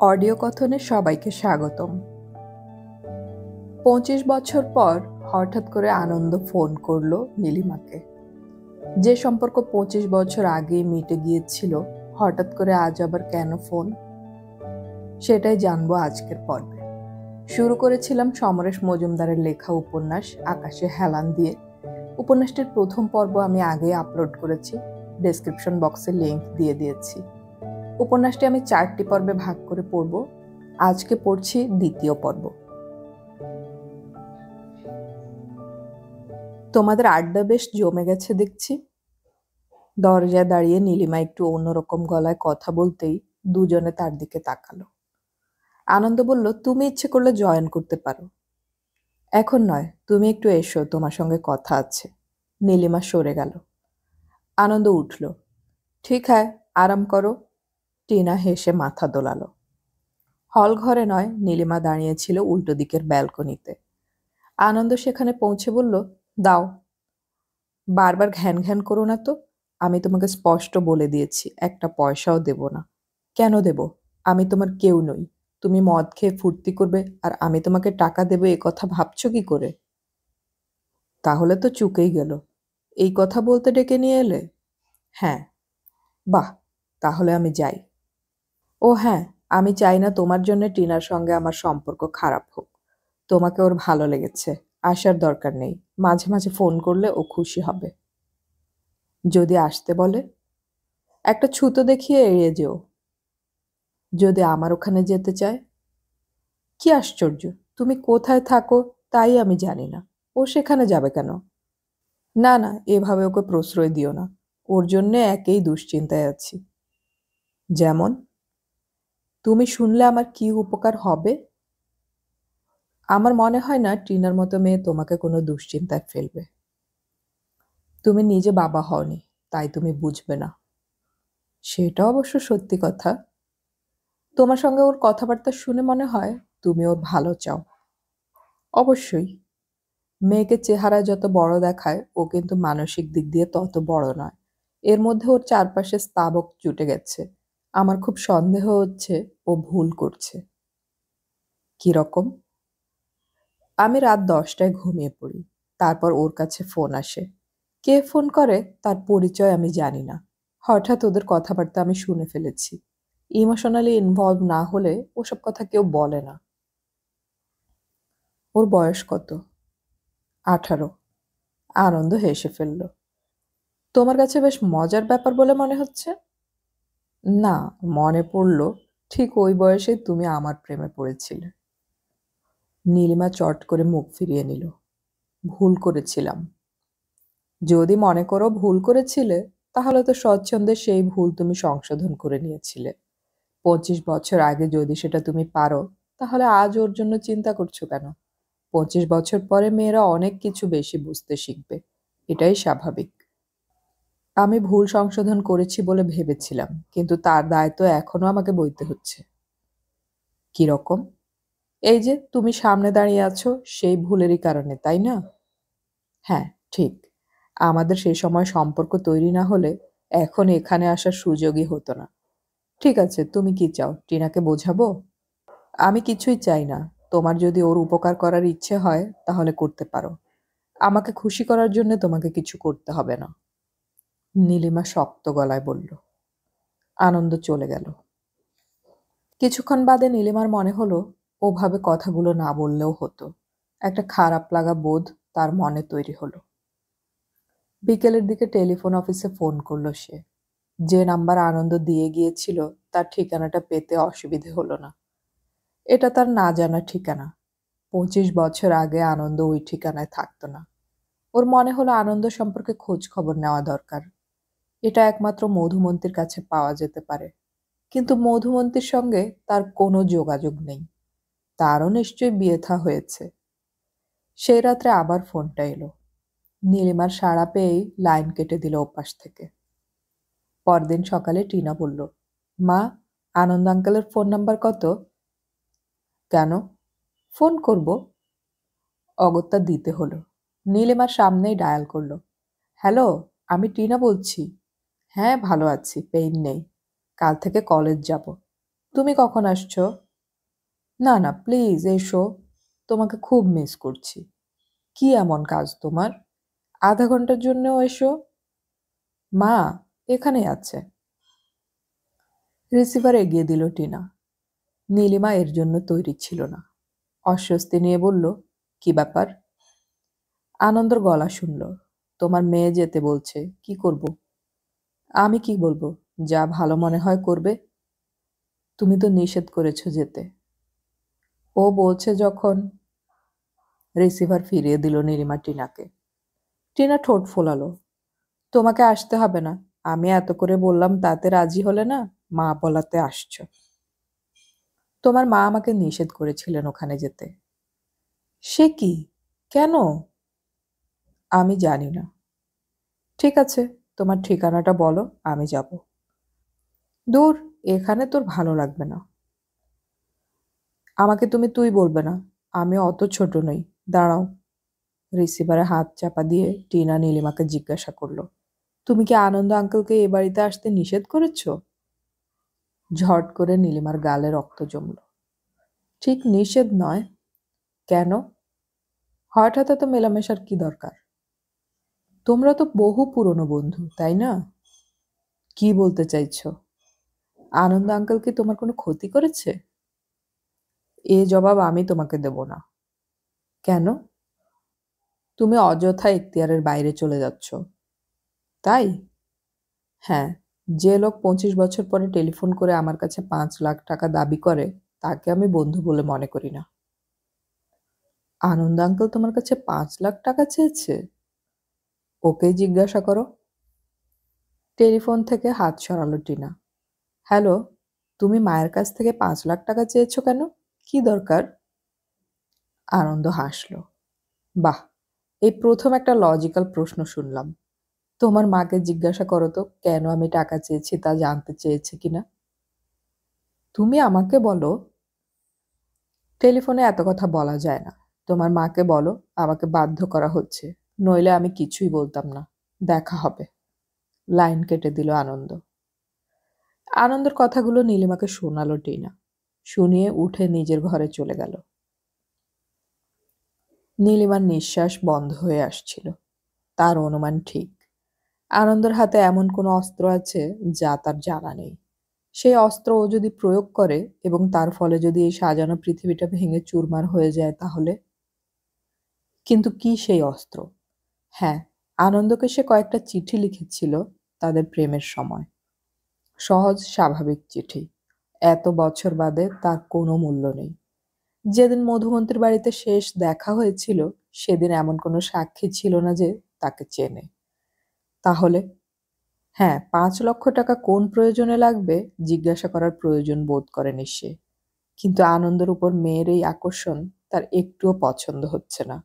Audio কথনে সবাইকে স্বাগতম। 25 বছর পর হঠাৎ করে আনন্দ ফোন করলো নীলিমাকে। যে সম্পর্ক 25 বছর আগেই মিটে গিয়েছিল, হঠাৎ করে আজ আবার কেন ফোন? সেটাই জানবো আজকের পর্বে। শুরু করেছিলাম সমরেশ মজুমদারের লেখা উপন্যাস আকাশে হেলান দিয়ে। উপন্যাসটির প্রথম পর্ব আমি আগেই আপলোড করেছি, ডেসক্রিপশন বক্সে লিংক দিয়ে দিয়েছি। উপন্যাসটি আমি 4টি পর্বে ভাগ করে পড়ব। আজকে পড়ছি দ্বিতীয় পর্ব। তোমাদের আড্ডা বেশ জমে গেছে দেখছি। দরজায় দাঁড়িয়ে নীলিমা একটু অন্যরকম গলায় কথা বলতেই দুজনে তার দিকে তাকালো। আনন্দ বলল, তুমি ইচ্ছে করলে জয়েন করতে পারো। এখন নয়, তুমি একটু এসো, তোমার সঙ্গে কথা আছে। নীলিমা সরে গেল। আনন্দ উঠল। ঠিক হ্যায়, আরাম করো। টিনা হেসে মাথা দোলালো। হল ঘরে নয়, নীলিমা দাঁড়িয়েছিল উল্টো দিকের ব্যালকনিতে। আনন্দ সেখানে পৌঁছে বলল, দাও। বারবার ঘ্যান ঘ্যান করো না তো। আমি তোমাকে স্পষ্ট বলে দিয়েছি, একটা পয়সাও দেব না। কেন দেব? আমি তোমার কেউ নই। তুমি মদ খেয়ে ফুর্তি করবে আর আমি তোমাকে টাকা দেবো, এ কথা ভাবছো কি করে? তাহলে তো চুকেই গেল। এই কথা বলতে ডেকে নিয়ে এলে? হ্যাঁ। বাহ, তাহলে আমি যাই। ও হ্যাঁ, আমি চাই না তোমার জন্য টিনার সঙ্গে আমার সম্পর্ক খারাপ হোক। তোমাকে ওর ভালো লেগেছে, আসার দরকার নেই। মাঝে মাঝে ফোন করলে ও খুশি হবে। যদি আসতে বলে? একটা ছুতো দেখিয়ে এড়িয়ে যেও। যদি আমার ওখানে যেতে চায়? কি আশ্চর্য, তুমি কোথায় থাকো তাই আমি জানি না, ও সেখানে যাবে কেন? না না, এভাবে ওকে প্রশ্রয় দিও না। ওর জন্যে একেই দুশ্চিন্তায় আছি। যেমন? তুমি শুনলে আমার কি উপকার হবে? আমার মনে হয় না টিনার মতো মেয়ে তোমাকে কোনো দুশ্চিন্তায় ফেলবে। তুমি নিজে বাবা হওনি, তাই তুমি বুঝবে না। সেটা অবশ্য সত্যি কথা। তোমার সঙ্গে ওর কথাবার্তা শুনে মনে হয় তুমি ওর ভালো চাও। অবশ্যই। মেয়েকে চেহারা যত বড় দেখায়, ও কিন্তু মানসিক দিক দিয়ে তত বড় নয়। এর মধ্যে ওর চারপাশে স্তাবক জুটে গেছে। আমার খুব সন্দেহ হচ্ছে ও ভুল করছে। কি রকম? আমি রাত 10টায় ঘুমিয়ে পড়ি। তারপর ওর কাছে ফোন আসে। কে ফোন করে তার পরিচয় আমি জানি না। হঠাৎ ওদের কথাবার্তা আমি শুনে ফেলেছি। ইমোশনালি ইনভলভ না হলে ওসব কথা কেউ বলে না। ওর বয়স কত? 18। আনন্দ হেসে ফেলল। তোমার কাছে বেশ মজার ব্যাপার বলে মনে হচ্ছে। না, মনে পড়ল ঠিক ওই বয়সে তুমি আমার প্রেমে পড়েছিলে। নীলিমা চট করে মুখ ফিরিয়ে নিল। ভুল করেছিলাম। যদি মনে করো ভুল করেছিলে, তাহলে তো স্বচ্ছন্দে সেই ভুল তুমি সংশোধন করে নিয়েছিলে। 25 বছর আগে যদি সেটা তুমি পারো, তাহলে আজ ওর জন্য চিন্তা করছো কেন? 25 বছর পরে মেয়েরা অনেক কিছু বেশি বুঝতে শিখবে। এটাই স্বাভাবিক। আমি ভুল সংশোধন করেছি বলে ভেবেছিলাম, কিন্তু তার দায় তো এখনো আমাকে বইতে হচ্ছে। কি রকম? এই যে তুমি সামনে দাঁড়িয়ে আছো, সেই ভুলেরই কারণে, তাই না? হ্যাঁ, ঠিক। আমাদের সেই সময় সম্পর্ক তৈরি না হলে এখন এখানে আসার সুযোগই হতো না। ঠিক আছে, তুমি কি চাও, টিনাকে বোঝাবো? আমি কিছুই চাই না। তোমার যদি ওর উপকার করার ইচ্ছে হয় তাহলে করতে পারো। আমাকে খুশি করার জন্য তোমাকে কিছু করতে হবে না। নীলিমা শক্ত গলায় বলল। আনন্দ চলে গেল। কিছুক্ষণ বাদে নীলিমার মনে হলো ওভাবে কথাগুলো না বললেও হতো। একটা খারাপ লাগা বোধ তার মনে তৈরি হলো। বিকেলের দিকে টেলিফোন অফিসে ফোন করলো সে। যে নাম্বার আনন্দ দিয়ে গিয়েছিল তার ঠিকানাটা পেতে অসুবিধে হলো না। এটা তার না জানা ঠিকানা। 25 বছর আগে আনন্দ ওই ঠিকানায় থাকতো না। ওর মনে হলো আনন্দ সম্পর্কে খোঁজ খবর নেওয়া দরকার। এটা একমাত্র মধুমন্তীর কাছে পাওয়া যেতে পারে। কিন্তু মধুমন্তীর সঙ্গে তার কোনো যোগাযোগ নেই। তারও নিশ্চয়ই বিয়ে থা হয়েছে। সেই রাত্রে আবার ফোনটা এলো। নীলিমার সাড়া পেয়েই লাইন কেটে দিল ওপাশ থেকে। পরদিন সকালে টিনা বলল, মা, আনন্দ আঙ্কেলের ফোন নাম্বার কত? কেন? ফোন করব। অগত্যা দিতে হলো। নীলিমার সামনেই ডায়াল করলো। হ্যালো, আমি টিনা বলছি। হ্যাঁ, ভালো আছি, পেইন নেই। কাল থেকে কলেজ যাব। তুমি কখন আসছো? না না, প্লিজ এসো, তোমাকে খুব মিস করছি। কি এমন কাজ তোমার? আধা ঘন্টার জন্যও এসো। মা এখানেই আছে। রিসিভার এগিয়ে দিল টিনা। নীলিমা এর জন্য তৈরি ছিল না। অস্বস্তি নিয়ে বলল, কি ব্যাপার? আনন্দর গলা শুনল, তোমার মেয়ে যেতে বলছে, কি করব? আমি কি বলবো? যা ভালো মনে হয় করবে। তুমি তো নিষেধ করেছো যেতে। ও বলছে যখন। রিসিভার ফিরিয়ে দিল নীলিমা টিনাকে। টিনা ঠোঁট ফোলালো, তোমাকে আসতে হবে না। আমি এত করে বললাম, তাতে রাজি হলে না, মা বলাতে আসছো। তোমার মা আমাকে নিষেধ করেছিলেন ওখানে যেতে। সে কি? কেন? আমি জানি না। ঠিক আছে, তোমার ঠিকানাটা বলো, আমি যাব। দূর, এখানে তোর ভালো লাগবে না। আমাকে তুমি তুই বলবে না, আমি অত ছোট নই। দাঁড়াও। রিসিভারে হাত চাপা দিয়ে টিনা নীলিমাকে জিজ্ঞাসা করলো, তুমি কি আনন্দ আঙ্কেলকে এ বাড়িতে আসতে নিষেধ করেছো? ঝট করে নীলিমার গালে রক্ত জমল। ঠিক নিষেধ নয়। কেন? হঠাৎ এত মেলামেশার কি দরকার? তোমরা তো বহু পুরনো বন্ধু, তাই না? কি বলতে চাইছো? আনন্দ আঙ্কেল কি তোমার কোনো ক্ষতি করেছে? এ জবাব আমি তোমাকে দেব না। কেন? তুমি অযথা এখতিয়ারের বাইরে চলে যাচ্ছ। তাই? হ্যাঁ। যে লোক 25 বছর পরে টেলিফোন করে আমার কাছে 5 লাখ টাকা দাবি করে, তাকে আমি বন্ধু বলে মনে করি না। আনন্দ আঙ্কেল তোমার কাছে 5 লাখ টাকা চেয়েছে? ওকেই জিজ্ঞাসা করো। টেলিফোন থেকে হাত সরালো টিনা। হ্যালো, তুমি মায়ের কাছ থেকে 5 লাখ টাকা চেয়েছো কেন? কি দরকার? আনন্দ হাসল। বাহ, এই প্রথম একটা লজিক্যাল প্রশ্ন শুনলাম। তোমার মাকে জিজ্ঞাসা করো তো কেন আমি টাকা চেয়েছি তা জানতে চেয়েছে কিনা। তুমি আমাকে বলো। টেলিফোনে এত কথা বলা যায় না। তোমার মাকে বলো আমাকে বাধ্য করা হচ্ছে, নইলে আমি কিছুই বলতাম না। দেখা হবে। লাইন কেটে দিল আনন্দ। আনন্দের কথাগুলো নীলিমাকে শোনালো টিনা। শুনিয়ে উঠে নিজের ঘরে চলে গেল। নীলিমার নিঃশ্বাস বন্ধ হয়ে আসছিল। তার অনুমান ঠিক। আনন্দের হাতে এমন কোনো অস্ত্র আছে যা তার জানা নেই। সেই অস্ত্র ও যদি প্রয়োগ করে এবং তার ফলে যদি এই সাজানো পৃথিবীটা ভেঙে চুরমার হয়ে যায় তাহলে? কিন্তু কি সেই অস্ত্র? হ্যাঁ, আনন্দকে সে কয়েকটা চিঠি লিখেছিল তাদের প্রেমের সময়। সহজ স্বাভাবিক চিঠি। এত বছর বাদে তার কোনো মূল্য নেই। যেদিন মধুমন্ত্রীর বাড়িতে শেষ দেখা হয়েছিল সেদিন এমন কোনো সাক্ষী ছিল না যে তাকে চেনে। তাহলে? হ্যাঁ, 5 লক্ষ টাকা কোন প্রয়োজনে লাগবে জিজ্ঞাসা করার প্রয়োজন বোধ করেনি সে। কিন্তু আনন্দের উপর মেয়ের এই আকর্ষণ তার একটুও পছন্দ হচ্ছে না।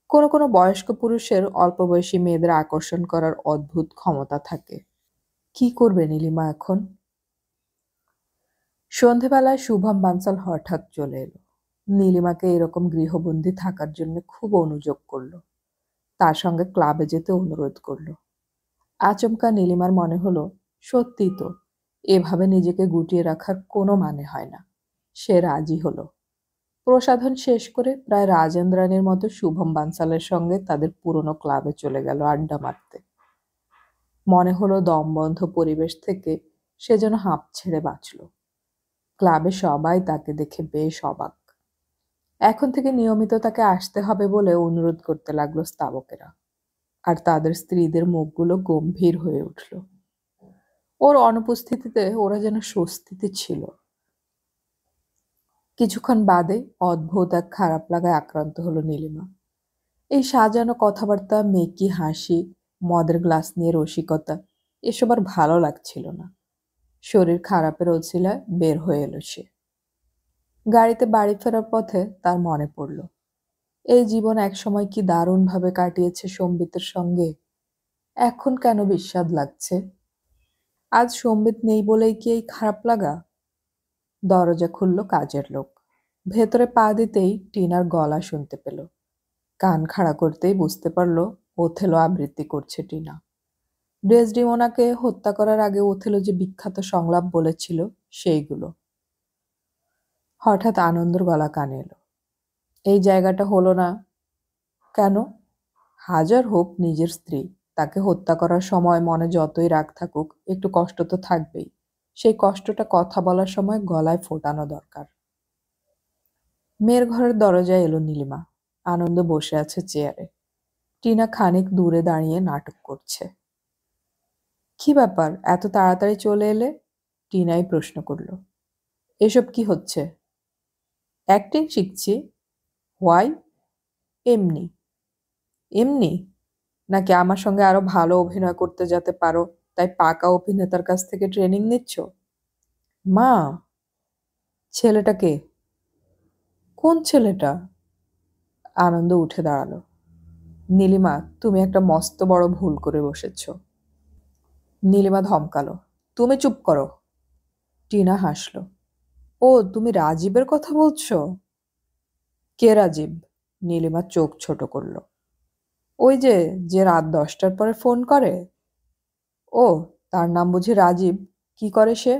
কোনো কোনো বয়স্ক পুরুষের অল্প বয়সী মেয়েদের আকর্ষণ করার অদ্ভুত ক্ষমতা থাকে। কি করবে নীলিমা এখন? সন্ধেবেলায় শুভম বানসাল হঠাৎ চলে এলো। নীলিমাকে এরকম গৃহবন্দী থাকার জন্য খুব অনুযোগ করলো। তার সঙ্গে ক্লাবে যেতে অনুরোধ করলো। আচমকা নীলিমার মনে হলো, সত্যিই তো, এভাবে নিজেকে গুটিয়ে রাখার কোনো মানে হয় না। সে রাজি হলো। প্রসাধন শেষ করে প্রায় রাজেন্দ্রাণীর মতো শুভম বানসালের সঙ্গে তাদের পুরনো ক্লাবে চলে গেল আড্ডা মারতে। মনে হলো দমবন্ধ পরিবেশ থেকে সে যেন হাঁপ ছেড়ে বাঁচল। ক্লাবে সবাই তাকে দেখে বেশ অবাক। এখন থেকে নিয়মিত তাকে আসতে হবে বলে অনুরোধ করতে লাগলো স্তাবকেরা। আর তাদের স্ত্রীদের মুখগুলো গম্ভীর হয়ে উঠল। ওর অনুপস্থিতিতে ওরা যেন স্বস্তিতে ছিল। কিছুক্ষণ বাদে অদ্ভুত এক খারাপ লাগায় আক্রান্ত হলো নীলিমা। এই সাজানো কথাবার্তা, মেকি হাসি, মদের গ্লাস নিয়ে রসিকতা, এসব আর ভালো লাগছিল না। শরীর খারাপের অছিলায় বের হয়ে এলো সে। গাড়িতে বাড়ি ফেরার পথে তার মনে পড়ল, এই জীবন একসময় কি দারুণভাবে কাটিয়েছে সম্বিতের সঙ্গে। এখন কেন বিস্বাদ লাগছে? আজ সম্বিত নেই বলেই কি এই খারাপ লাগা? দরজা খুলল কাজের লোক। ভেতরে পা দিতেই টিনার গলা শুনতে পেল। কান খাড়া করতেই বুঝতে পারল ওথেলো আবৃত্তি করছে টিনা। ডেসডিমোনাকে হত্যা করার আগে ওথেলো যে বিখ্যাত সংলাপ বলেছিল সেইগুলো। হঠাৎ আনন্দর গলা কানে এলো। এই জায়গাটা হলো না কেন? হাজার হোক নিজের স্ত্রী, তাকে হত্যা করার সময় মনে যতই রাগ থাকুক একটু কষ্ট তো থাকবেই। সেই কষ্টটা কথা বলার সময় গলায় ফোটানো দরকার। মেয়ের ঘরের দরজায় এলো নীলিমা। আনন্দ বসে আছে চেয়ারে। টিনা খানিক দূরে দাঁড়িয়ে নাটক করছে। কি ব্যাপার, এত তাড়াতাড়ি চলে এলে? টিনাই প্রশ্ন করল। এসব কি হচ্ছে? অ্যাক্টিং শিখছি। হোয়াই? এমনি। এমনি? নাকি আমার সঙ্গে আরো ভালো অভিনয় করতে যাতে পারো তাই পাকা অভিনেতার কাছ থেকে ট্রেনিং নিচ্ছ? মা! ছেলেটা কে? কোন ছেলেটা? আনন্দ উঠে দাঁড়ালো। নীলিমা, তুমি একটা মস্ত বড় ভুল করে বসেছ। নীলিমা ধমকালো। তুমি চুপ করো। টিনা হাসল। ও, তুমি রাজীবের কথা বলছো? কে রাজীব? নীলিমা চোখ ছোট করল। ওই যে যে রাত 10টার পরে ফোন করে। ও, তার নাম বুঝি রাজীব? কি করে সে?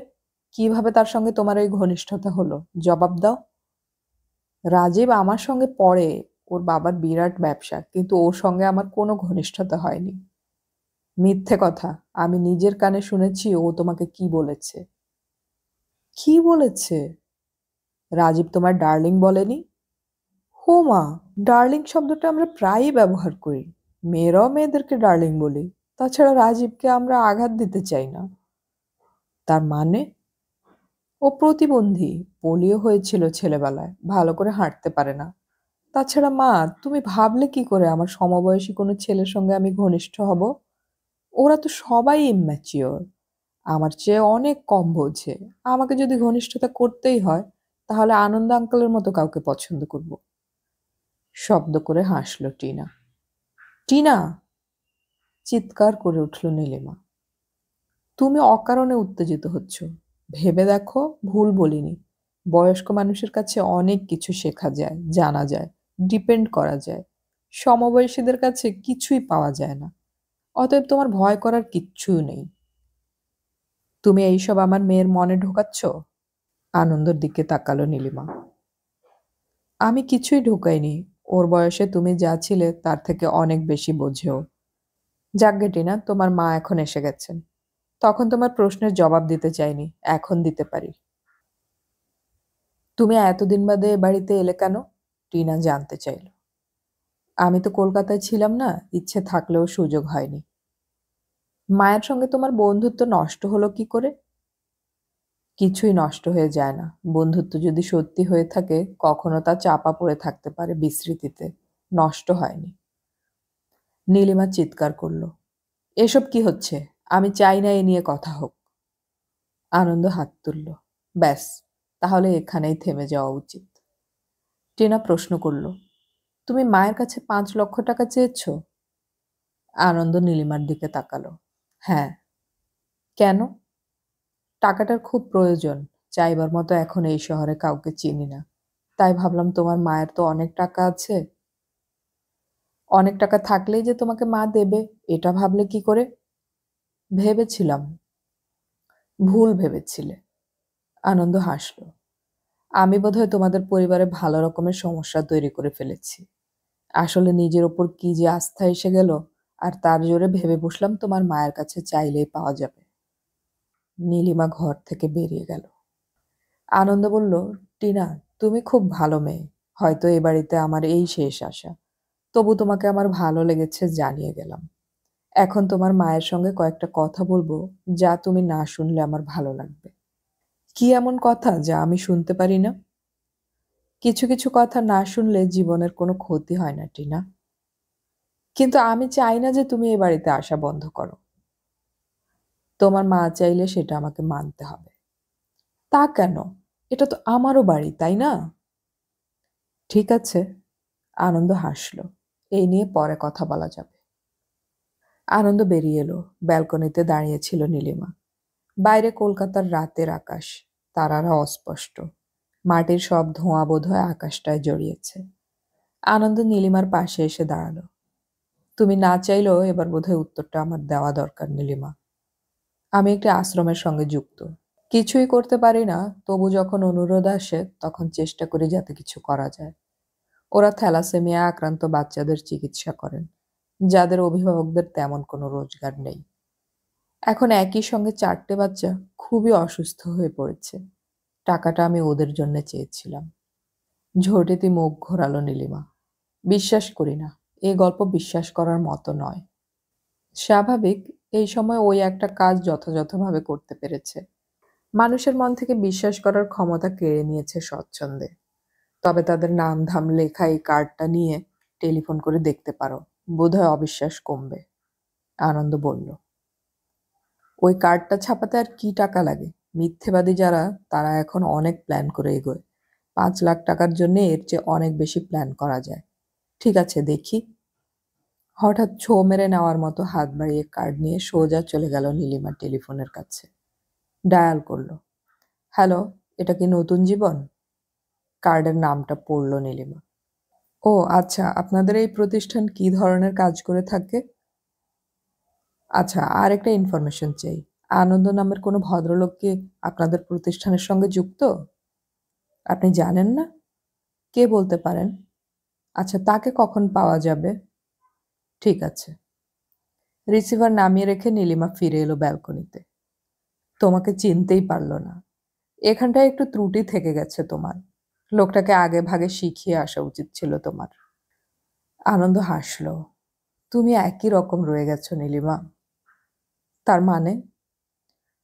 কিভাবে তার সঙ্গে তোমার এই ঘনিষ্ঠতা হলো? জবাব দাও। রাজীব আমার সঙ্গে পড়ে। ওর বাবার বিরাট ব্যবসা, কিন্তু ওর সঙ্গে আমার কোনো ঘনিষ্ঠতা হয়নি। মিথ্যে কথা। আমি নিজের কানে শুনেছি ও তোমাকে কি বলেছে। কি বলেছে? রাজীব তোমার ডার্লিং বলেনি? হো মা! ডার্লিং শব্দটা আমরা প্রায়ই ব্যবহার করি। মেয়েরাও মেয়েদেরকে ডার্লিং বলি। তাছাড়া রাজীবকে আমরা আঘাত দিতে চাই না। তার মানে? ও প্রতিবন্ধী। পোলিও হয়েছিল ছেলেবেলায়, ভালো করে হাঁটতে পারে না। তাছাড়া মা, তুমি ভাবলে কি করে আমার সমবয়সী কোনো ছেলের সঙ্গে আমি ঘনিষ্ঠ হব? ওরা তো সবাই ইম্যাচিওর, আমার চেয়ে অনেক কম বোঝে। আমাকে যদি ঘনিষ্ঠতা করতেই হয় তাহলে আনন্দ আঙ্কেলের মতো কাউকে পছন্দ করব। শব্দ করে হাসল টিনা। টিনা! চিৎকার করে উঠল নীলিমা। তুমি অকারণে উত্তেজিত হচ্ছ। ভেবে দেখো, ভুল বলিনি। বয়স্ক মানুষের কাছে অনেক কিছু শেখা যায়, জানা যায়, ডিপেন্ড করা যায়। সমবয়সীদের কাছে কিছুই পাওয়া যায় না। অতএব তোমার ভয় করার কিচ্ছুই নেই। তুমি এইসব আমার মেয়ের মনে ঢোকাচ্ছ? আনন্দর দিকে তাকালো নীলিমা। আমি কিছুই ঢোকাইনি। ওর বয়সে তুমি যা ছিলে তার থেকে অনেক বেশি বোঝেও। যাকগে টিনা, তোমার মা এখন এসে গেছেন। তখন তোমার প্রশ্নের জবাব দিতে চাইনি, এখন দিতে পারি। তুমি এতদিন বাদে এ বাড়িতে এলে কেন? টিনা জানতে চাইল। আমি তো কলকাতায় ছিলাম না, ইচ্ছে থাকলেও সুযোগ হয়নি। মায়ের সঙ্গে তোমার বন্ধুত্ব নষ্ট হলো কি করে? কিছুই নষ্ট হয়ে যায় না। বন্ধুত্ব যদি সত্যি হয়ে থাকে কখনো তা চাপা পড়ে থাকতে পারে বিস্মৃতিতে, নষ্ট হয়নি। নীলিমা চিৎকার করল। এসব কি হচ্ছে? আমি চাই না এ নিয়ে কথা হোক। আনন্দ হাত তুলল। ব্যাস, তাহলে এখানেই থেমে যাওয়া উচিত। টিনা প্রশ্ন করল, তুমি মায়ের কাছে 5 লক্ষ টাকা চেয়েছ? আনন্দ নীলিমার দিকে তাকালো। হ্যাঁ। কেন? টাকাটার খুব প্রয়োজন। চাইবার মতো এখন এই শহরে কাউকে চিনি না। তাই ভাবলাম তোমার মায়ের তো অনেক টাকা আছে। অনেক টাকা থাকলেই যে তোমাকে মা দেবে এটা ভাবলে কি করে? ভেবেছিলাম। ভুল ভেবেছিলে। আনন্দ হাসল। আমি বোধহয় তোমাদের পরিবারে ভালো রকমের সমস্যা তৈরি করে ফেলেছি। আসলে নিজের ওপর কি যে আস্থা এসে গেল, আর তার জোরে ভেবে বসলাম তোমার মায়ের কাছে চাইলেই পাওয়া যাবে। নীলিমা ঘর থেকে বেরিয়ে গেল। আনন্দ বলল, টিনা, তুমি খুব ভালো মেয়ে। হয়তো এ বাড়িতে আমার এই শেষ আশা। তবু তোমাকে আমার ভালো লেগেছে জানিয়ে গেলাম। এখন তোমার মায়ের সঙ্গে কয়েকটা কথা বলবো, যা তুমি না শুনলে আমার ভালো লাগবে। কি এমন কথা যা আমি শুনতে পারি না? কিছু কিছু কথা না শুনলে জীবনের কোনো ক্ষতি হয় না টিনা। কিন্তু আমি চাই না যে তুমি এ বাড়িতে আসা বন্ধ করো। তোমার মা চাইলে সেটা আমাকে মানতে হবে। তা কেন? এটা তো আমারও বাড়ি, তাই না? ঠিক আছে। আনন্দ হাসল। এই নিয়ে পরে কথা বলা যাবে। আনন্দ বেরিয়ে এলো। ব্যালকনিতে দাঁড়িয়েছিল নীলিমা। বাইরে কলকাতার রাতের আকাশ, তারারা অস্পষ্ট। মাটির সব ধোঁয়া বোধহয় আকাশটায় জড়িয়েছে। আনন্দ নীলিমার পাশে এসে দাঁড়ালো। তুমি না চাইলেও এবার বোধহয় উত্তরটা আমার দেওয়া দরকার নীলিমা। আমি একটি আশ্রমের সঙ্গে যুক্ত। কিছুই করতে পারি না, তবু যখন অনুরোধ আসে তখন চেষ্টা করি যাতে কিছু করা যায়। ওরা থ্যালাসেমিয়া আক্রান্ত বাচ্চাদের চিকিৎসা করেন, যাদের অভিভাবকদের তেমন কোনো রোজগার নেই। এখন একই সঙ্গে 4টে বাচ্চা খুবই অসুস্থ হয়ে পড়েছে। টাকাটা আমি ওদের জন্য চেয়েছিলাম। ঝোঁটেতে মুখ ঘোরালো নীলিমা। বিশ্বাস করি না, এই গল্প বিশ্বাস করার মতো নয়। স্বাভাবিক, এই সময় ওই একটা কাজ যথাযথভাবে করতে পেরেছে। মানুষের মন থেকে বিশ্বাস করার ক্ষমতা কেড়ে নিয়েছে স্বচ্ছন্দে। তবে তাদের নাম ধাম লেখা এই কার্ডটা নিয়ে টেলিফোন করে দেখতে পারো, বোধহয় অবিশ্বাস কমবে। আনন্দ বলল, ওই কার্ডটা ছাপাতে আর কি টাকা লাগে? মিথ্যেবাদী যারা, তারা এখন অনেক প্ল্যান করে এগোয়। 5 লাখ টাকার জন্য এর চেয়ে অনেক বেশি প্ল্যান করা যায়। ঠিক আছে, দেখি। হঠাৎ ছো মেরে নেওয়ার মতো হাত বাড়িয়ে কার্ড নিয়ে সোজা চলে গেল নীলিমার টেলিফোনের কাছে। ডায়াল করলো। হ্যালো, এটা কি নতুন জীবন? কার্ডের নামটা পড়ল নীলিমা। ও আচ্ছা, আপনাদের এই প্রতিষ্ঠান কি ধরনের কাজ করে থাকে? আচ্ছা, আর একটা ইনফরমেশন চাই। আনন্দ নামের কোনো ভদ্রলোক কি আপনাদের প্রতিষ্ঠানের সঙ্গে যুক্ত? আপনি জানেন না? কে বলতে পারেন? আচ্ছা, তাকে কখন পাওয়া যাবে? ঠিক আছে। রিসিভার নামিয়ে রেখে নীলিমা ফিরে এলো ব্যালকনিতে। তোমাকে চিনতেই পারল না। এখানটায় একটু ত্রুটি থেকে গেছে তোমার। লোকটাকে আগে ভাগে শিখিয়ে আসা উচিত ছিল তোমার। আনন্দ হাসল। তুমি একই রকম রয়ে গেছো নীলিমা। তার মানে?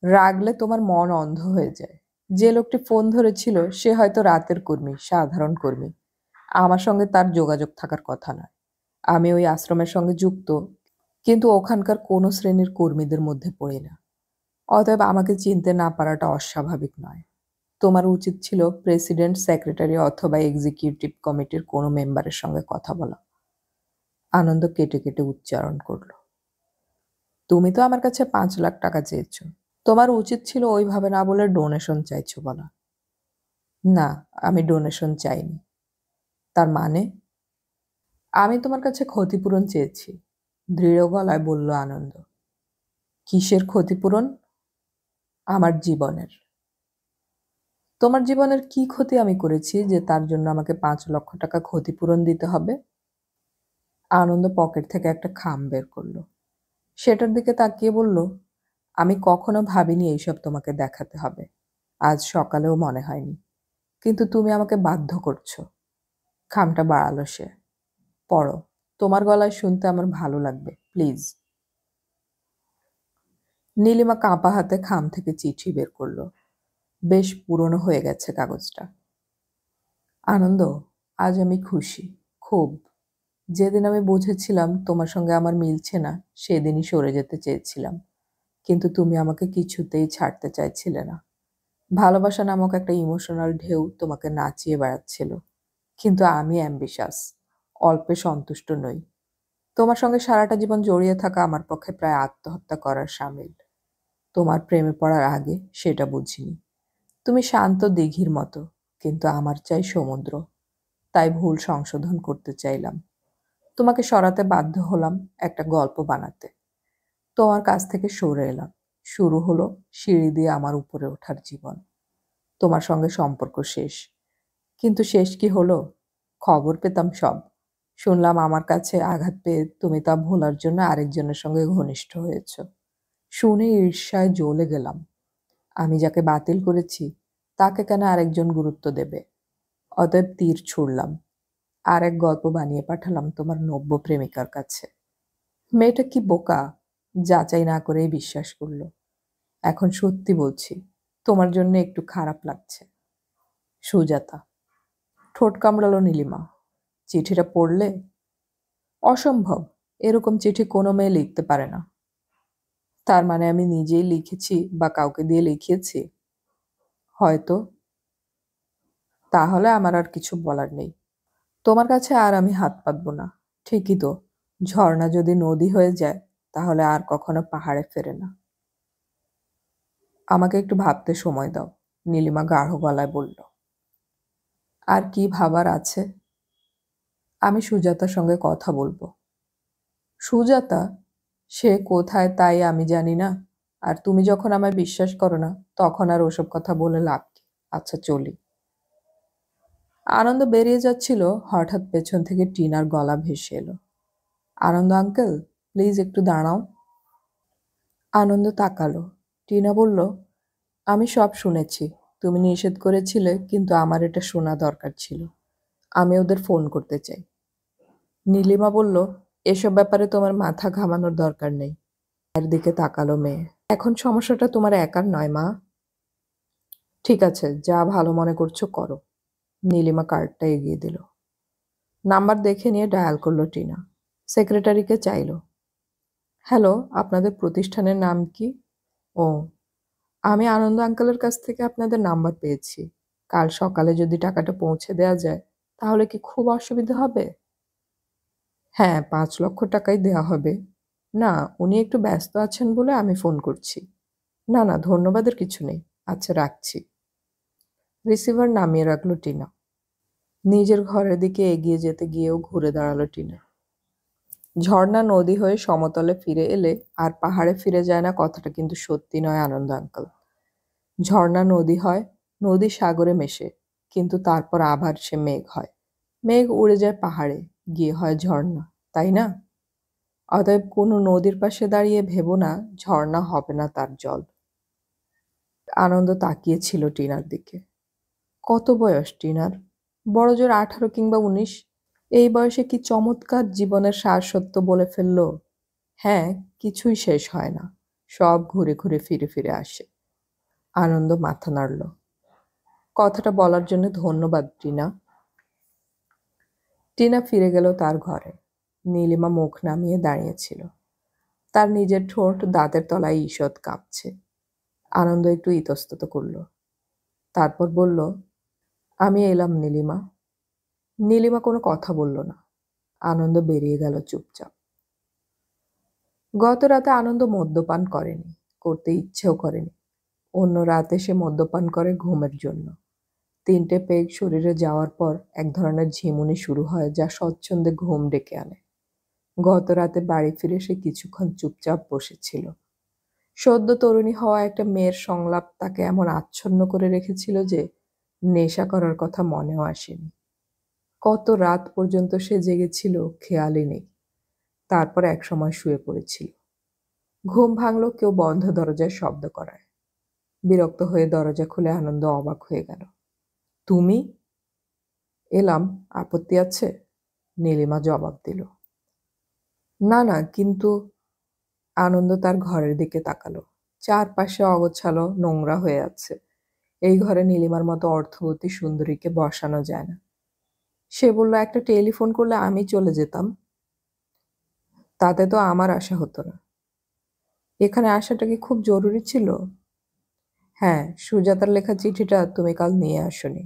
রাগলে তোমার মন অন্ধ হয়ে যায়। যে লোকটি ফোন ধরেছিল সে হয়তো রাতের কর্মী, সাধারণ কর্মী। আমার সঙ্গে তার যোগাযোগ থাকার কথা নয়। আমি ওই আশ্রমের সঙ্গে যুক্ত, কিন্তু ওখানকার কোনো শ্রেণীর কর্মীদের মধ্যে পড়ি না। অতএব আমাকে চিনতে না পারাটা অস্বাভাবিক নয়। তোমার উচিত ছিল প্রেসিডেন্ট, সেক্রেটারি অথবা এক্সিকিউটিভ কমিটির কোনো মেম্বারের সঙ্গে কথা বলা। আনন্দ কেটে কেটে উচ্চারণ করল। তুমি তো আমার কাছে 5 লাখ টাকা চেয়েছ। তোমার উচিত ছিল ওইভাবে না বলে ডোনেশন চাইছো বলা। না, আমি ডোনেশন চাইনি। তার মানে? আমি তোমার কাছে ক্ষতিপূরণ চেয়েছি, দৃঢ় গলায় বলল আনন্দ। কিসের ক্ষতিপূরণ? আমার জীবনের। তোমার জীবনের কি ক্ষতি আমি করেছি যে তার জন্য আমাকে 5 লক্ষ টাকা ক্ষতিপূরণ দিতে হবে? আনন্দ পকেট থেকে একটা খাম বের করলো। সেটার দিকে তাকিয়ে বলল, আমি কখনো ভাবিনি এইসব তোমাকে দেখাতে হবে। আজ সকালেও মনে হয়নি। কিন্তু তুমি আমাকে বাধ্য করছো। খামটা বাড়ালো সে। পড়ো, তোমার গলায় শুনতে আমার ভালো লাগবে, প্লিজ। নীলিমা কাঁপা হাতে খাম থেকে চিঠি বের করলো। বেশ পুরনো হয়ে গেছে কাগজটা। আনন্দ, আজ আমি খুশি, খুব। যেদিন আমি বুঝেছিলাম তোমার সঙ্গে আমার মিলছে না, সেদিনই সরে যেতে চেয়েছিলাম। কিন্তু তুমি আমাকে কিছুতেই ছাড়তে চাইছিলে না। ভালোবাসা নামক একটা ইমোশনাল ঢেউ তোমাকে নাচিয়ে বেড়াচ্ছিল। কিন্তু আমি অ্যাম্বিশাস, অল্পে সন্তুষ্ট নই। তোমার সঙ্গে সারাটা জীবন জড়িয়ে থাকা আমার পক্ষে প্রায় আত্মহত্যা করার শামিল। তোমার প্রেমে পড়ার আগে সেটা বুঝিনি। তুমি শান্ত দিঘির মতো, কিন্তু আমার চাই সমুদ্র। তাই ভুল সংশোধন করতে চাইলাম। তোমাকে সরাতে বাধ্য হলাম, একটা গল্প বানাতে। তোমার কাছ থেকে সরে এলাম। শুরু হলো সিঁড়ি দিয়ে আমার উপরে ওঠার জীবন। তোমার সঙ্গে সম্পর্ক শেষ। কিন্তু শেষ কি হলো? খবর পেতাম সব। শুনলাম আমার কাছে আঘাত পেয়ে তুমি তা ভোলার জন্য আরেকজনের সঙ্গে ঘনিষ্ঠ হয়েছ। শুনে ঈর্ষায় জ্বলে গেলাম। আমি যাকে বাতিল করেছি তাকে কেন আরেকজন গুরুত্ব দেবে? অতএব তীর ছুড়লাম। আর এক গল্প বানিয়ে পাঠালাম তোমার নব্য প্রেমিকার কাছে। মেয়েটা কি বোকা, যাচাই না করেই বিশ্বাস করলো। এখন সত্যি বলছি, তোমার জন্য একটু খারাপ লাগছে। সুজাতা। ঠোঁট কামড়ালো নীলিমা। চিঠিটা পড়লে? অসম্ভব, এরকম চিঠি কোনো মেয়ে লিখতে পারে না। তার মানে আমি নিজেই লিখেছি বা কাউকে দিয়ে লিখিয়েছি? হয়তো। তাহলে আমার আর কিছু বলার নেই। তোমার কাছে আর আমি হাত পাতব না। ঠিকই তো, ঝর্ণা যদি নদী হয়ে যায় তাহলে আর কখনো পাহাড়ে ফেরে না। আমাকে একটু ভাবতে সময় দাও, নীলিমা গাঢ় গলায় বলল। আর কি ভাবার আছে? আমি সুজাতার সঙ্গে কথা বলবো। সুজাতা? সে কোথায় তাই আমি জানি না, আর তুমি যখন আমায় বিশ্বাস করো না তখন আর ওসব কথা বলে লাভ কি? আচ্ছা চলি। আনন্দ বেরিয়ে যাচ্ছিল, হঠাৎ পেছন থেকে টিনার গলা ভেসে এলো। আনন্দ আঙ্কেল, প্লিজ একটু দাঁড়াও। আনন্দ তাকালো। টিনা বলল, আমি সব শুনেছি। তুমি নিষেধ করেছিলে, কিন্তু আমার এটা শোনা দরকার ছিল। আমি ওদের ফোন করতে চাই। নীলিমা বলল, এসব ব্যাপারে তোমার মাথা ঘামানোর দরকার নেই। এর দিকে তাকালো মেয়ে। এখন সমস্যাটা তোমার একার নয় মা। ঠিক আছে, যা ভালো মনে করছো করো। নীলিমা কার্ডটা এগিয়ে দিল। নাম্বার দেখে নিয়ে ডায়াল করলো টিনা। সেক্রেটারিকে চাইলো। হ্যালো, আপনাদের প্রতিষ্ঠানের নাম কি? ও, আমি আনন্দ আঙ্কেলের কাছ থেকে আপনাদের নাম্বার পেয়েছি। কাল সকালে যদি টাকাটা পৌঁছে দেওয়া যায় তাহলে কি খুব অসুবিধা হবে? হ্যাঁ, 5 লক্ষ টাকাই দেওয়া হবে। না, উনি একটু ব্যস্ত আছেন বলে আমি ফোন করছি। না না, ধন্যবাদের কিছু নেই। আচ্ছা, রাখছি। রিসিভার নামিয়ে রাখলো টিনা। নিজের ঘরের দিকে এগিয়ে যেতে গিয়েও ঘুরে দাঁড়ালো টিনা। ঝর্ণা নদী হয়ে সমতলে ফিরে এলে আর পাহাড়ে ফিরে যায় না, কথাটা কিন্তু সত্যি নয় আনন্দ আঙ্কেল। ঝর্ণা নদী হয়, নদী সাগরে মেশে, কিন্তু তারপর আবার সে মেঘ হয়। মেঘ উড়ে যায় পাহাড়ে, গিয়ে হয় ঝর্ণা, তাই না? অতএব কোনো নদীর পাশে দাঁড়িয়ে ভেবো না ঝর্ণা হবে না তার জল। আনন্দ তাকিয়েছিল টিনার দিকে। কত বয়স টিনার? বড়জোর 18 কিংবা 19। এই বয়সে কি চমৎকার জীবনের সারসত্য বলে ফেললো। হ্যাঁ, কিছুই শেষ হয় না, সব ঘুরে ঘুরে ফিরে ফিরে আসে। আনন্দ মাথা নাড়ল। কথাটা বলার জন্য ধন্যবাদ টিনা। টিনা ফিরে গেল তার ঘরে। নীলিমা মুখ নামিয়ে দাঁড়িয়েছিল। তার নিজের ঠোঁট দাঁতের তলায় ঈষৎ কাঁপছে। আনন্দ একটু ইতস্তত করল। তারপর বলল, আমি এলাম নীলিমা। নীলিমা কোনো কথা বলল না। আনন্দ বেরিয়ে গেল চুপচাপ। গত রাতে আনন্দ মদ্যপান করেনি, করতে ইচ্ছেও করেনি। অন্য রাতে সে মদ্যপান করে ঘুমের জন্য। 3টে পেগ শরীরে যাওয়ার পর এক ধরনের ঝিমুনি শুরু হয়, যা স্বচ্ছন্দে ঘুম ডেকে আনে। গত রাতে বাড়ি ফিরে সে কিছুক্ষণ চুপচাপ বসেছিল। সদ্য তরুণী হওয়া একটা মেয়ের সংলাপ তাকে এমন আচ্ছন্ন করে রেখেছিল যে নেশা করার কথা মনেও আসেনি। কত রাত পর্যন্ত সে জেগেছিল খেয়ালই নেই। তারপর একসময় শুয়ে পড়েছিল। ঘুম ভাঙল কেউ বন্ধ দরজায় শব্দ করায়। বিরক্ত হয়ে দরজা খুলে আনন্দ অবাক হয়ে গেল। তুমি? এলাম, আপত্তি আছে? নীলিমা জবাব দিল। না না, কিন্তু। আনন্দ তার ঘরের দিকে তাকালো। চারপাশে অগোছালো, নোংরা হয়ে আছে। এই ঘরে নীলিমার মতো অর্থবতী সুন্দরীকে বসানো যায় না। সে বলল, একটা টেলিফোন করলে আমি চলে যেতাম। তাতে তো আমার আশা হতো না। এখানে আসাটা কি খুব জরুরি ছিল? হ্যাঁ, সুজাতার লেখা চিঠিটা তুমি কাল নিয়ে আসোনি।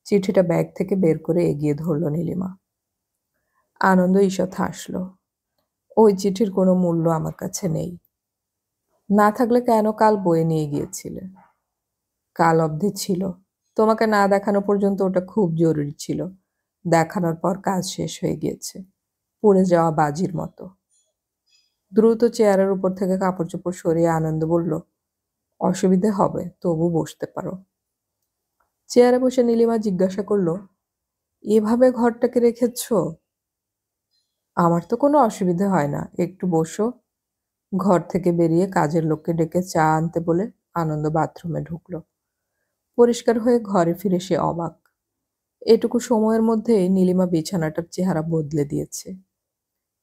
চিঠিটা ব্যাগ থেকে বের করে এগিয়ে ধরল নীলিমা। আনন্দ ঈষৎ হাসল। ওই চিঠির কোনো মূল্য আমার কাছে নেই। না থাকলে কেন কাল বয়ে নিয়ে গিয়েছিলে? কাল অবধি ছিল। তোমাকে না দেখানো পর্যন্ত ওটা খুব জরুরি ছিল। দেখানোর পর কাজ শেষ হয়ে গিয়েছে। পুড়ে যাওয়া বাজির মতো। দ্রুত চেয়ারের উপর থেকে কাপড় চোপড় সরিয়ে আনন্দ বলল, অসুবিধে হবে, তবু বসতে পারো। চেয়ারে বসে নীলিমা জিজ্ঞাসা করল, এভাবে ঘরটাকে রেখেছ? আমার তো কোনো অসুবিধে হয় না, একটু বসো। ঘর থেকে বেরিয়ে কাজের লোককে ডেকে চা আনতে বলে আনন্দ বাথরুমে ঢুকলো। পরিষ্কার হয়ে ঘরে ফিরে সে অবাক। এটুকু সময়ের মধ্যে নীলিমা বিছানাটার চেহারা বদলে দিয়েছে।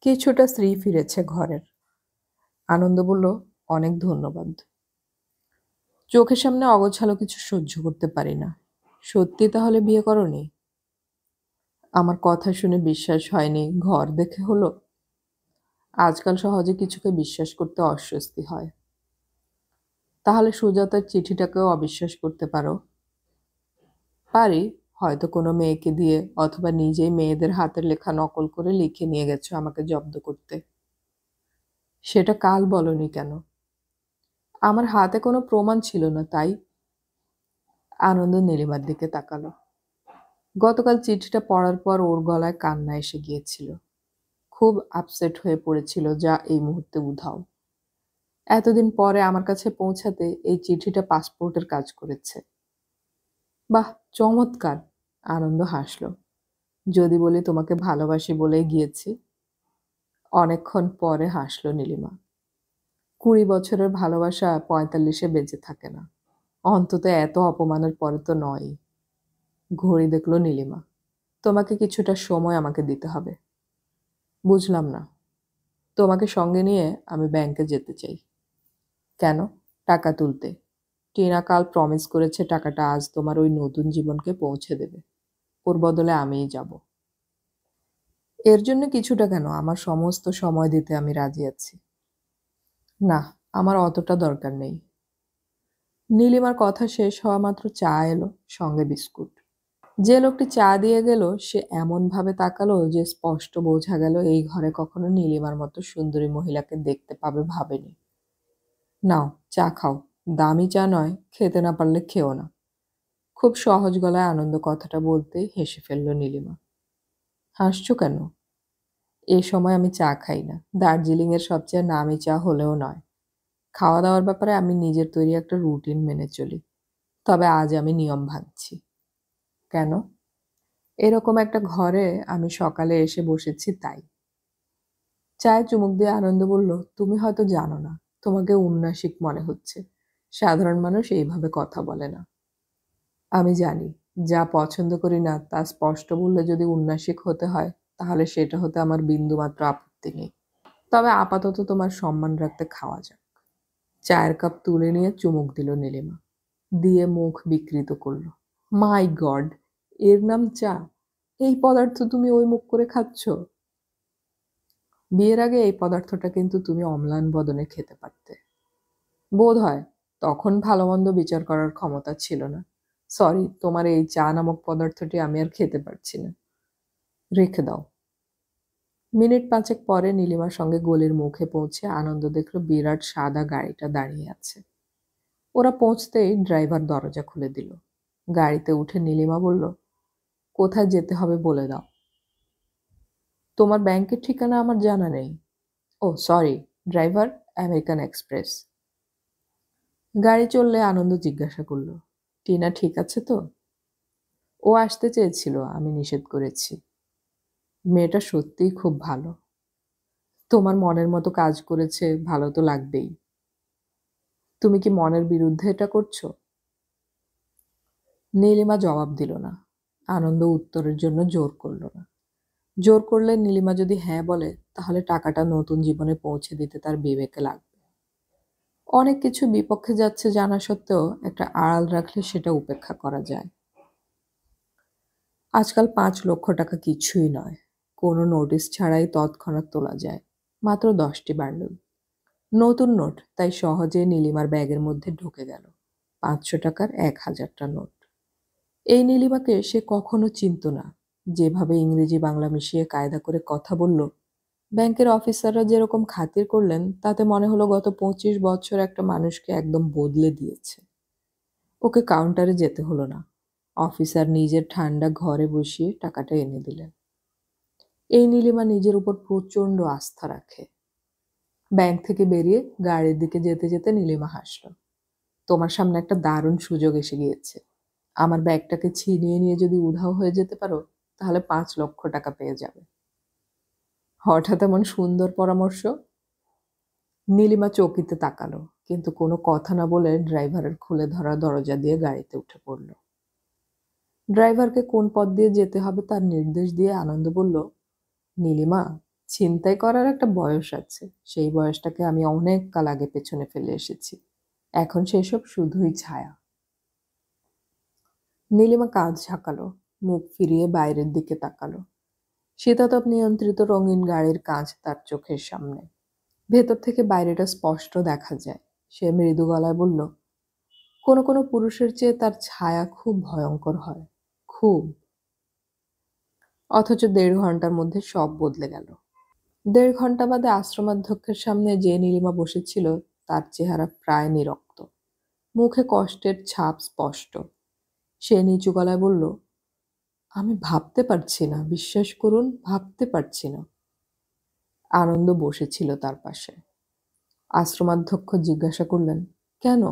কিছুটা স্ত্রী ফিরেছে ঘরের। আনন্দ বলল, অনেক ধন্যবাদ। চোখের সামনে অগোছালো কিছু সহ্য করতে পারি না। সত্যি তাহলে বিয়ে করনি? আমার কথা শুনে বিশ্বাস হয়নি, ঘর দেখে হলো? আজকাল সহজে কিছুকে বিশ্বাস করতে অস্বস্তি হয়। তাহলে সুজাতার চিঠিটাকেও অবিশ্বাস করতে পারো? পারি। হয়তো কোনো মেয়েকে দিয়ে, অথবা নিজেই মেয়েদের হাতের লেখা নকল করে লিখে নিয়ে গেছো আমাকে জব্দ করতে। সেটা কাল বলনি কেন? আমার হাতে কোনো প্রমাণ ছিল না, তাই। আনন্দ নীলিমার দিকে তাকালো। গতকাল চিঠিটা পড়ার পর ওর গলায় কান্না এসে গিয়েছিল। খুব আপসেট হয়ে পড়েছিল, যা এই মুহূর্তে উধাও। এতদিন পরে আমার কাছে পৌঁছাতে এই চিঠিটা পাসপোর্টের কাজ করেছে। বাহ, চমৎকার! আনন্দ হাসল। যদি বলি তোমাকে ভালোবাসি বলেই গিয়েছি। অনেকক্ষণ পরে হাসল নীলিমা। 20 বছরের ভালোবাসা 45-এ বেঁচে থাকে না। অন্তত এত অপমানের পরে তো নয়ই। ঘড়ি দেখল নীলিমা। তোমাকে কিছুটা সময় আমাকে দিতে হবে। বুঝলাম না। তোমাকে সঙ্গে নিয়ে আমি ব্যাংকে যেতে চাই। কেন? টাকা তুলতে। টিনা কাল প্রমিস করেছে টাকাটা আজ তোমার ওই নতুন জীবনকে পৌঁছে দেবে। ওর বদলে আমিই যাব। এর জন্য কিছুটা কেন, আমার সমস্ত সময় দিতে আমি রাজি আছি। না, আমার অতটা দরকার নেই। নীলিমার কথা শেষ হওয়া মাত্র চা এলো, সঙ্গে বিস্কুট। যে লোকটি চা দিয়ে গেল সে এমনভাবে তাকালো যে স্পষ্ট বোঝা গেল এই ঘরে কখনো নীলিমার মতো সুন্দরী মহিলাকে দেখতে পাবে ভাবেনি। নাও, চা খাও। দামি চা নয়, খেতে না পারলে খেও না। খুব সহজ গলায় আনন্দ কথাটা বলতেই হেসে ফেলল নীলিমা। হাসছো কেন? এ সময় আমি চা খাই না। দার্জিলিংয়ের সবচেয়ে নামি চা হলেও নয়। খাওয়া দাওয়ার ব্যাপারে আমি নিজের তৈরি একটা রুটিন মেনে চলি। তবে আজ আমি নিয়ম ভাঙছি। কেন? এরকম একটা ঘরে আমি সকালে এসে বসেছি তাই। চায়ে চুমুক দিয়ে আনন্দ বলল, তুমি হয়তো জানো না, তোমাকে উন্নাসিক মনে হচ্ছে। সাধারণ মানুষ এইভাবে কথা বলে না। আমি জানি, যা পছন্দ করি না তা স্পষ্ট বললে যদি উন্নাসিক হতে হয় তাহলে সেটা হতে আমার বিন্দুমাত্র আপত্তি নেই। তবে আপাতত তোমার সম্মান রাখতে খাওয়া যাক। চায়ের কাপ তুলে নিয়ে চুমুক দিল নীলিমা। দিয়ে মুখ বিকৃত করল। মাই গড, এর নাম চা? এই পদার্থ তুমি ওই মুখ করে খাচ্ছ? বিয়ের আগে এই পদার্থটা কিন্তু তুমি অম্লান বদনে খেতে পারতে। বোধ হয় তখন ভালো মন্দ বিচার করার ক্ষমতা ছিল না। সরি, তোমার এই চা নামক পদার্থটি আমি আর খেতে পারছি না। রেখে দাও। মিনিট 5 পরে নীলিমার সঙ্গে গলির মুখে পৌঁছে আনন্দ দেখল বিরাট সাদা গাড়িটা দাঁড়িয়ে আছে। ওরা পৌঁছতেই ড্রাইভার দরজা খুলে দিল। গাড়িতে উঠে নীলিমা বলল, কোথায় যেতে হবে বলে দাও। তোমার ব্যাংকের ঠিকানা আমার জানা নেই। ও সরি, ড্রাইভার, আমেরিকান এক্সপ্রেস। গাড়ি চললে আনন্দ জিজ্ঞাসা করল, টিনা ঠিক আছে তো? ও আসতে চেয়েছিল, আমি নিষেধ করেছি। মেয়েটা সত্যিই খুব ভালো। তোমার মনের মতো কাজ করেছে, ভালো তো লাগবেই। তুমি কি মনের বিরুদ্ধে এটা করছো? নীলিমা জবাব দিল না। আনন্দ উত্তরের জন্য জোর করল না। জোর করলে নীলিমা যদি হ্যাঁ বলে তাহলে টাকাটা নতুন জীবনে পৌঁছে দিতে তার বিবেকে লাগবে। অনেক কিছু বিপক্ষে যাচ্ছে জানা সত্ত্বেও একটা আড়াল রাখলে সেটা উপেক্ষা করা যায়। আজকাল 5 লক্ষ টাকা কিছুই নয়। কোনো নোটিশ ছাড়াই তৎক্ষণাৎ তোলা যায়। মাত্র 10টি বান্ডেল। নতুন নোট, তাই সহজেই নীলিমার ব্যাগের মধ্যে ঢুকে গেল। 500 টাকার 1000টা নোট। এই নীলিমাকে সে কখনো চিনত না। যেভাবে ইংরেজি বাংলা মিশিয়ে কায়দা করে কথা বলল, ব্যাংকের অফিসাররা যেরকম খাতির করলেন তাতে মনে হলো গত 25 বছর একটা মানুষকে একদম বদলে দিয়েছে। ওকে কাউন্টারে যেতে হলো না। অফিসার নিজের ঠান্ডা ঘরে বসিয়ে টাকাটা এনে দিলেন। এই নীলিমা নিজের উপর প্রচণ্ড আস্থা রাখে। ব্যাংক থেকে বেরিয়ে গাড়ির দিকে যেতে যেতে নীলিমা হাসল। তোমার সামনে একটা দারুণ সুযোগ এসে গিয়েছে। আমার ব্যাগটাকে ছিনিয়ে নিয়ে যদি উধাও হয়ে যেতে পারো তাহলে 5 লক্ষ টাকা পেয়ে যাবে। হঠাৎ এমন সুন্দর পরামর্শ? নীলিমা চকিতে তাকালো, কিন্তু কোনো কথা না বলে ড্রাইভারের খুলে ধরা দরজা দিয়ে গাড়িতে উঠে পড়ল। ড্রাইভারকে কোন পথ দিয়ে যেতে হবে তার নির্দেশ দিয়ে আনন্দ বলল, নীলিমা, ছিনতাই করার একটা বয়স আছে। সেই বয়সটাকে আমি অনেক কাল আগে পেছনে ফেলে এসেছি। এখন সেসব শুধুই ছায়া। নীলিমা কাঁধ ঝাঁকালো, মুখ ফিরিয়ে বাইরের দিকে তাকালো। শীতাতপ নিয়ন্ত্রিত রঙিন গাড়ির কাঁচ তার চোখের সামনে। ভেতর থেকে বাইরেটা স্পষ্ট দেখা যায়। সে মৃদু গলায় বলল, কোনো কোনো পুরুষের চেয়ে তার ছায়া খুব ভয়ঙ্কর হয়। খুব। অথচ 1.5 ঘন্টার মধ্যে সব বদলে গেল। 1.5 ঘন্টা বাদে আশ্রমাধ্যক্ষের সামনে যে নীলিমা বসেছিল তার চেহারা প্রায় নিরক্ত। মুখে কষ্টের ছাপ স্পষ্ট। সে নিচু গলায় বলল, আমি ভাবতে পারছি না, বিশ্বাস করুন, ভাবতে পারছি না। আনন্দ বসেছিল তার পাশে। আশ্রমাধ্যক্ষ জিজ্ঞাসা করলেন, কেন?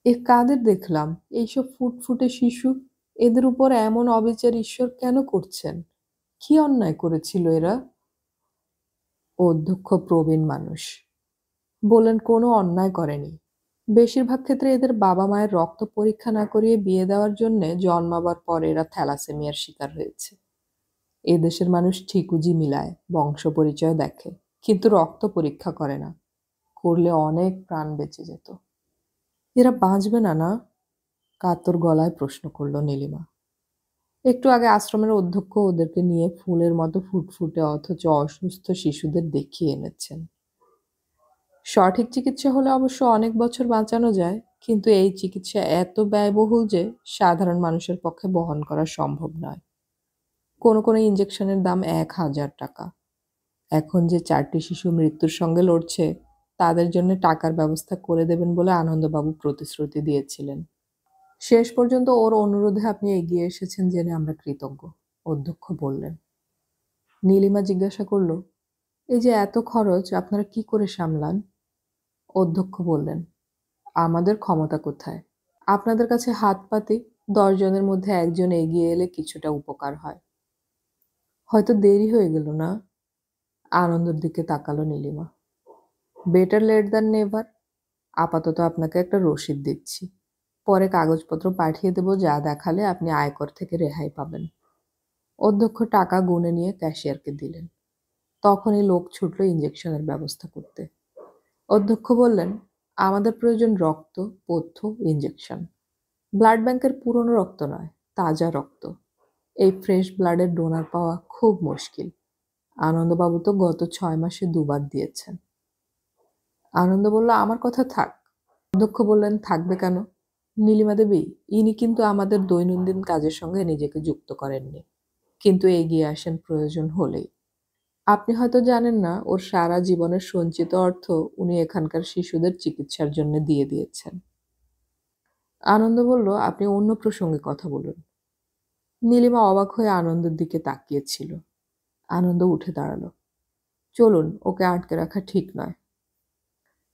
এ কাদের দেখলাম? এইসব ফুটফুটে শিশু, এদের উপর এমন অবিচার ঈশ্বর কেন করছেন? কি অন্যায় করেছিল এরা? অধ্যক্ষ প্রবীণ মানুষ বললেন, কোনো অন্যায় করেনি। বেশিরভাগ ক্ষেত্রে এদের বাবা মায়ের রক্ত পরীক্ষা না করিয়ে বিয়ে দেওয়ার জন্য জন্মাবার পর এরা থ্যালাসেমিয়ার শিকার হয়েছে। এদেশের মানুষ ঠিকুজি মিলায়, বংশ পরিচয় দেখে, কিন্তু রক্ত পরীক্ষা করে না। করলে অনেক প্রাণ বেঁচে যেত। এরা বাঁচবে না না? কাতর গলায় প্রশ্ন করল নীলিমা। একটু আগে আশ্রমের অধ্যক্ষ ওদেরকে নিয়ে ফুলের মতো ফুটফুটে অথচ অসুস্থ শিশুদের দেখিয়ে এনেছেন। সঠিক চিকিৎসা হলে অবশ্য অনেক বছর বাঁচানো যায়, কিন্তু এই চিকিৎসা এত ব্যয়বহুল যে সাধারণ মানুষের পক্ষে বহন করা সম্ভব নয়। কোনো কোনো ইঞ্জেকশনের দাম 1,000 টাকা। এখন যে 4টি শিশু মৃত্যুর সঙ্গে লড়ছে, তাদের জন্য টাকার ব্যবস্থা করে দেবেন বলে আনন্দবাবু প্রতিশ্রুতি দিয়েছিলেন। শেষ পর্যন্ত ওর অনুরোধে আপনি এগিয়ে এসেছেন জেনে আমরা কৃতজ্ঞ, অধ্যক্ষ বললেন। নীলিমা জিজ্ঞাসা করল, এই যে এত খরচ আপনারা কি করে সামলান? অধ্যক্ষ বললেন, আমাদের ক্ষমতা কোথায়? আপনাদের কাছে হাত পাতি, 10 জনের মধ্যে একজন এগিয়ে এলে কিছুটা উপকার হয়। হয়তো দেরি হয়ে গেল না? আনন্দের দিকে তাকালো Nilima. Better late than never. আপাতত আপনাকে একটা রসিদ দিচ্ছি, পরে কাগজপত্র পাঠিয়ে দেব, যা দেখালে আপনি আয়কর থেকে রেহাই পাবেন। অধ্যক্ষ টাকা গুনে নিয়ে ক্যাশিয়ারকে দিলেন। তখনই লোক ছুটল ইঞ্জেকশনের ব্যবস্থা করতে। অধ্যক্ষ বললেন, আমাদের প্রয়োজন রক্ত, পথ্য, ইঞ্জেকশন। ব্লাড ব্যাংকের পুরনো রক্ত নয়, তাজা রক্ত। এই ফ্রেশ ব্লাডের ডোনার পাওয়া খুব মুশকিল। আনন্দবাবু তো গত 6 মাসে 2 বার দিয়েছেন। আনন্দ বলল, আমার কথা থাক। অধ্যক্ষ বললেন, থাকবে কেন? নীলিমা দেবী, ইনি কিন্তু আমাদের দৈনন্দিন কাজের সঙ্গে নিজেকে যুক্ত করেননি, কিন্তু এগিয়ে আসেন প্রয়োজন হলেই। আপনি হয়তো জানেন না, ওর সারা জীবনের সঞ্চিত অর্থ উনি এখানকার শিশুদের চিকিৎসার জন্য দিয়ে দিয়েছেন। আনন্দ বলল, আপনি অন্য প্রসঙ্গে কথা বলুন। নীলিমা অবাক হয়ে আনন্দের দিকে তাকিয়েছিল। আনন্দ উঠে দাঁড়ালো। চলুন, ওকে আটকে রাখা ঠিক নয়।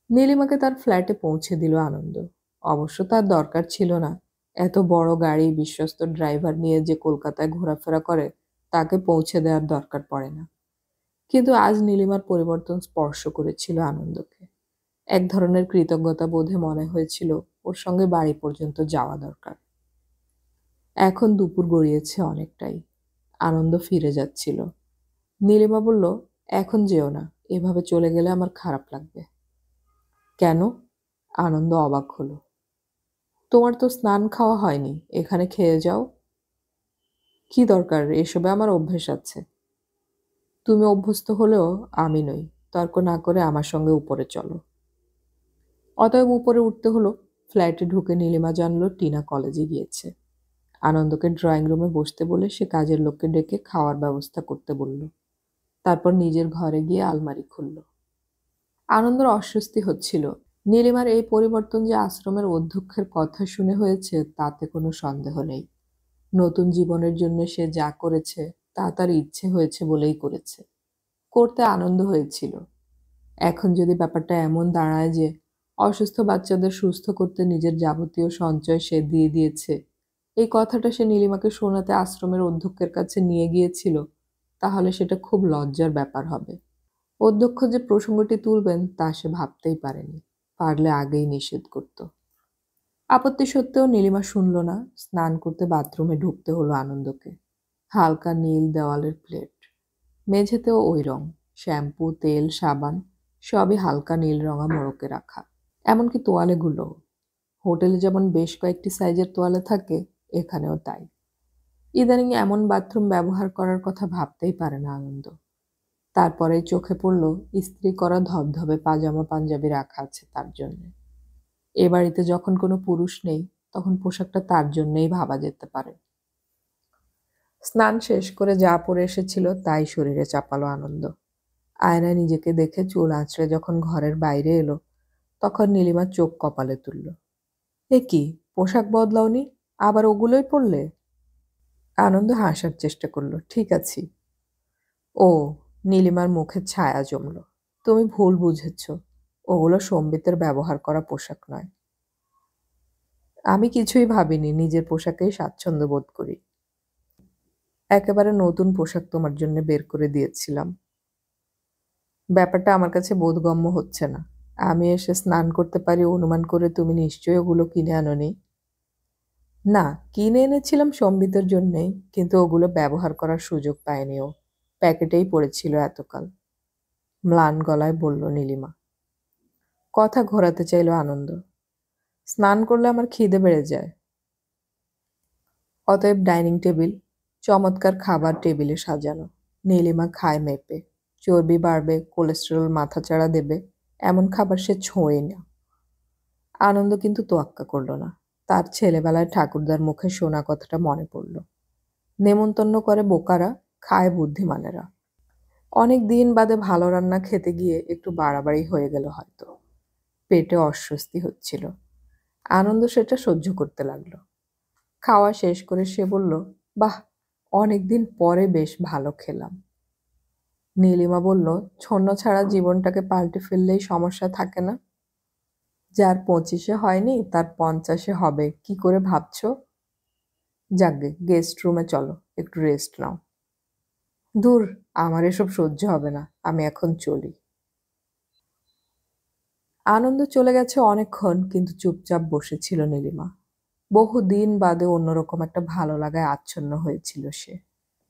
নীলিমাকে তার ফ্ল্যাটে পৌঁছে দিল আনন্দ। অবশ্য তার দরকার ছিল না। এত বড় গাড়ি, বিশ্বস্ত ড্রাইভার নিয়ে যে কলকাতায় ঘোরাফেরা করে, তাকে পৌঁছে দেওয়ার দরকার পড়ে না। কিন্তু আজ নীলিমার পরিবর্তন স্পর্শ করেছিল আনন্দকে। এক ধরনের কৃতজ্ঞতা বোধে মনে হয়েছিল ওর সঙ্গে বাড়ি পর্যন্ত যাওয়া দরকার। এখন দুপুর গড়িয়েছে অনেকটাই। আনন্দ ফিরে যাচ্ছিল। নীলিমা বলল, এখন যেও না, এভাবে চলে গেলে আমার খারাপ লাগবে। কেন? আনন্দ অবাক হলো। তোমার তো স্নান খাওয়া হয়নি, এখানে খেয়ে যাও। কি দরকার, এসবে আমার অভ্যেস আছে। তুমি অভ্যস্ত হলেও আমি নই। তর্ক না করে আমার সঙ্গে উপরে চলো। অতএব উপরে উঠতে হলো। ফ্ল্যাটে ঢুকে নীলিমা জানল টিনা কলেজে গিয়েছে। আনন্দকে ড্রয়িং রুমে বসতে বলে সে কাজের লোককে ডেকে খাওয়ার ব্যবস্থা করতে বলল। তারপর নিজের ঘরে গিয়ে আলমারি খুলল। আনন্দর অস্বস্তি হচ্ছিল। নীলিমার এই পরিবর্তন যে আশ্রমের অধ্যক্ষের কথা শুনে হয়েছে, তাতে কোনো সন্দেহ নেই। নতুন জীবনের জন্য সে যা করেছে, তা তার ইচ্ছে হয়েছে বলেই করেছে। করতে আনন্দ হয়েছিল। এখন যদি ব্যাপারটা এমন দাঁড়ায় যে অসুস্থ বাচ্চাদের সুস্থ করতে নিজের যাবতীয় সঞ্চয় সে দিয়ে দিয়েছে, এই কথাটা সে নীলিমাকে শোনাতে আশ্রমের অধ্যক্ষের কাছে নিয়ে গিয়েছিল, তাহলে সেটা খুব লজ্জার ব্যাপার হবে। অধ্যক্ষ যে প্রসঙ্গটি তুলবেন তা সে ভাবতেই পারেনি। পারলে আগেই নিষেধ করত। আপত্তি সত্ত্বেও নীলিমা শুনল না। স্নান করতে বাথরুমে ঢুকতে হলো আনন্দকে। হালকা নীল দেওয়ালের প্লেট, মেঝেতেও ওই রং। শ্যাম্পু, তেল, সাবান সবই হালকা নীল রঙা মোড়কে রাখা। এমনকি তোয়ালেগুলো। হোটেলে যেমন বেশ কয়েকটি সাইজের তোয়ালে থাকে, এখানেও তাই। ইদানিং এমন বাথরুম ব্যবহার করার কথা ভাবতেই পারে না আনন্দ। তারপরে চোখে পড়ল ইস্ত্রি করা ধবধবে পাজামা পাঞ্জাবি রাখা আছে তার জন্য। এ বাড়িতে যখন কোনো পুরুষ নেই, তখন পোশাকটা তার জন্যই ভাবা যেতে পারে। স্নান শেষ করে যা পরে এসেছিল তাই শরীরে চাপালো আনন্দ। আয়নায় নিজেকে দেখে চুল আঁচড়ে যখন ঘরের বাইরে এলো, তখন নীলিমা চোখ কপালে তুলল। এ কি, পোশাক বদলাওনি? আবার ওগুলোই পরলে? আনন্দ হাসার চেষ্টা করলো। ঠিক আছি। ও, নীলিমার মুখে ছায়া জমল। তুমি ভুল বুঝেছ, ওগুলো সম্বিতের ব্যবহার করা পোশাক নয়। আমি কিছুই ভাবিনি, নিজের পোশাকেই স্বাচ্ছন্দ্য বোধ করি। একেবারে নতুন পোশাক তোমার জন্য বের করে দিয়েছিলাম। ব্যাপারটা আমার কাছে বোধগম্য হচ্ছে না। আমি এসে স্নান করতে পারি অনুমান করে তুমি নিশ্চয়ই ওগুলো কিনে আনোনি। না, কিনে এনেছিলাম সম্বিতের জন্যেই, কিন্তু ওগুলো ব্যবহার করার সুযোগ পায়নি ও। প্যাকেটেই পড়েছিল এতকাল। ম্লান গলায় বলল নীলিমা। কথা ঘোরাতে চাইল আনন্দ। স্নান করলে আমার খিদে বেড়ে যায়। অতএব ডাইনিং টেবিল, চমৎকার খাবার টেবিলে সাজানো। নীলিমা খায় মেপে। চর্বি বাড়বে, কোলেস্টেরল মাথাচাড়া দেবে, এমন খাবার সে ছোঁয় না। আনন্দ কিন্তু তোয়াক্কা করল না। তার ছেলেবেলায় ঠাকুরদার মুখে শোনা কথাটা মনে পড়ল। নেমন্তন্ন করে বোকারা, খায় বুদ্ধিমানেরা। অনেক দিন বাদে ভালো রান্না খেতে গিয়ে একটু বাড়াবাড়ি হয়ে গেল হয়তো। পেটে অস্বস্তি হচ্ছিল। আনন্দ সেটা সহ্য করতে লাগলো। খাওয়া শেষ করে সে বলল, বাহ, অনেকদিন পরে বেশ ভালো খেলাম। নীলিমা বলল, ছন্ন ছাড়া জীবনটাকে পাল্টে ফেললেই সমস্যা থাকে না? যার 25-এ হয়নি তার 50-এ হবে কি করে ভাবছো? যাকগে, গেস্ট রুমে চলো, একটু রেস্ট নাও। দূর, আমার এসব সহ্য হবে না, আমি এখন চলি। আনন্দ চলে গেছে অনেকক্ষণ, কিন্তু চুপচাপ বসেছিল নীলিমা। বহুদিন বাদে অন্যরকম একটা ভালো লাগায় আচ্ছন্ন হয়েছিল সে।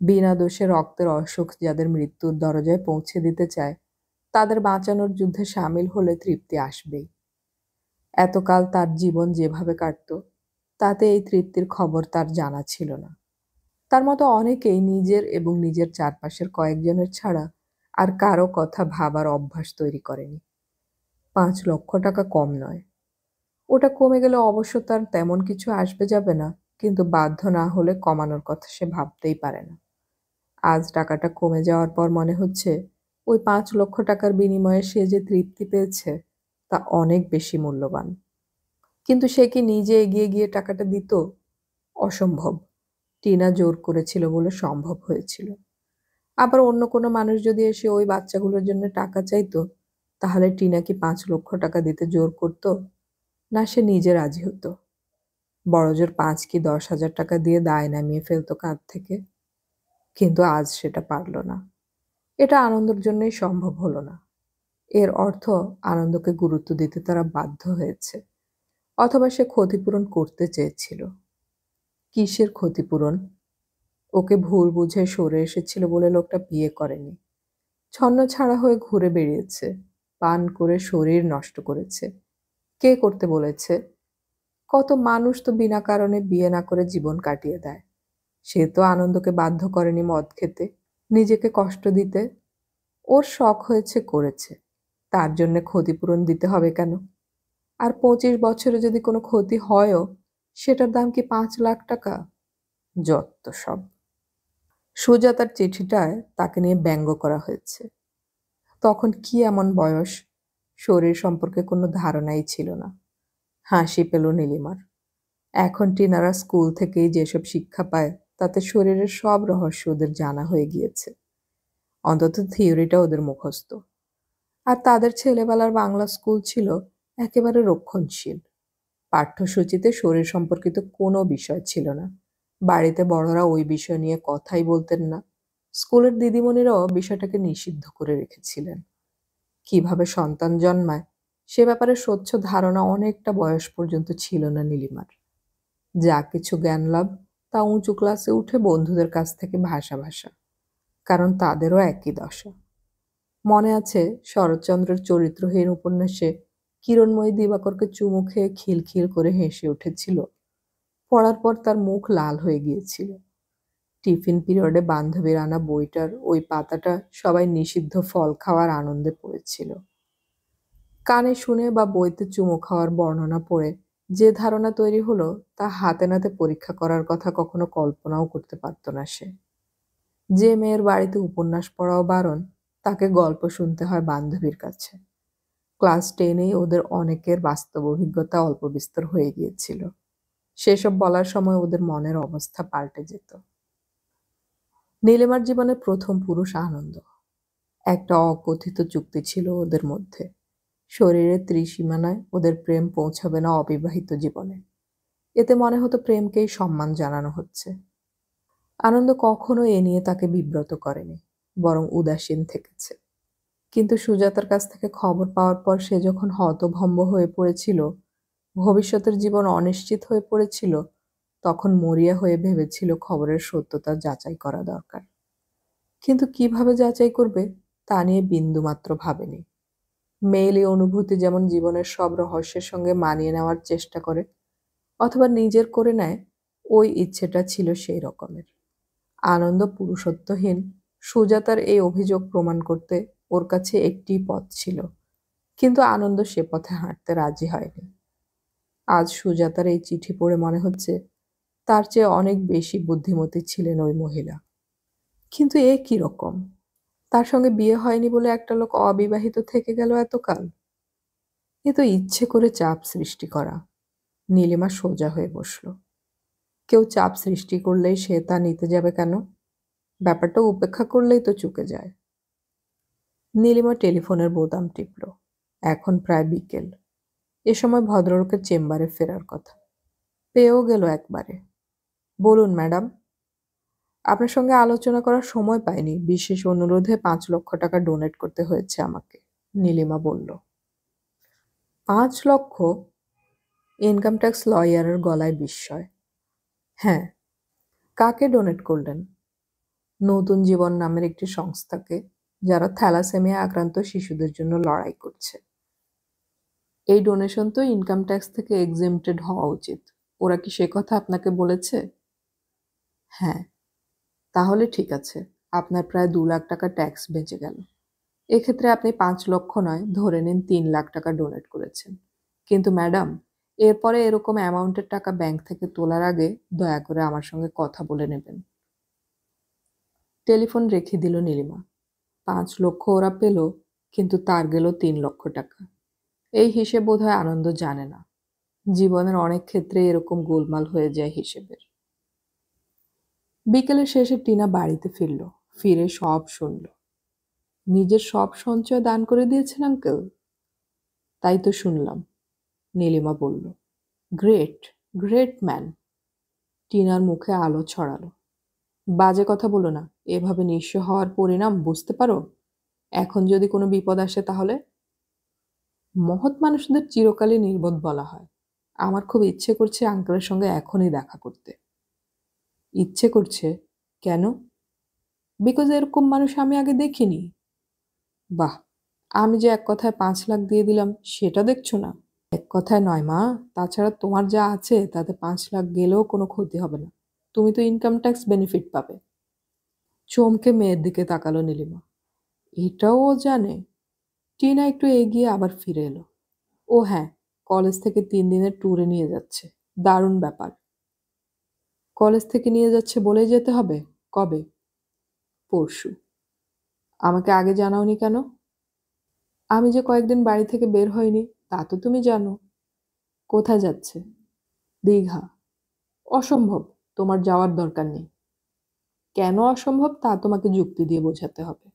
বিনা দোষে রক্তের অসুখ যাদের মৃত্যুর দরজায় পৌঁছে দিতে চায়, তাদের বাঁচানোর যুদ্ধে সামিল হলে তৃপ্তি আসবেই। এতকাল তার জীবন যেভাবে কাটত, তাতে এই তৃপ্তির খবর তার জানা ছিল না। তার মতো অনেকেই নিজের এবং নিজের চারপাশের কয়েকজনের ছাড়া আর কারো কথা ভাবার অভ্যাস তৈরি করেনি। 5 লক্ষ টাকা কম নয়। ওটা কমে গেলে অবশ্য তার তেমন কিছু আসবে যাবে না, কিন্তু বাধ্য না হলে কমানোর কথা সে ভাবতেই পারে না। আজ টাকাটা কমে যাওয়ার পর মনে হচ্ছে, ওই 5 লক্ষ টাকার বিনিময়ে সে যে তৃপ্তি পেয়েছে তা অনেক বেশি মূল্যবান। কিন্তু সে কি নিজে এগিয়ে গিয়ে টাকাটা দিত? অসম্ভব। টিনা জোর করেছিল বলে সম্ভব হয়েছিল। আবার অন্য কোনো মানুষ যদি এসে ওই বাচ্চাগুলোর জন্য টাকা চাইতো, তাহলে টিনা কি 5 লক্ষ টাকা দিতে জোর করত? না, সে নিজে রাজি হতো। বড়জোর 5 কি 10,000 টাকা দিয়ে দায় নামিয়ে ফেলতো কাঁধ থেকে। কিন্তু আজ সেটা পারল না। এটা আনন্দের জন্যই সম্ভব হলো না। এর অর্থ আনন্দকে গুরুত্ব দিতে তারা বাধ্য হয়েছে, অথবা সে ক্ষতিপূরণ করতে চেয়েছিল। কিসের ক্ষতিপূরণ? ওকে ভুল বুঝে সরে এসেছিল বলে লোকটা বিয়ে করেনি। ছন্নছাড়া হয়ে ঘুরে বেরিয়েছে, পান করে শরীর নষ্ট করেছে। কে করতে বলেছে? কত মানুষ তো বিনা কারণে বিয়ে না করে জীবন কাটিয়ে দেয়। সে তো আনন্দকে বাধ্য করেনি মদ খেতে, নিজেকে কষ্ট দিতে। ওর শখ হয়েছে, করেছে। তার জন্যে ক্ষতিপূরণ দিতে হবে কেন? আর 25 বছরে যদি কোনো ক্ষতি হয়ও, সেটার দাম কি 5 লাখ টাকা? যত সব। সুজাতার চিঠিটায় তাকে নিয়ে ব্যঙ্গ করা হয়েছে। তখন কি এমন বয়স, শরীর সম্পর্কে কোনো ধারণাই ছিল না। হাসি পেল নীলিমার। এখন টিনারা স্কুল থেকেই যেসব শিক্ষা পায়, তাতে শরীরের সব রহস্য ওদের জানা হয়ে গিয়েছে। অন্তত থিওরিটা ওদের মুখস্থ। আর তাদের ছেলেবেলার বাংলা স্কুল ছিল একেবারে রক্ষণশীল। পাঠ্যসূচিতে শরীর সম্পর্কিত কোনো বিষয় ছিল না। বাড়িতে বড়রা ওই বিষয় নিয়ে কথাই বলতেন না। স্কুলের দিদিমণিরাও বিষয়টাকে নিষিদ্ধ করে রেখেছিলেন। কিভাবে সন্তান জন্মায় সে ব্যাপারে স্বচ্ছ ধারণা অনেকটা বয়স পর্যন্ত ছিল না নীলিমার। যা কিছু জ্ঞান লাভ, তা উঁচু ক্লাসে উঠে বন্ধুদের কাছ থেকে ভাষা ভাষা। কারণ তাদেরও একই দশা। মনে আছে শরৎচন্দ্রের চরিত্রহীন উপন্যাসে কিরণময়ী দিবাকরকে চুমু খেয়ে খিলখিল করে হেসে উঠেছিল। পড়ার পর তার মুখ লাল হয়ে গিয়েছিল। টিফিন পিরিয়ডে বান্ধবীর আনা বইটার ওই পাতাটা সবাই নিষিদ্ধ ফল খাওয়ার আনন্দে পড়েছিল। কানে শুনে বা বইতে চুমু খাওয়ার বর্ণনা পড়ে যে ধারণা তৈরি হলো, তা হাতে নাতে পরীক্ষা করার কথা কখনো কল্পনাও করতে পারত না সে। যে মেয়ের বাড়িতে উপন্যাস পড়াও বারণ, তাকে গল্প শুনতে হয় বান্ধবীর কাছে। ক্লাস 10-এই ওদের অনেকের বাস্তব অভিজ্ঞতা অল্প বিস্তর হয়ে গিয়েছিল। সেসব বলার সময় ওদের মনের অবস্থা পাল্টে যেত। নীলিমার জীবনে প্রথম পুরুষ আনন্দ। একটা অকথিত চুক্তি ছিল ওদের মধ্যে। শরীরের ত্রিসীমানায় ওদের প্রেম পৌঁছাবে না অবিবাহিত জীবনে। এতে মনে হতো প্রেমকেই সম্মান জানানো হচ্ছে। আনন্দ কখনো এ নিয়ে তাকে বিব্রত করেনি, বরং উদাসীন থেকেছে। কিন্তু সুজাতার কাছ থেকে খবর পাওয়ার পর সে যখন হতভম্ব হয়ে পড়েছিল, ভবিষ্যতের জীবন অনিশ্চিত হয়ে পড়েছিল, তখন মরিয়া হয়ে ভেবেছিল খবরের সত্যতা যাচাই করা দরকার। কিন্তু কিভাবে যাচাই করবে তা নিয়ে বিন্দুমাত্র ভাবেনি। মেয়েলি অনুভূতি যেমন জীবনের সব রহস্যের সঙ্গে মানিয়ে নেওয়ার চেষ্টা করে অথবা নিজের করে নেয়, ওই ইচ্ছেটা ছিল সেই রকমের। আনন্দ পুরুষত্বহীন সুজাতার এই অভিযোগ প্রমাণ করতে ওর কাছে একটিই পথ ছিল, কিন্তু আনন্দ সে পথে হাঁটতে রাজি হয়নি। আজ সুজাতার এই চিঠি পড়ে মনে হচ্ছে তার চেয়ে অনেক বেশি বুদ্ধিমতী ছিলেন ওই মহিলা। কিন্তু এ কি রকম? তার সঙ্গে বিয়ে হয়নি বলে একটা লোক অবিবাহিত থেকে গেল এতকাল। এ তো ইচ্ছে করে চাপ সৃষ্টি করা। নীলিমা সোজা হয়ে বসল। কেউ চাপ সৃষ্টি করলেই সে তা নিতে যাবে কেন? ব্যাপারটা উপেক্ষা করলেই তো চুকে যায়। নীলিমা টেলিফোনের বোতাম টিপল। এখন প্রায় বিকেল। এ সময় ভদ্রলোকের চেম্বারে ফেরার কথা। পেয়েও গেল একবারে। বলুন ম্যাডাম। আপনার সঙ্গে আলোচনা করার সময় পাইনি, বিশেষ অনুরোধে 5 লক্ষ টাকা ডোনেট করতে হয়েছে আমাকে, নীলিমা বলল। 5 লক্ষ? ইনকাম ট্যাক্স লয়ারের গলায় বিস্ময়। হ্যাঁ। কাকে ডোনেট করলেন? নতুন জীবন নামের একটি সংস্থাকে, যারা থ্যালাসেমিয়া আক্রান্ত শিশুদের জন্য লড়াই করছে। এই ডোনেশন তো ইনকাম ট্যাক্স থেকে এক্সেম্পটেড হওয়া উচিত। ওরা কি সে কথা আপনাকে বলেছে? হ্যাঁ। তাহলে ঠিক আছে, আপনার প্রায় 2 লাখ টাকা ট্যাক্স বেঁচে গেল। এক্ষেত্রে আপনি 5 লক্ষ নয়, ধরে নিন 3 লাখ টাকা ডোনেট করেছেন। কিন্তু ম্যাডাম, এরপরে এরকম অ্যামাউন্টের টাকা ব্যাংক থেকে তোলার আগে দয়া করে আমার সঙ্গে কথা বলে নেবেন। টেলিফোন রেখে দিল নীলিমা। 5 লক্ষ ওরা পেল, কিন্তু তার গেল 3 লক্ষ টাকা। এই হিসেব বোধহয় আনন্দ জানে না। জীবনের অনেক ক্ষেত্রে এরকম গোলমাল হয়ে যায় হিসেবের। বিকেলের শেষে টিনা বাড়িতে ফিরল। ফিরে সব শুনল। নিজের সব সঞ্চয় দান করে দিয়েছেন আঙ্কেল? তাই তো শুনলাম, নীলিমা বলল। Great, great man. টিনার মুখে আলো ছড়ালো। বাজে কথা বলো না। এভাবে নিঃস্ব হওয়ার পরিণাম বুঝতে পারো? এখন যদি কোনো বিপদ আসে তাহলে? মহৎ মানুষদের চিরকালই নির্বোধ বলা হয়। আমার খুব ইচ্ছে করছে আঙ্কেলের সঙ্গে এখনই দেখা করতে। ইচ্ছে করছে? কেন? বিকজ এরকম মানুষ আমি আগে দেখিনি। বাহ, আমি যে এক কথায় 5 লাখ দিয়ে দিলাম সেটা দেখছো না? এক কথায় নয় মা, তাছাড়া তোমার যা আছে তাতে 5 লাখ গেলেও কোনো ক্ষতি হবে না। তুমি তো ইনকাম ট্যাক্স বেনিফিট পাবে। চমকে মেয়ের দিকে তাকালো নীলিমা। এটাও ও জানে? টিনা একটু এগিয়ে আবার ফিরে এলো। ও হ্যাঁ, কলেজ থেকে 3 দিনের ট্যুরে নিয়ে যাচ্ছে। দারুণ ব্যাপার। কলেজ থেকে নিয়ে যাচ্ছে বলেই যেতে হবে? কবে? পরশু। আমাকে আগে জানাওনি কেন? আমি যে কয়েকদিন বাড়ি থেকে বের হইনি তা তো তুমি জানো। কোথায় যাচ্ছে? দীঘা। অসম্ভব, তোমার যাওয়ার দরকার নেই। কেন অসম্ভব তা তোমাকে যুক্তি দিয়ে বোঝাতে হবে।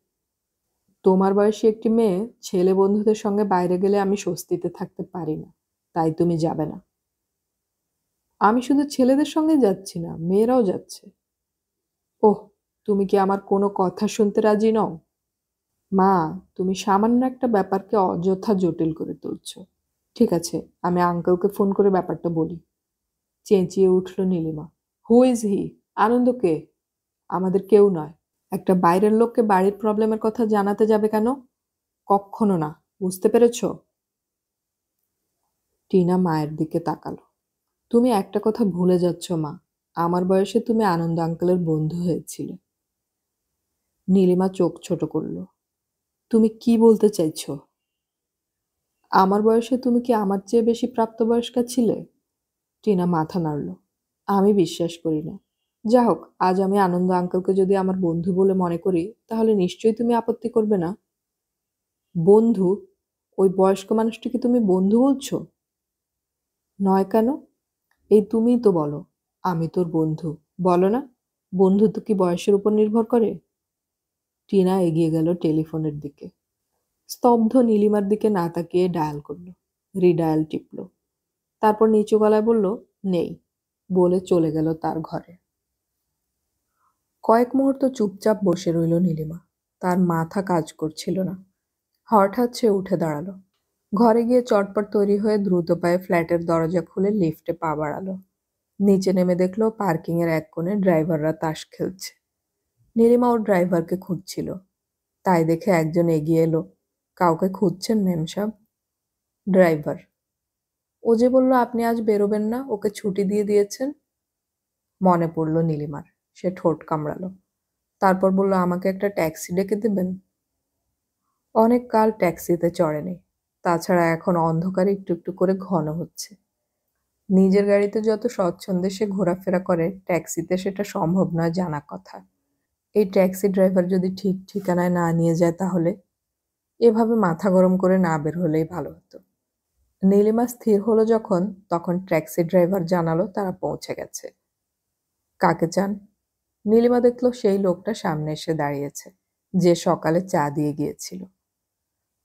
তোমার বয়সী একটি মেয়ে ছেলে বন্ধুদের সঙ্গে বাইরে গেলে আমি স্বস্তিতে থাকতে পারি না, তাই তুমি যাবে না। আমি শুধু ছেলেদের সঙ্গে যাচ্ছি না, মেয়েরাও যাচ্ছে। ওহ, তুমি কি আমার কোনো কথা শুনতে রাজি নও? মা, তুমি সামান্য একটা ব্যাপারকে অযথা জটিল করে তুলছ। ঠিক আছে, আমি আঙ্কেলকে ফোন করে ব্যাপারটা বলি। চেঁচিয়ে উঠল নীলিমা। Who is he? আনন্দ কে? আমাদের কেউ নয়। একটা বাইরের লোককে বাড়ির প্রবলেমের কথা জানাতে যাবে কেন? কক্ষনো না। বুঝতে পেরেছ? টিনা মায়ের দিকে তাকালো। তুমি একটা কথা ভুলে যাচ্ছ মা। আমার বয়সে তুমি আনন্দ আঙ্কেলের বন্ধু হয়েছিলে। নীলিমা চোখ ছোট করল। তুমি কি বলতে চাইছো? আমার বয়সে তুমি কি আমার চেয়ে বেশি প্রাপ্তবয়স্কা ছিলে? টিনা মাথা নাড়ল। আমি বিশ্বাস করি না। যা হোক, আজ আমি আনন্দ আঙ্কেলকে যদি আমার বন্ধু বলে মনে করি তাহলে নিশ্চয়ই তুমি আপত্তি করবে না। বন্ধু? ওই বয়স্ক মানুষটিকে তুমি বন্ধু বলছো? নয় কেন? এই তুমিই তো বলো আমি তোর বন্ধু। বলো না? বন্ধুত্ব কি বয়সের উপর নির্ভর করে? টিনা এগিয়ে গেল টেলিফোনের দিকে। স্তব্ধ নীলিমার দিকে না তাকিয়ে ডায়াল করল। রিডায়াল টিপল। তারপর নিচু গলায় বলল, নেই, বলে চলে গেল তার ঘরে। কয়েক মুহূর্ত চুপচাপ বসে রইল নীলিমা। তার মাথা কাজ করছিল না। হঠাৎ সে উঠে দাঁড়ালো। ঘরে গিয়ে চটপট তৈরি হয়ে দ্রুত পায়ে ফ্ল্যাটের দরজা খুলে লিফটে পা বাড়ালো। নিচে নেমে দেখলো পার্কিংয়ের এক কোণে ড্রাইভাররা তাস খেলছে। নীলিমা ওর ড্রাইভারকে খুঁজছিল। তাই দেখে একজন এগিয়ে এলো। কাউকে খুঁজছেন মেম সাহেব? ড্রাইভার। ও যে বলল আপনি আজ বেরোবেন না, ওকে ছুটি দিয়ে দিয়েছেন। মনে পড়ল নীলিমার। সে ঠোঁট কামড়ালো। তারপর বলল, আমাকে একটা ট্যাক্সি ডেকে দেবেন? অনেক কাল ট্যাক্সিতে চড়েনি। তাছাড়া এখন অন্ধকারে একটু একটু করে ঘন হচ্ছে। নিজের গাড়িতে যত স্বচ্ছন্দে সে ঘোরাফেরা করে, ট্যাক্সিতে সেটা সম্ভব নয় জানা কথা। এই ট্যাক্সি ড্রাইভার যদি ঠিক ঠিকানায় না নিয়ে যায় তাহলে? এভাবে মাথা গরম করে না বের হলেই ভালো হতো। নীলিমা স্থির হলো যখন, তখন ট্যাক্সি ড্রাইভার জানালো তারা পৌঁছে গেছে। কাকে চান? নীলিমা দেখলো সেই লোকটা সামনে এসে দাঁড়িয়েছে, যে সকালে চা দিয়ে গিয়েছিল।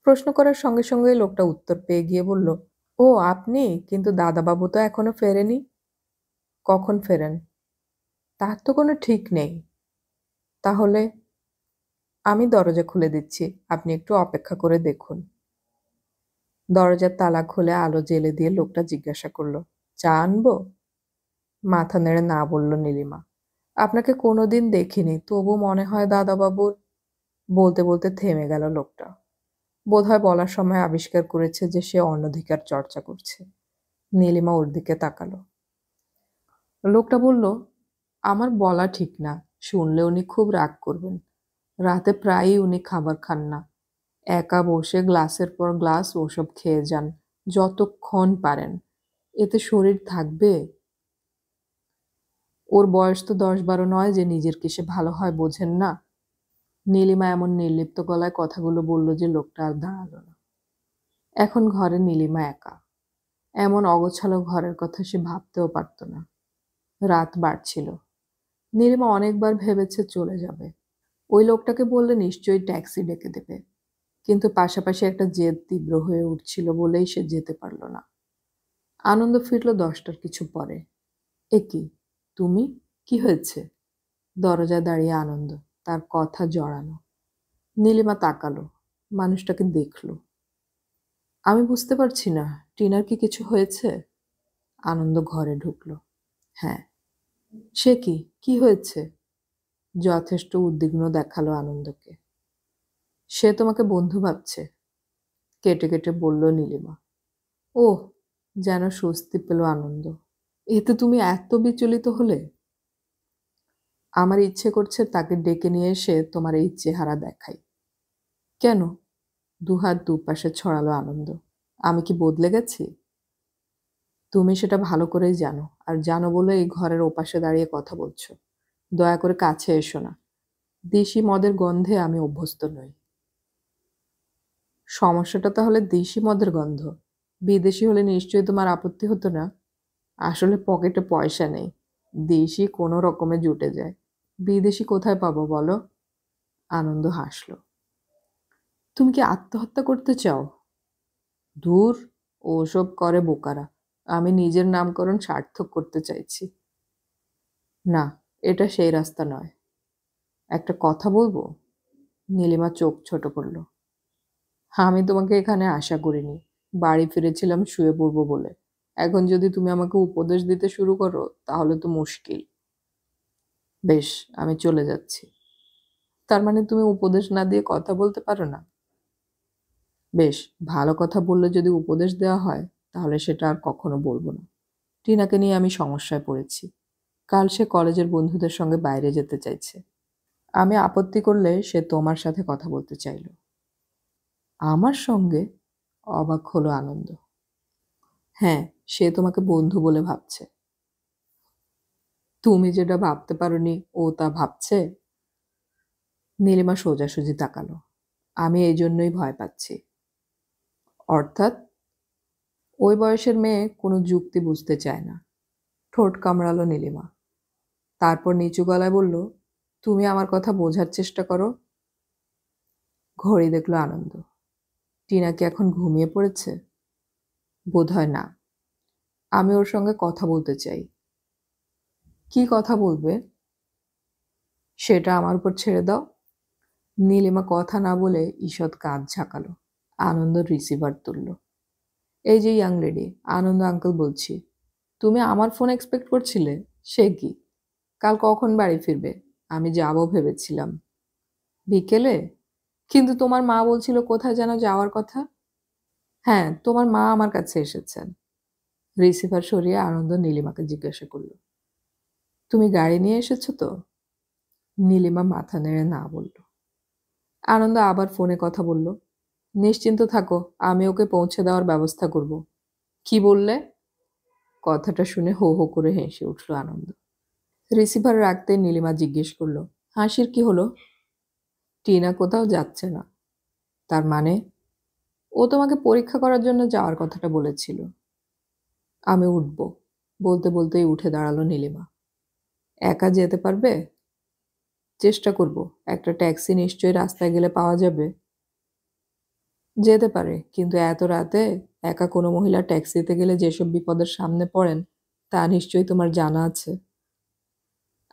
প্রশ্ন করার সঙ্গে সঙ্গে লোকটা উত্তর পেয়ে গিয়ে বলল, ও আপনি? কিন্তু দাদাবাবু তো এখনো ফেরেনি। কখন ফেরেন? তার তো কোনো ঠিক নেই। তাহলে? আমি দরজা খুলে দিচ্ছি, আপনি একটু অপেক্ষা করে দেখুন। দরজার তালা খুলে আলো জ্বেলে দিয়ে লোকটা জিজ্ঞাসা করলো, চা আনবো? মাথা নেড়ে না বলল নীলিমা। আপনাকে কোনোদিন দেখিনি, তবু মনে হয় দাদাবাবুর। বলতে বলতে থেমে গেল লোকটা। বোধহয় বলার সময় আবিষ্কার করেছে যে সে অনধিকার চর্চা করছে। নীলিমা ওর দিকে তাকালো। লোকটা বলল, আমার বলা ঠিক না, শুনলে উনি খুব রাগ করবেন। রাতে প্রায়ই উনি খাবার খান না। একা বসে গ্লাসের পর গ্লাস ওসব খেয়ে যান, যতক্ষণ পারেন। এতে শরীর থাকবে? ওর বয়স তো 10-12 নয় যে নিজের কিসে ভালো হয় বোঝেন না। নীলিমা এমন নির্লিপ্ত গলায় কথাগুলো বলল যে লোকটা আর দাঁড়ালো না। এখন ঘরে নীলিমা একা। এমন অগোছালো ঘরের কথা সে ভাবতেও পারত না। রাত বাড়ছিল। নীলিমা অনেকবার ভেবেছে চলে যাবে। ওই লোকটাকে বললে নিশ্চয়ই ট্যাক্সি ডেকে দেবে। কিন্তু পাশাপাশি একটা জেদ তীব্র হয়ে উঠছিল বলেই সে যেতে পারল না। আনন্দ ফিরল 10টার কিছু পরে। এ কি, তুমি? কি হয়েছে? দরজায় দাঁড়িয়ে আনন্দ, তার কথা জড়ানো। নীলিমা তাকালো, মানুষটাকে দেখল। আমি বুঝতে পারছি না, টিনার কি কিছু হয়েছে? আনন্দ ঘরে ঢুকল। হ্যাঁ। সে কি, কি হয়েছে? যথেষ্ট উদ্বিগ্ন দেখালো আনন্দকে। সে তোমাকে বন্ধু ভাবছে, কেটে কেটে বলল নীলিমা। ওহ, যেন স্বস্তি পেল আনন্দ। এতে তুমি এত বিচলিত হলে? আমার ইচ্ছে করছে তাকে ডেকে নিয়ে এসে তোমার এই চেহারা দেখাই। কেন? দুহাত দুপাশে ছড়ালো আনন্দ। আমি কি বদলে গেছি? তুমি সেটা ভালো করেই জানো, আর জানো বলে এই ঘরের ওপাশে দাঁড়িয়ে কথা বলছো। দয়া করে কাছে এসো না। দেশি মদের গন্ধে আমি অভ্যস্ত নই। সমস্যাটা তাহলে দেশি মদের গন্ধ? বিদেশি হলে নিশ্চয়ই তোমার আপত্তি হতো না। আসলে পকেটে পয়সা নেই। দেশি কোনো রকমে জুটে যায়। বিদেশি কোথায় পাবো বলো? আনন্দ হাসল। তুমি কি আত্মহত্যা করতে চাও? ধুর, ওসব করে বোকারা। আমি নিজের নামকরণ সার্থক করতে চাইছি। না, এটা সেই রাস্তা নয়। একটা কথা বলবো? নীলিমা চোখ ছোট করল। আমি তোমাকে এখানে আশা করিনি। বাড়ি ফিরেছিলাম শুয়ে পড়বো বলে। এখন যদি তুমি আমাকে উপদেশ দিতে শুরু করো তাহলে তো মুশকিল। বেশ, আমি চলে যাচ্ছি। তার মানে তুমি উপদেশ না দিয়ে কথা বলতে পারো না? বেশ, ভালো কথা বললে যদি উপদেশ দেওয়া হয় তাহলে সেটা আর কখনো বলবো না। টিনাকে নিয়ে আমি সমস্যায় পড়েছি। কাল সে কলেজের বন্ধুদের সঙ্গে বাইরে যেতে চাইছে। আমি আপত্তি করলে সে তোমার সাথে কথা বলতে চাইল। আমার সঙ্গে? অবাক হলো আনন্দ। হ্যাঁ, সে তোমাকে বন্ধু বলে ভাবছে। তুমি যেটা ভাবতে পারোনি ও তা ভাবছে? নীলিমা সোজাসুজি তাকালো। আমি এই জন্যই ভয় পাচ্ছি। অর্থাৎ? ওই বয়সের মেয়ে কোনো যুক্তি বুঝতে চায় না। ঠোঁট কামড়ালো নীলিমা। তারপর নিচু গলায় বলল, তুমি আমার কথা বোঝার চেষ্টা করো। ঘড়ি দেখল আনন্দ। টিনা কি এখন ঘুমিয়ে পড়েছে? বোধহয় না। আমি ওর সঙ্গে কথা বলতে চাই। কি কথা বলবে? সেটা আমার উপর ছেড়ে দাও। নীলিমা কথা না বলে ঈষৎ কাঁধ ঝাঁকালো। আনন্দ রিসিভার তুলল। এই যে ইয়াং লেডি, আনন্দ আঙ্কেল বলছি। তুমি আমার ফোন এক্সপেক্ট করছিলে? সে কি? কাল কখন বাড়ি ফিরবে? আমি যাবো ভেবেছিলাম। বিকেলে? কিন্তু তোমার মা বলছিল কোথায় যেন যাওয়ার কথা। হ্যাঁ, তোমার মা আমার কাছে এসেছেন। রিসিভার সরিয়ে আনন্দ নীলিমাকে জিজ্ঞাসা করল, তুমি গাড়ি নিয়ে এসেছো তো? নীলিমা মাথা নেড়ে না বলল। আনন্দ আবার ফোনে কথা বলল, নিশ্চিন্ত থাকো, আমি ওকে পৌঁছে দেওয়ার ব্যবস্থা করব। কি বললে? কথাটা শুনে হো হো করে হেসে উঠল আনন্দ। রিসিভার রাখতে নীলিমা জিজ্ঞেস করল, হাসির কি হলো? টিনা কোথাও যাচ্ছে না। তার মানে? ও তোমাকে পরীক্ষা করার জন্য যাওয়ার কথাটা বলেছিল। আমি উঠব, বলতে বলতেই উঠে দাঁড়ালো নীলিমা। একা যেতে পারবে? চেষ্টা করব। একটা ট্যাক্সি নিশ্চয়ই রাস্তায় গেলে পাওয়া যাবে। যেতে পারে, কিন্তু এত রাতে একা কোনো মহিলা ট্যাক্সিতে গেলে যেসব বিপদের সামনে পড়েন তা নিশ্চয়ই তোমার জানা আছে।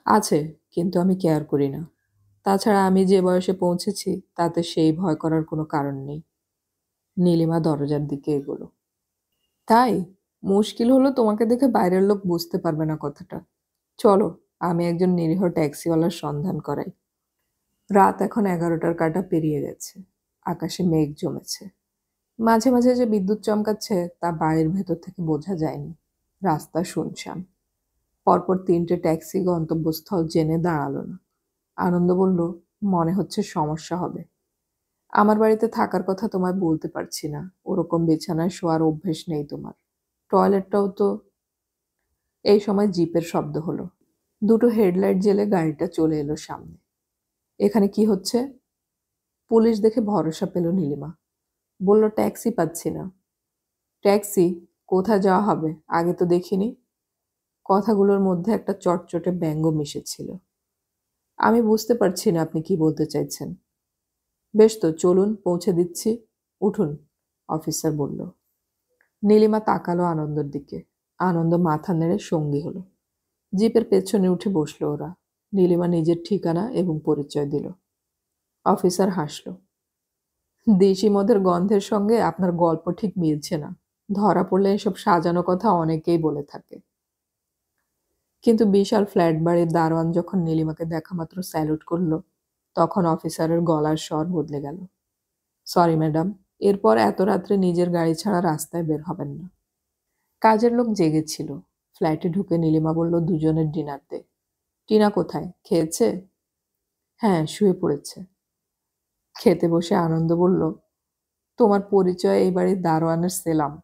আছে, কিন্তু আমি কেয়ার করি না। তাছাড়া আমি যে বয়সে পৌঁছেছি তাতে সেই ভয় করার কোনো কারণ নেই। নীলিমা দরজার দিকে এগোলো। তাই? মুশকিল হলো তোমাকে দেখে বাইরের লোক বুঝতে পারবে না কথাটা। চলো, আমি একজন নিরীহ ট্যাক্সিওয়ালার সন্ধান করাই। রাত এখন 11টার কাঁটা পেরিয়ে গেছে। আকাশে মেঘ জমেছে। মাঝে মাঝে যে বিদ্যুৎ চমকাচ্ছে তা বাড়ির ভেতর থেকে বোঝা যায়নি। রাস্তা শুনশান। পরপর 3টে ট্যাক্সি গন্তব্যস্থল জেনে দাঁড়ালো না। আনন্দ বলল, মনে হচ্ছে সমস্যা হবে। আমার বাড়িতে থাকার কথা তোমায় বলতে পারছি না। ওরকম বিছানায় শোয়ার অভ্যেস নেই তোমার। টয়লেটটাও তো। এই সময় জিপের শব্দ হলো। দুটো হেডলাইট জ্বেলে গাড়িটা চলে এলো সামনে। এখানে কি হচ্ছে? পুলিশ দেখে ভরসা পেল নীলিমা। বলল, ট্যাক্সি পাচ্ছি না। ট্যাক্সি? কোথায় যাওয়া হবে? আগে তো দেখিনি। কথাগুলোর মধ্যে একটা চটচটে ব্যঙ্গ মিশেছিল। আমি বুঝতে পারছি না আপনি কি বলতে চাইছেন। বেশ তো, চলুন, পৌঁছে দিচ্ছি। উঠুন, অফিসার বলল। নীলিমা তাকালো আনন্দর দিকে। আনন্দ মাথা নেড়ে সঙ্গী হলো। জিপের পেছনে উঠে বসলো ওরা। নীলিমা নিজের ঠিকানা এবং পরিচয় দিল। অফিসার হাসল। দেশি মদের গন্ধের সঙ্গে আপনার গল্প ঠিক মিলছে না। ধরা পড়লে এসব সাজানো কথা অনেকেই বলে থাকে। কিন্তু বিশাল ফ্ল্যাট বাড়ির দারোয়ান যখন নীলিমাকে দেখা মাত্র স্যালুট করল, তখন অফিসারের গলার স্বর বদলে গেল। সরি ম্যাডাম, এরপর এত রাত্রে নিজের গাড়ি ছাড়া রাস্তায় বের হবেন না। কাজের লোক জেগেছিল। ফ্ল্যাটে ঢুকে নীলিমা বলল, দুজনের ডিনার দে। টিনা কোথায়? খেয়েছে? হ্যাঁ, শুয়ে পড়েছে। খেতে বসে আনন্দ বলল, তোমার পরিচয় এই বাড়ির দারোয়ানের সেলাম।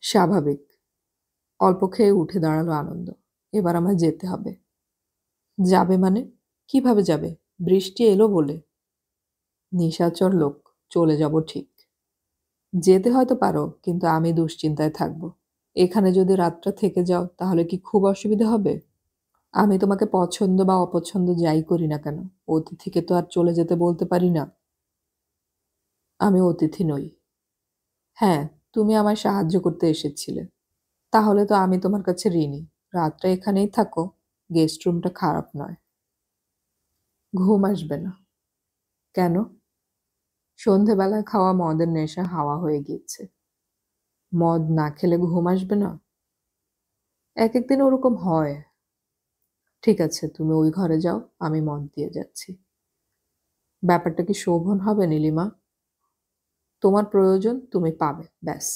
স্বাভাবিক। অল্প খেয়ে উঠে দাঁড়ালো আনন্দ। এবার আমায় যেতে হবে। যাবে মানে? কিভাবে যাবে? বৃষ্টি এলো বলে। নিশাচর লোক, চলে যাব ঠিক। যেতে হয়তো পারো, কিন্তু আমি দুশ্চিন্তায় থাকব। এখানে যদি রাতটা থেকে যাও তাহলে কি খুব অসুবিধা হবে? আমি তোমাকে পছন্দ বা অপছন্দ যাই করি না কেন, অতিথিকে তো আর চলে যেতে বলতে পারি না। আমি অতিথি নই। হ্যাঁ, তুমি আমায় সাহায্য করতে এসেছিলে। তাহলে তো আমি তোমার কাছে ঋণী। রাতটা এখানেই থাকো। গেস্ট রুমটা খারাপ নয়। ঘুম আসবে না। কেন? সন্ধেবেলায় খাওয়া মদের নেশা হাওয়া হয়ে গিয়েছে। মদ না খেলে ঘুম আসবে না? এক একদিন ওরকম হয়। ঠিক আছে, তুমি ওই ঘরে যাও, আমি মদ দিয়ে যাচ্ছি। ব্যাপারটা কি শোভন হবে নীলিমা? তোমার প্রয়োজন তুমি পাবে, ব্যাস।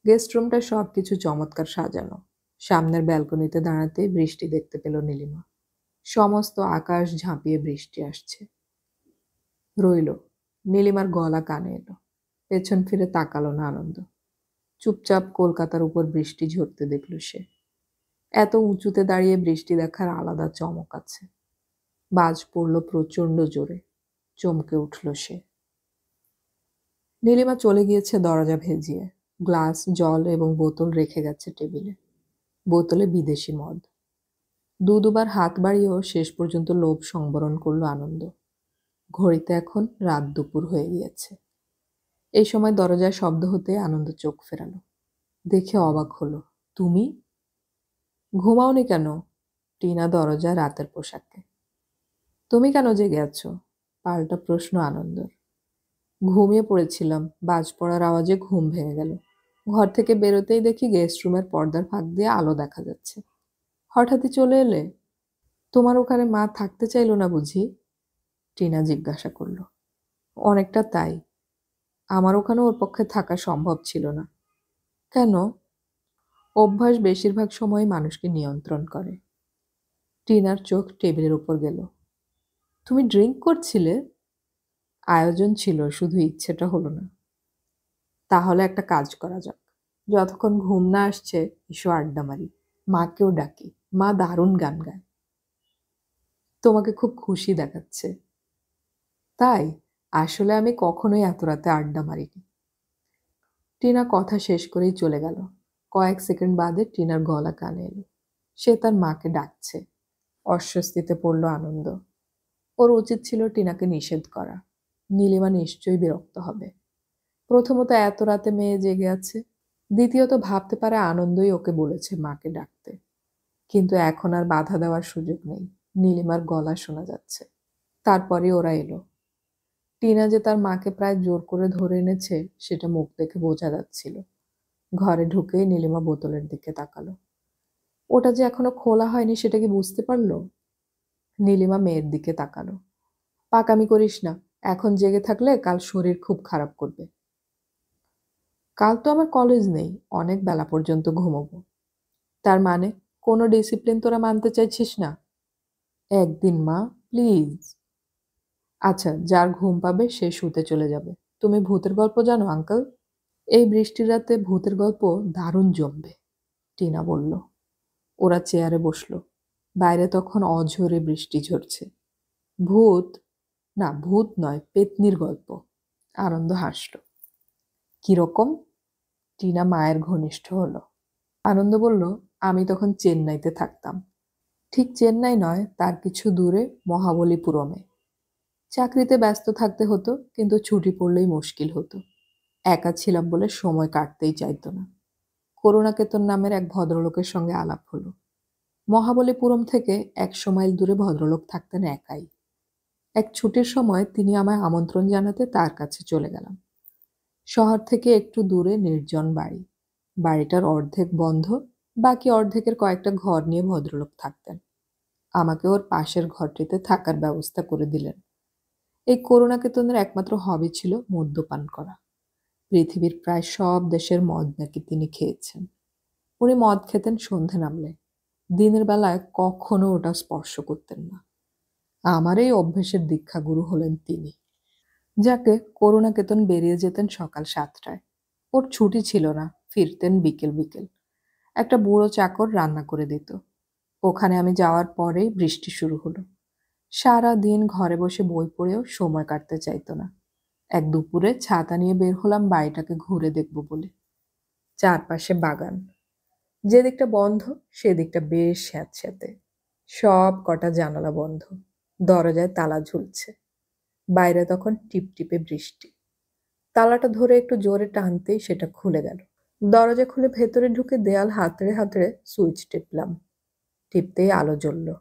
গেস্ট রুমটা সবকিছু চমৎকার সাজানো। সামনের ব্যালকনিতে দাঁড়াতেই বৃষ্টি দেখতে পেল নীলিমা। সমস্ত আকাশ ঝাঁপিয়ে বৃষ্টি আসছে। রইল। নীলিমার গলা কানে এলো। পেছন ফিরে তাকালো না আনন্দ। চুপচাপ কলকাতার উপর বৃষ্টি ঝরতে দেখল সে। এত উঁচুতে দাঁড়িয়ে বৃষ্টি দেখার আলাদা চমক আছে। বাজ পড়ল প্রচণ্ড জোরে। চমকে উঠল সে। নীলিমা চলে গিয়েছে দরজা ভেজিয়ে। গ্লাস, জল এবং বোতল রেখে গেছে টেবিলে। বোতলে বিদেশি মদ। দুবার হাত বাড়িয়েও শেষ পর্যন্ত লোভ সংবরণ করল আনন্দ। ঘড়িতে এখন রাত দুপুর হয়ে গিয়েছে। এই সময় দরজায় শব্দ হতে আনন্দ চোখ ফেরালো। দেখে অবাক হলো। তুমি? ঘুমাওনি কেন? টিনা দরজায় রাতের পোশাকে। তুমি কেন জেগে আছো? পাল্টা প্রশ্ন আনন্দর। ঘুমিয়ে পড়েছিলাম, বাজ পড়ার আওয়াজে ঘুম ভেঙে গেল। ঘর থেকে বেরোতেই দেখি গেস্ট রুমের পর্দার ফাঁক দিয়ে আলো দেখা যাচ্ছে। হঠাৎই চলে এলে? তোমার ওখানে মা থাকতে চাইলো না বুঝি? টিনা জিজ্ঞাসা করল। অনেকটা তাই। আমার ওখানে ওর পক্ষে থাকা সম্ভব ছিল না। কেন? অভ্যাস বেশিরভাগ সময় মানুষকে নিয়ন্ত্রণ করে। টিনার চোখ টেবিলের উপর গেল। তুমি ড্রিঙ্ক করছিলে? আয়োজন ছিল, শুধু ইচ্ছেটা হলো না। তাহলে একটা কাজ করা যাক। যতক্ষণ ঘুম না আসছে এসো আড্ডা মারি। মাকেও ডাকি, মা দারুণ গান গায়। তোমাকে খুব খুশি দেখাচ্ছে। তাই? আসলে আমি কখনোই এত রাতে আড্ডা মারিনি। টিনা কথা শেষ করেই চলে গেল। কয়েক সেকেন্ড বাদে টিনার গলা কানে এলো। সে তার মাকে ডাকছে। অস্বস্তিতে পড়ল আনন্দ। ওর উচিত ছিল টিনাকে নিষেধ করা। নীলিমা নিশ্চয়ই বিরক্ত হবে। প্রথমত এত রাতে মেয়ে জেগে আছে। দ্বিতীয়ত ভাবতে পারে আনন্দই ওকে বলেছে মাকে ডাকতে। কিন্তু এখন আর বাধা দেওয়ার সুযোগ নেই। নীলিমার গলা শোনা যাচ্ছে। তারপরে ওরা এলো। টিনা যে তার মাকে প্রায় জোর করে ধরে এনেছে সেটা মুখ দেখে বোঝা যাচ্ছিল। ঘরে ঢুকেই নীলিমা বোতলের দিকে তাকালো। ওটা যে এখনো খোলা হয়নি সেটা কি বুঝতে পারলো? নীলিমা মেয়ের দিকে তাকালো। পাকামি করিস না। এখন জেগে থাকলে কাল শরীর খুব খারাপ করবে। কাল তো আমার কলেজ নেই, অনেক বেলা পর্যন্ত ঘুমোবো। তার মানে কোনো ডিসিপ্লিন তোরা মানতে চাইছিস না? একদিন মা, প্লিজ। আচ্ছা, যার ঘুম পাবে সে শুতে চলে যাবে। তুমি ভূতের গল্প জানো আঙ্কেল? এই বৃষ্টির রাতে ভূতের গল্প দারুণ জমবে, টিনা বলল। ওরা চেয়ারে বসলো। বাইরে তখন অঝোরে বৃষ্টি ঝরছে। ভূত? না, ভূত নয়, পেতনির গল্প। আনন্দ হাসল। কিরকম? টিনা মায়ের ঘনিষ্ঠ হলো। আনন্দ বলল, আমি তখন চেন্নাইতে থাকতাম। ঠিক চেন্নাই নয়, তার কিছু দূরে মহাবলীপুরমে। চাকরিতে ব্যস্ত থাকতে হতো, কিন্তু ছুটি পড়লেই মুশকিল হতো। একা ছিলাম বলে সময় কাটতেই চাইতো না। করুণাকেতন নামের এক ভদ্রলোকের সঙ্গে আলাপ হলো। মহাবলীপুরম থেকে 100 মাইল দূরে ভদ্রলোক থাকতেন একাই। এক ছুটির সময় তিনি আমায় আমন্ত্রণ জানাতে তার কাছে চলে গেলাম। শহর থেকে একটু দূরে নির্জন বাড়ি। বাড়িটার অর্ধেক বন্ধ, বাকি অর্ধেকের কয়েকটা ঘর নিয়ে ভদ্রলোক থাকতেন। আমাকে ওর পাশের ঘরটিতে থাকার ব্যবস্থা করে দিলেন। এই করুণাকেতনের একমাত্র হবি ছিল মদ্যপান করা। পৃথিবীর প্রায় সব দেশের মদ নাকি তিনি খেয়েছেন। উনি মদ খেতেন সন্ধে নামলে। দিনের বেলায় কখনো ওটা স্পর্শ করতেন না। আমার এই অভ্যেসের দীক্ষাগুরু হলেন তিনি। যাকে করুণাকেতন বেরিয়ে যেতেন সকাল 7টায়। ওর ছুটি ছিল না, ফিরতেন বিকেল বিকেল। একটা বুড়ো চাকর রান্না করে দিত। ওখানে আমি যাওয়ার পরেই বৃষ্টি শুরু হলো। সারা দিন ঘরে বসে বই পড়েও সময় কাটতে চাইতো না। এক দুপুরে ছাতা নিয়ে বের হলাম বাড়িটাকে ঘুরে দেখব বলে। চারপাশে বাগান। যেদিকটা বন্ধ সেদিকটা বেশ স্যাঁতস্যাঁতে। সব কটা জানালা বন্ধ। দরজায় তালা ঝুলছে। বাইরে তখন টিপটিপে বৃষ্টি। তালাটা ধরে একটু জোরে টানতেই সেটা খুলে গেল। দরজা খুলে ভেতরে ঢুকে দেয়াল হাতড়ে হাতড়ে সুইচ টিপলাম। টিপতেই আলো জ্বলল।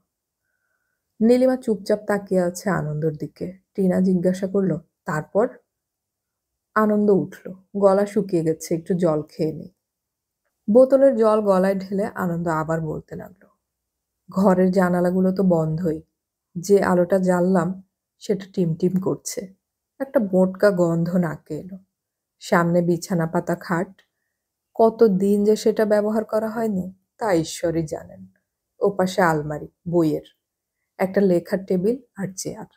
নীলিমা চুপচাপ তাকিয়ে আছে আনন্দর দিকে। টিনা জিজ্ঞাসা করলো, তারপর? আনন্দ উঠল। গলা শুকিয়ে গেছে, একটু জল খেয়ে নেই। বোতলের জল গলায় ঢেলে আনন্দ আবার বলতে লাগলো, ঘরের জানালাগুলো তো বন্ধই। যে আলোটা জ্বাললাম সেটা টিমটিম করছে। একটা মোটকা গন্ধ নাকে এলো। সামনে বিছানা পাতা খাট। কত দিন যে সেটা ব্যবহার করা হয়নি তা ঈশ্বরই জানেন। ওপাশে আলমারি, বইয়ের একটা লেখার টেবিল আর চেয়ার।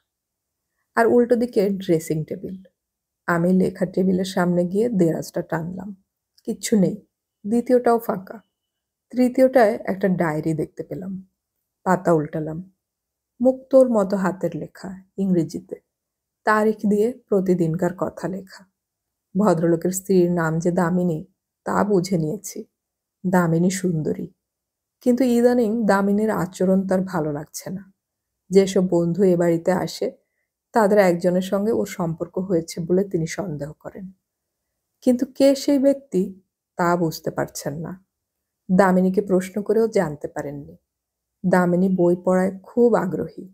আর উল্টো দিকে ড্রেসিং টেবিল। আমি লেখার টেবিলের সামনে গিয়ে দেরাজটা টানলাম। কিচ্ছু নেই। দ্বিতীয়টাও ফাঁকা। তৃতীয়টায় একটা ডায়েরি দেখতে পেলাম। পাতা উল্টালাম। মুক্তোর মতো হাতের লেখা, ইংরেজিতে। তারিখ দিয়ে প্রতিদিনকার কথা লেখা। ভদ্রলোকের স্ত্রীর নাম যে দামিনী তা বুঝে নিয়েছি। দামিনী সুন্দরী। কিন্তু ইদানিং দামিনীর আচরণ তার ভালো লাগছে না। যেসব বন্ধু এ বাড়িতে আসে তাদের একজনের সঙ্গে ওর সম্পর্ক হয়েছে বলে তিনি সন্দেহ করেন। কিন্তু কে সেই ব্যক্তি তা বুঝতে পারছেন না। দামিনীকে প্রশ্ন করেও জানতে পারেননি। দামিনী বই পড়ায় খুব আগ্রহী,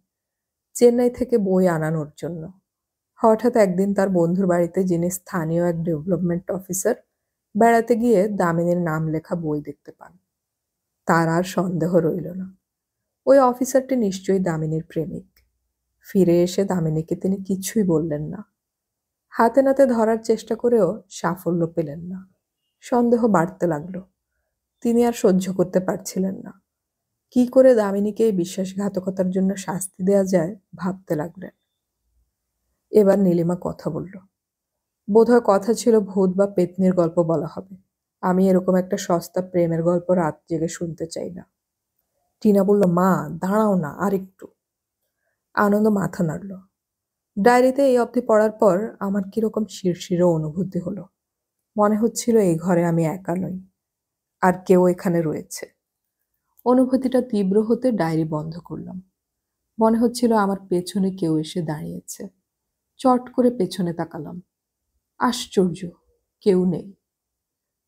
চেন্নাই থেকে বই আনানোর জন্য। হঠাৎ একদিন তার বন্ধুর বাড়িতে, যিনি স্থানীয় এক ডেভেলপমেন্ট অফিসার, বেড়াতে গিয়ে দামিনীর নাম লেখা বই দেখতে পান। তার আর সন্দেহ রইল না, ওই অফিসারটি নিশ্চয়ই দামিনীর প্রেমিক। ফিরে এসে দামিনীকে তিনি কিছুই বললেন না। হাতে নাতে ধরার চেষ্টা করেও সাফল্য পেলেন না। সন্দেহ বাড়তে লাগলো। তিনি আর সহ্য করতে পারছিলেন না। কি করে দামিনীকে এই বিশ্বাসঘাতকতার জন্য শাস্তি দেয়া যায় ভাবতে লাগলেন। এবার নীলিমা কথা বলল। বোধহয় কথা ছিল ভূত বা পেত্নীর গল্প বলা হবে। আমি এরকম একটা সস্তা প্রেমের গল্প রাত জেগে শুনতে চাই না। টিনা বলল, মা দাঁড়াও না আর একটু। আনন্দ মাথা নাড়ল। ডায়েরিতে এই অবধি পড়ার পর আমার কিরকম শিরশিরে অনুভূতি হলো। মনে হচ্ছিল এই ঘরে আমি একা নই, আর কেউ এখানে রয়েছে। অনুভূতিটা তীব্র হতে ডায়েরি বন্ধ করলাম। মনে হচ্ছিল আমার পেছনে কেউ এসে দাঁড়িয়েছে। চট করে পেছনে তাকালাম। আশ্চর্য, কেউ নেই।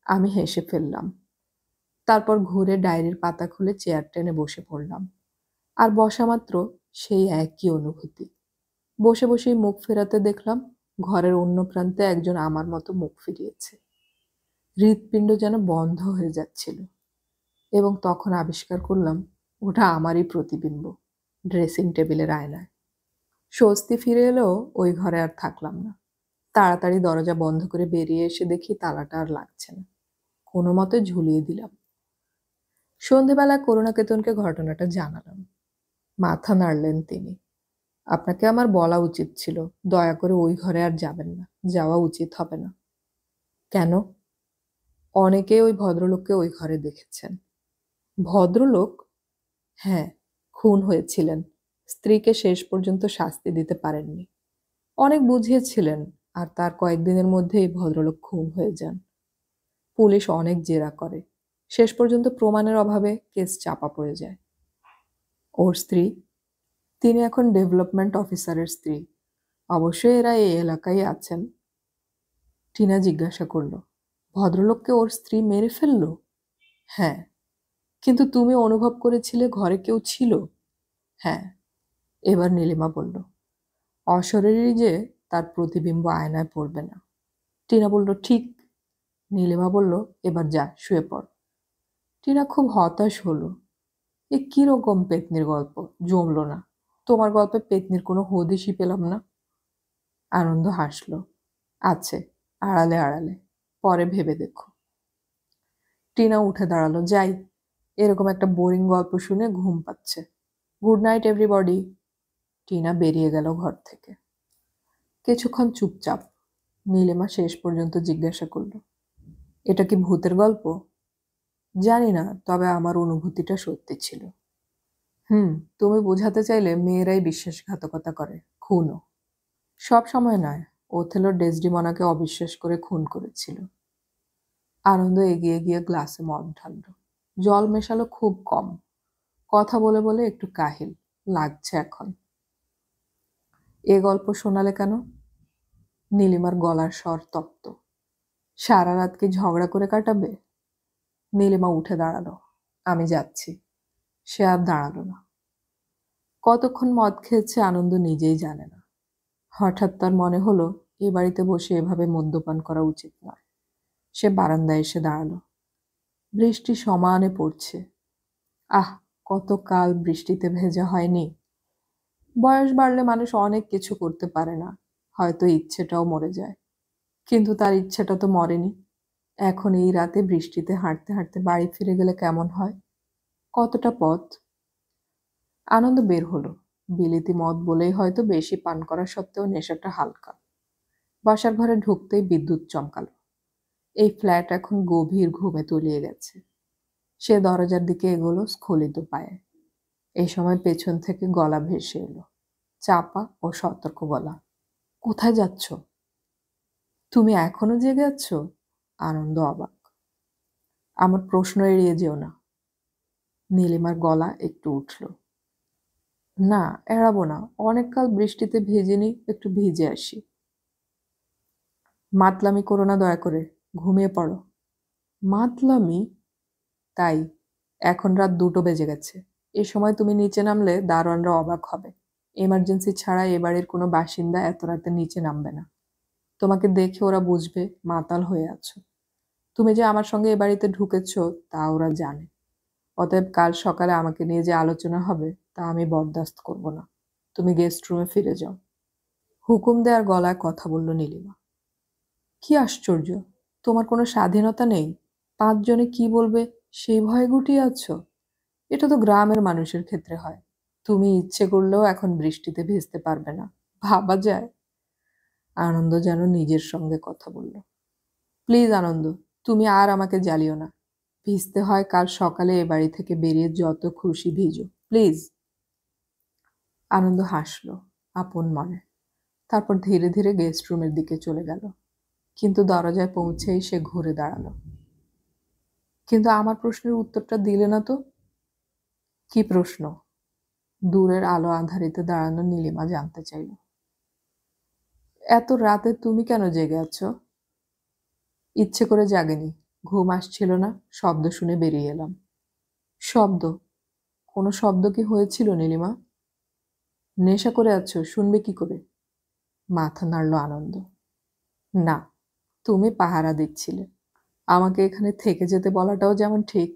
আমি হেসে ফেললাম। তারপর ঘুরে ডায়েরির পাতা খুলে চেয়ার টেনে বসে পড়লাম। আর বসা মাত্র সেই একই অনুভূতি। বসে বসেই মুখ ফেরাতে দেখলাম ঘরের অন্য প্রান্তে একজন আমার মতো মুখ ফিরিয়েছে। হৃৎপিণ্ড যেন বন্ধ হয়ে যাচ্ছিল। এবং তখন আবিষ্কার করলাম ওটা আমারই প্রতিবিম্ব, ড্রেসিং টেবিলের আয়নায়। স্বস্তি ফিরে এলেও ওই ঘরে আর থাকলাম না। তাড়াতাড়ি দরজা বন্ধ করে বেরিয়ে এসে দেখি তালাটা আর লাগছে না। কোনো মতে ঝুলিয়ে দিলাম। সন্ধেবেলা করুণাকেতনকে ঘটনাটা জানালাম। মাথা নাড়লেন তিনি। আপনাকে আমার বলা উচিত ছিল, দয়া করে ওই ঘরে আর যাবেন না, যাওয়া উচিত হবে না। কেন? অনেকে ওই ভদ্রলোককে ওই ঘরে দেখেছেন। ভদ্রলোক? হ্যাঁ, খুন হয়েছিলেন। স্ত্রীকে শেষ পর্যন্ত শাস্তি দিতে পারেননি। অনেক বুঝিয়েছিলেন, আর তার কয়েকদিনের মধ্যেই ভদ্রলোক খুন হয়ে যান। পুলিশ অনেক জেরা করে, শেষ পর্যন্ত প্রমাণের অভাবে কেস চাপা পড়ে যায়। ওর স্ত্রী? তিনি এখন ডেভেলপমেন্ট অফিসারের স্ত্রী। অবশ্যই এরা এই এলাকায় আছেন। টিনা জিজ্ঞাসা করল, ভদ্রলোককে ওর স্ত্রী মেরে ফেলল? হ্যাঁ। কিন্তু তুমি অনুভব করেছিলে ঘরে কেউ ছিল? হ্যাঁ। এবার নীলিমা বলল, অশরীরী যে তার প্রতিবিম্ব আয়নায় পড়বে না। টিনা বলল, ঠিক। নীলিমা বলল, এবার যা, শুয়ে পড়। টিনা খুব হতাশ হলো। এ কিরকম পেত্নির গল্প, জমল না। তোমার গল্পে পেত্নির কোনো হদিশই পেলাম না। আনন্দ হাসল। আছে, আড়ালে আড়ালে, পরে ভেবে দেখো। টিনা উঠে দাঁড়ালো, যাই, এরকম একটা বোরিং গল্প শুনে ঘুম পাচ্ছে। Good night everybody. টিনা বেরিয়ে গেল ঘর থেকে। কিছুক্ষণ চুপচাপ। নীলিমা শেষ পর্যন্ত জিজ্ঞাসা করল, এটা কি ভূতের গল্প? জানি না, তবে আমার অনুভূতিটা সত্যি ছিল। তুমি বোঝাতে চাইলে মেয়েরাই বিশ্বাসঘাতকতা করে, খুনও। সব সময় নয়। ওথেলো ডেসডিমনাকে অবিশ্বাস করে খুন করেছিল। আনন্দ এগিয়ে গিয়ে গ্লাসে মদ ঢালল। জল মেশালো খুব কম। কথা বলে বলে একটু কাহিল লাগছে এখন। এ গল্প শোনালে কেন? নীলিমার গলার স্বর তপ্ত। সারা রাত কি ঝগড়া করে কাটাবে? নীলিমা উঠে দাঁড়ালো। আমি যাচ্ছি। সে আর দাঁড়ালো না। কতক্ষণ মদ খেয়েছে আনন্দ নিজেই জানে না। হঠাৎ তার মনে হলো এ বাড়িতে বসে এভাবে মদ্যপান করা উচিত নয়। সে বারান্দায় এসে দাঁড়ালো। বৃষ্টি সমানে পড়ছে। আহ, কতকাল বৃষ্টিতে ভেজা হয়নি। বয়স বাড়লে মানুষ অনেক কিছু করতে পারে না, হয়তো ইচ্ছেটাও মরে যায়। কিন্তু তার ইচ্ছেটা তো মরেনি। এখন এই রাতে বৃষ্টিতে হাঁটতে হাঁটতে বাড়ি ফিরে গেলে কেমন হয়? কতটা পথ? আনন্দ বের হলো। বিলিতি মদ বলেই হয়তো বেশি পান করা সত্ত্বেও নেশাটা হালকা। বাসার ঘরে ঢুকতেই বিদ্যুৎ চমকালো। এই ফ্ল্যাট এখন গভীর ঘুমে তলিয়ে গেছে। সে দরজার দিকে এগোলো স্খলিত পায়ে। এই সময় পেছন থেকে গলা ভেসে এলো, চাপা ও সতর্ক গলা। কোথায় যাচ্ছ? তুমি এখনো জেগে আছো? আনন্দ অবাক। আমার প্রশ্ন এড়িয়ে যেও না। নীলিমার গলা একটু উঠল। না, এড়াবো না। অনেককাল বৃষ্টিতে ভিজিনি, একটু ভিজে আসি। মাতলামি করো না দয়া করে, ঘুমিয়ে পড়ো। মাতলামি? তাই, এখন রাত 2টো বেজে গেছে। এ সময় তুমি নিচে নামলে দারোয়ানরা অবাক হবে। এমার্জেন্সি ছাড়া এ বাড়ির কোনো বাসিন্দা এত রাতে নিচে নামবে না। তোমাকে দেখে ওরা বুঝবে মাতাল হয়ে আছো। তুমি যে আমার সঙ্গে এ বাড়িতে ঢুকেছো তা ওরা জানে। অতএব কাল সকালে আমাকে নিয়ে যে আলোচনা হবে তা আমি বরদাস্ত করব না। তুমি গেস্ট রুমে ফিরে যাও। হুকুম দেওয়ার গলায় কথা বলল নীলিমা। কি আশ্চর্য, তোমার কোনো স্বাধীনতা নেই? 5 জনে কি বলবে সেই ভয়ে গুটিয়ে আছো? এটা তো গ্রামের মানুষের ক্ষেত্রে হয়। তুমি ইচ্ছে করলেও এখন বৃষ্টিতে ভিজতে পারবে না। ভাবা যায়? আনন্দ যেন নিজের সঙ্গে কথা বলল। প্লিজ আনন্দ, তুমি আর আমাকে জ্বালিও না। ভিজতে হয় কাল সকালে এ বাড়ি থেকে বেরিয়ে যত খুশি ভিজো, প্লিজ। আনন্দ হাসল আপন মনে। তারপর ধীরে ধীরে গেস্ট রুমের দিকে চলে গেল। কিন্তু দরজায় পৌঁছেই সে ঘুরে দাঁড়ালো। কিন্তু আমার প্রশ্নের উত্তরটা দিলে না তো? কি প্রশ্ন? দূরের আলো আঁধারিতে দাঁড়ানো নীলিমা জানতে চাইল। এত রাতে তুমি কেন জেগে আছো? ইচ্ছে করে জাগেনি, ঘুম আসছিল না, শব্দ শুনে বেরিয়ে এলাম। শব্দ? কোনো শব্দ কি হয়েছিল নীলিমা? নেশা করে আছো, শুনবে কি করে? মাথা নাড়ল আনন্দ। না, তুমি পাহারা দিচ্ছিলে। আমাকে এখানে থেকে যেতে বলাটাও যেমন ঠিক,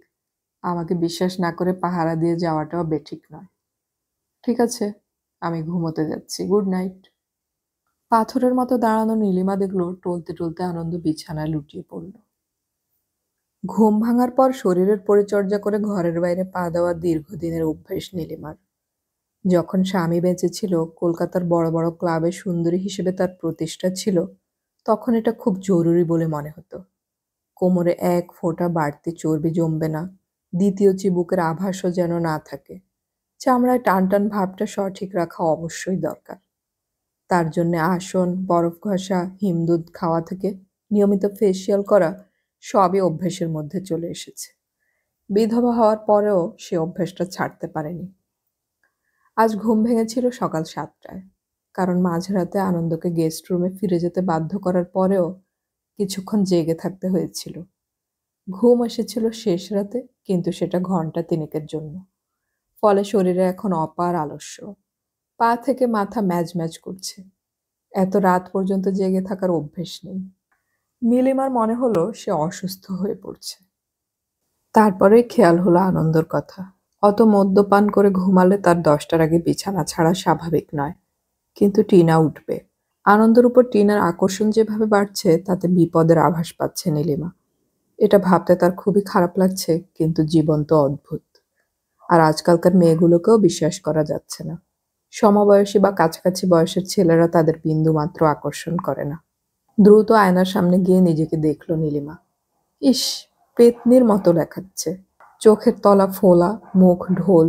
আমাকে বিশ্বাস না করে পাহারা দিয়ে যাওয়াটাও বেঠিক নয়। ঠিক আছে, আমি ঘুমোতে যাচ্ছি, গুড নাইট। পাথরের মতো দাঁড়ানো নীলিমা দেখল টলতে টলতে আনন্দ বিছানায় লুটিয়ে পড়ল। ঘুম ভাঙার পর শরীরের পরিচর্যা করে ঘরের বাইরে পা দেওয়া দীর্ঘদিনের অভ্যেস নীলিমার। যখন স্বামী বেঁচে ছিল, কলকাতার বড় বড় ক্লাবে সুন্দরী হিসেবে তার প্রতিষ্ঠা ছিল, তখন এটা খুব জরুরি বলে মনে হতো। কোমরে 1 ফোঁটা বাড়তি চর্বি জমবে না, দ্বিতীয় চিবুকের আভাসও যেন না থাকে। চামড়ায় টান টান ভাবটা সঠিক রাখা অবশ্যই দরকার। তার জন্য আসন, বরফ ঘষা, হিমদুধ খাওয়া থেকে নিয়মিত ফেসিয়াল করা সবই অভ্যেসের মধ্যে চলে এসেছে। বিধবা হওয়ার পরেও সে অভ্যেসটা ছাড়তে পারেনি। আজ ঘুম ভেঙেছিল সকাল 7টায়, কারণ মাঝরাতে আনন্দকে গেস্ট রুমে ফিরে যেতে বাধ্য করার পরেও কিছুক্ষণ জেগে থাকতে হয়েছিল। ঘুম এসেছিল শেষ রাতে, কিন্তু সেটা ঘন্টা তিনেকের জন্য। ফলে শরীরে এখন অপার আলস্য, পা থেকে মাথা ম্যাজ ম্যাজ করছে। এত রাত পর্যন্ত জেগে থাকার অভ্যেস নেই। নীলিমার মনে হলো সে অসুস্থ হয়ে পড়ছে। তারপরেই খেয়াল হলো আনন্দর কথা। অত মদ্যপান করে ঘুমালে তার 10টার আগে বিছানা ছাড়া স্বাভাবিক নয়। কিন্তু টিনা উঠবে। আনন্দের উপর টিনার আকর্ষণ যেভাবে বাড়ছে তাতে বিপদের আভাস পাচ্ছে নীলিমা। এটা ভাবতে তার খুবই খারাপ লাগছে, কিন্তু জীবন তো অদ্ভুত। আর আজকালকার মেয়েগুলোকেও বিশ্বাস করা যাচ্ছে না। সমবয়সী বা কাছাকাছি বয়সের ছেলেরা তাদের বিন্দুমাত্র আকর্ষণ করে না। দ্রুত আয়নার সামনে গিয়ে নিজেকে দেখল নীলিমা। ইস, পেতনির মতো দেখাচ্ছে। চোখের তলা ফোলা, মুখ ঢোল।